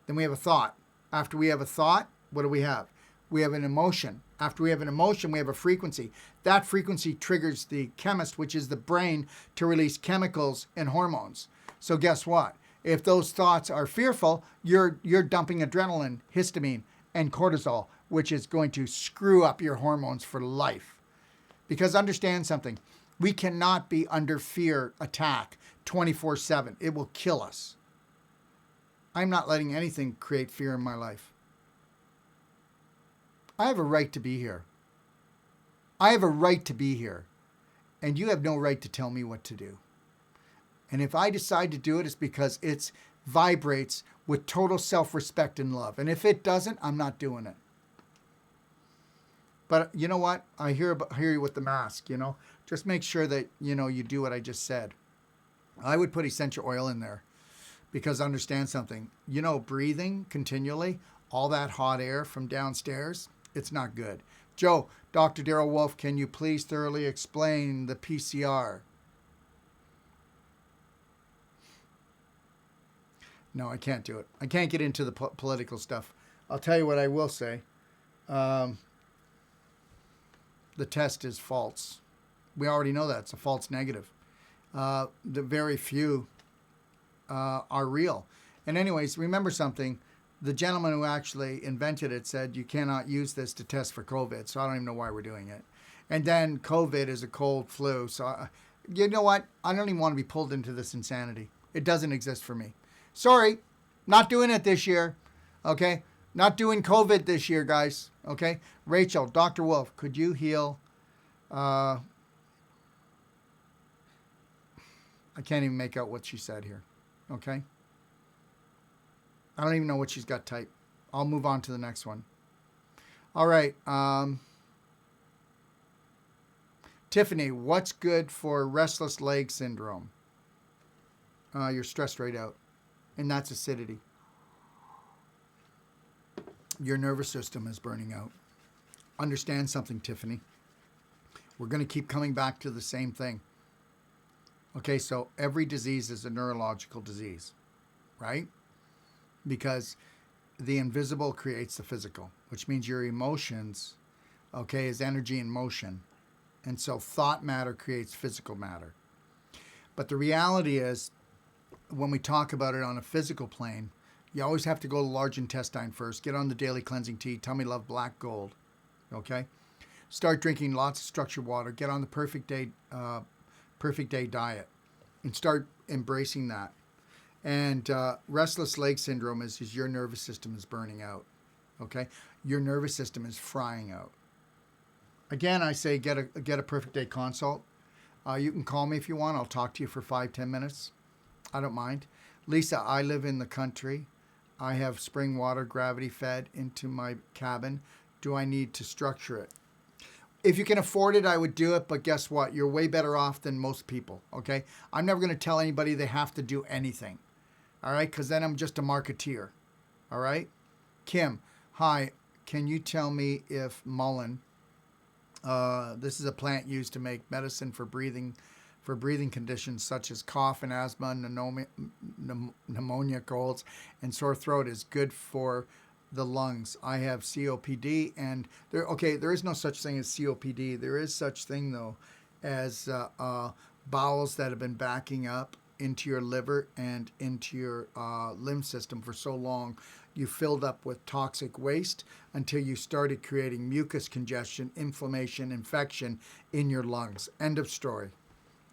Then we have a thought. After we have a thought, what do we have? We have an emotion. After we have an emotion, we have a frequency. That frequency triggers the chemist, which is the brain, to release chemicals and hormones. So guess what? If those thoughts are fearful, you're dumping adrenaline, histamine, and cortisol, which is going to screw up your hormones for life. Because understand something, we cannot be under fear attack 24/7. It will kill us. I'm not letting anything create fear in my life. I have a right to be here. I have a right to be here. And you have no right to tell me what to do. And if I decide to do it, it's because it vibrates with total self-respect and love. And if it doesn't, I'm not doing it. But you know what? I hear you with the mask, Just make sure that, you do what I just said. I would put essential oil in there. Because understand something. Breathing continually, all that hot air from downstairs, it's not good. Joe, Dr. Darrell Wolfe, can you please thoroughly explain the PCR? No, I can't do it. I can't get into the political stuff. I'll tell you what I will say. The test is false. We already know that. It's a false negative. The very few are real. And anyways, remember something. The gentleman who actually invented it said you cannot use this to test for COVID, so I don't even know why we're doing it. And then COVID is a cold flu, so you know what? I don't even want to be pulled into this insanity. It doesn't exist for me. Sorry, not doing it this year. Okay, not doing COVID this year, guys. Okay, Rachel, Dr. Wolfe, could you heal? I can't even make out what she said here. Okay. I don't even know what she's got typed. I'll move on to the next one. All right. Tiffany, what's good for restless leg syndrome? You're stressed right out. And that's acidity. Your nervous system is burning out. Understand something, Tiffany. We're going to keep coming back to the same thing. Okay, so every disease is a neurological disease, right? Because the invisible creates the physical, which means your emotions, okay, is energy in motion. And so thought matter creates physical matter. But the reality is, when we talk about it on a physical plane, you always have to go to the large intestine first. Get on the daily cleansing tea. Tummy Love Black Gold, okay? Start drinking lots of structured water. Get on the perfect day diet and start embracing that. And restless leg syndrome is your nervous system is burning out, okay? Your nervous system is frying out. Again, I say get a perfect day consult. You can call me if you want. I'll talk to you for 5-10 minutes. I don't mind. Lisa, I live in the country. I have spring water gravity fed into my cabin. Do I need to structure it? If you can afford it, I would do it, but guess what? You're way better off than most people, okay? I'm never going to tell anybody they have to do anything, all right? Because then I'm just a marketeer, all right? Kim, hi. Can you tell me if mullein, this is a plant used to make medicine for breathing conditions such as cough and asthma, pneumonia, colds, and sore throat, is good for the lungs. I have COPD, and there is no such thing as COPD. There is such thing though as bowels that have been backing up into your liver and into your lymph system for so long, you filled up with toxic waste until you started creating mucus congestion, inflammation, infection in your lungs. End of story.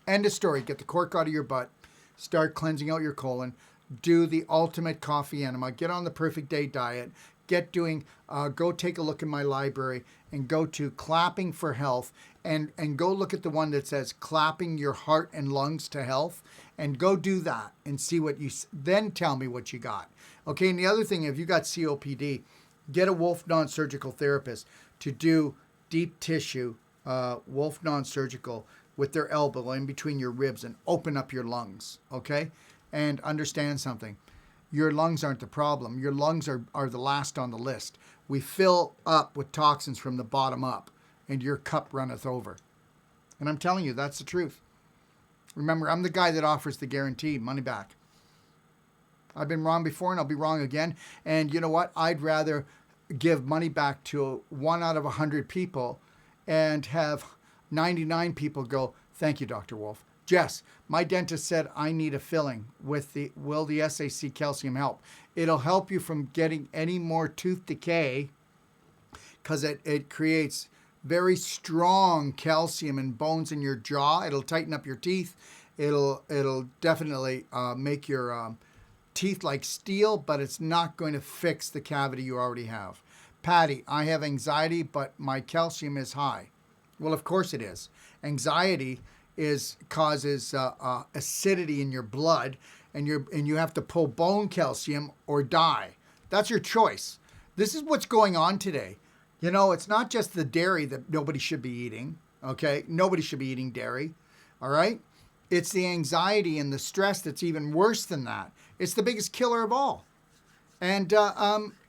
End of story. Get the cork out of your butt. Start cleansing out your colon. Do the ultimate coffee enema. Get on the perfect day diet. Go take a look in my library and go to Clapping for Health and go look at the one that says Clapping Your Heart and Lungs to Health, and go do that and see what then tell me what you got. Okay, and the other thing, if you got COPD, get a Wolfe Non-Surgical therapist to do deep tissue, Wolfe Non-Surgical, with their elbow in between your ribs and open up your lungs, okay? And understand something. Your lungs aren't the problem. Your lungs are the last on the list. We fill up with toxins from the bottom up, and your cup runneth over. And I'm telling you, that's the truth. Remember, I'm the guy that offers the guaranteed money back. I've been wrong before, and I'll be wrong again. And you know what? I'd rather give money back to 1 out of 100 people and have 99 people go, thank you, Dr. Wolfe. Jess, my dentist said I need a filling with will the SAC calcium help? It'll help you from getting any more tooth decay because it creates very strong calcium in bones in your jaw. It'll tighten up your teeth. It'll definitely make your teeth like steel, but it's not going to fix the cavity you already have. Patty, I have anxiety, but my calcium is high. Well, of course it is. Anxiety causes acidity in your blood, and you have to pull bone calcium or die. That's your choice. This is what's going on today. You know, it's not just the dairy that nobody should be eating, okay? Nobody should be eating dairy, all right? It's the anxiety and the stress that's even worse than that. It's the biggest killer of all. And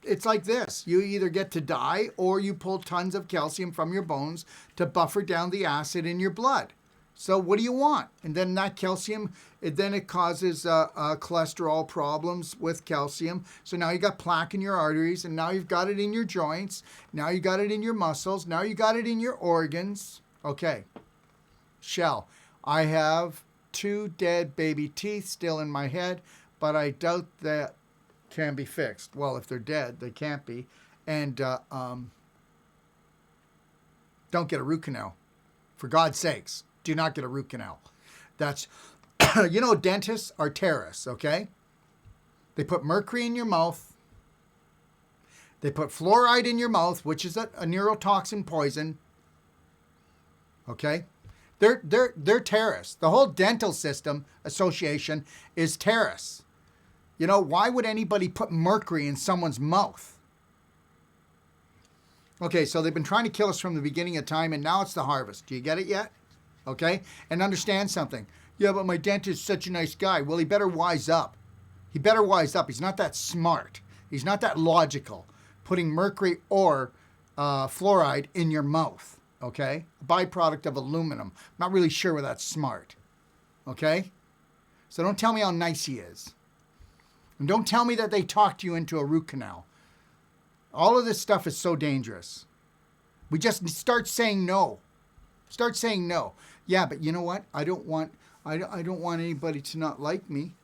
it's like this. You either get to die or you pull tons of calcium from your bones to buffer down the acid in your blood. So what do you want? And then that calcium, it causes cholesterol problems with calcium. So now you got plaque in your arteries, and now you've got it in your joints. Now you got it in your muscles. Now you got it in your organs. Okay. Shell, I have 2 dead baby teeth still in my head, but I doubt that can be fixed. Well, if they're dead, they can't be. And don't get a root canal. For God's sakes, do not get a root canal. That's, dentists are terrorists, okay? They put mercury in your mouth. They put fluoride in your mouth, which is a neurotoxin poison. Okay? They're terrorists. The whole dental system association is terrorists. Why would anybody put mercury in someone's mouth? Okay, so they've been trying to kill us from the beginning of time, and now it's the harvest. Do you get it yet? Okay? And understand something. Yeah, but my dentist is such a nice guy. Well, he better wise up. He better wise up. He's not that smart. He's not that logical. Putting mercury or fluoride in your mouth, okay? A byproduct of aluminum. Not really sure whether that's smart, okay? So don't tell me how nice he is. And don't tell me that they talked you into a root canal. All of this stuff is so dangerous. We just start saying no. Start saying no. Yeah, but you know what? I don't want anybody to not like me.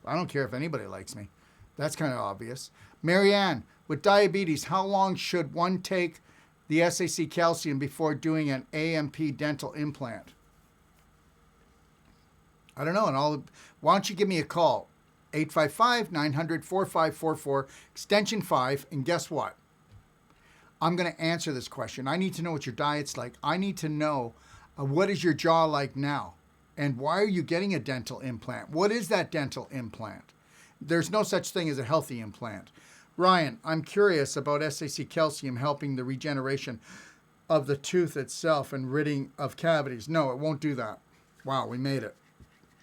I don't care if anybody likes me. That's kind of obvious. Marianne, with diabetes, how long should one take the SAC calcium before doing an AMP dental implant? I don't know. Why don't you give me a call? 855-900-4544, extension 5. And guess what? I'm going to answer this question. I need to know what your diet's like. I need to know what is your jaw like now? And why are you getting a dental implant? What is that dental implant? There's no such thing as a healthy implant. Ryan, I'm curious about SAC calcium helping the regeneration of the tooth itself and ridding of cavities. No, it won't do that. Wow, we made it.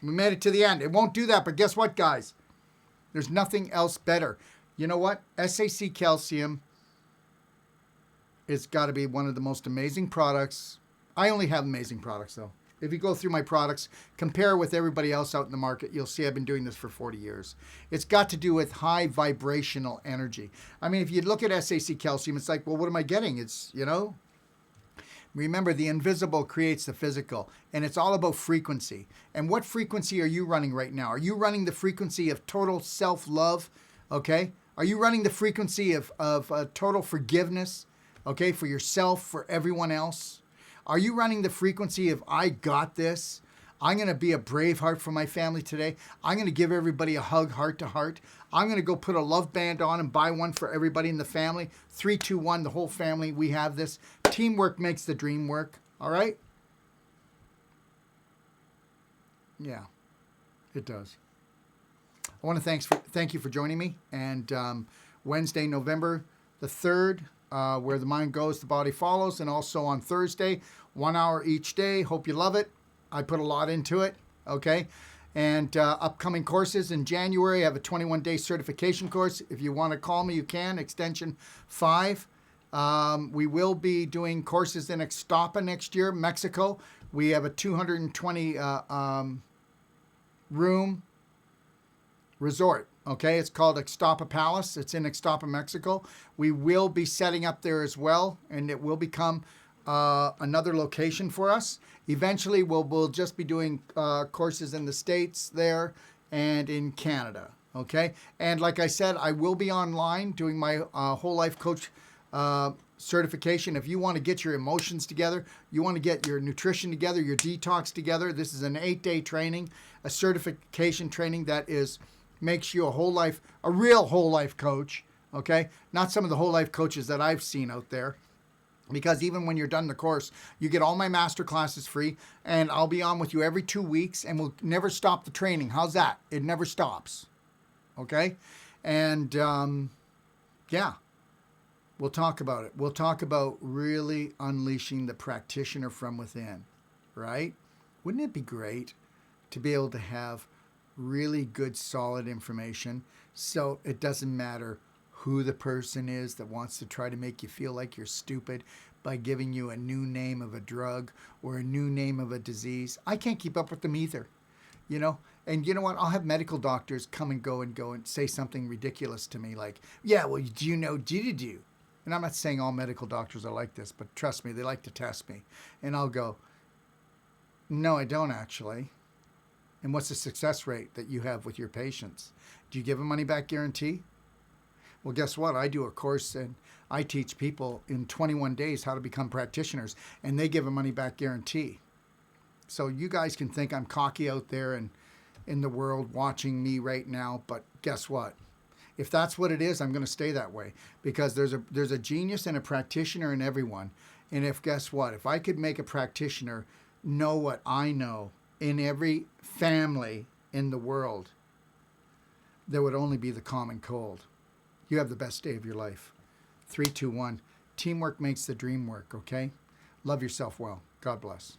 We made it to the end. It won't do that, but guess what, guys? There's nothing else better. You know what? SAC calcium has got to be one of the most amazing products. I only have amazing products, though. If you go through my products, compare with everybody else out in the market, you'll see I've been doing this for 40 years. It's got to do with high vibrational energy. I mean, if you look at SAC calcium, it's like, well, what am I getting? It's, remember, the invisible creates the physical, and it's all about frequency. And what frequency are you running right now? Are you running the frequency of total self-love, okay? Are you running the frequency of total forgiveness, okay, for yourself, for everyone else? Are you running the frequency of, I got this? I'm going to be a brave heart for my family today. I'm going to give everybody a hug, heart to heart. I'm going to go put a love band on and buy one for everybody in the family. 3, 2, 1, the whole family, we have this. Teamwork makes the dream work, all right? Yeah, it does. I want to thank you for joining me. And Wednesday, November the 3rd, where the mind goes, the body follows. And also on Thursday, 1 hour each day. Hope you love it. I put a lot into it, okay? And upcoming courses in January, I have a 21-day certification course. If you want to call me, you can, extension 5. We will be doing courses in Ixtapa next year, Mexico. We have a 220 room resort, okay? It's called Ixtapa Palace. It's in Ixtapa, Mexico. We will be setting up there as well, and it will become another location for us. Eventually, we'll just be doing courses in the States there and in Canada, okay? And like I said, I will be online doing my whole life coach certification. If you want to get your emotions together, you want to get your nutrition together, your detox together, this is an 8-day training, a certification training that makes you a real whole life coach, okay? Not some of the whole life coaches that I've seen out there. Because even when you're done the course, you get all my master classes free, and I'll be on with you every 2 weeks, and we'll never stop the training. How's that? It never stops, okay? And, yeah, we'll talk about it. We'll talk about really unleashing the practitioner from within, right? Wouldn't it be great to be able to have really good, solid information so it doesn't matter who the person is that wants to try to make you feel like you're stupid by giving you a new name of a drug or a new name of a disease? I can't keep up with them either, And you know what? I'll have medical doctors come and go and say something ridiculous to me like, yeah, well, do you know do? And I'm not saying all medical doctors are like this, but trust me, they like to test me. And I'll go, no, I don't actually. And what's the success rate that you have with your patients? Do you give a money-back guarantee? Well, guess what? I do a course and I teach people in 21 days how to become practitioners, and they give a money-back guarantee. So you guys can think I'm cocky out there and in the world watching me right now, but guess what? If that's what it is, I'm going to stay that way, because there's a genius and a practitioner in everyone. And guess what? If I could make a practitioner know what I know in every family in the world, there would only be the common cold. You have the best day of your life. 3, 2, 1. Teamwork makes the dream work, okay? Love yourself well. God bless.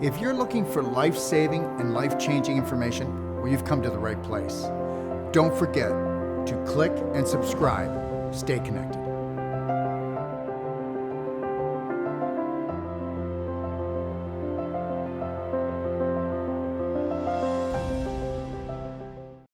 If you're looking for life-saving and life-changing information, well, you've come to the right place. Don't forget to click and subscribe. Stay connected.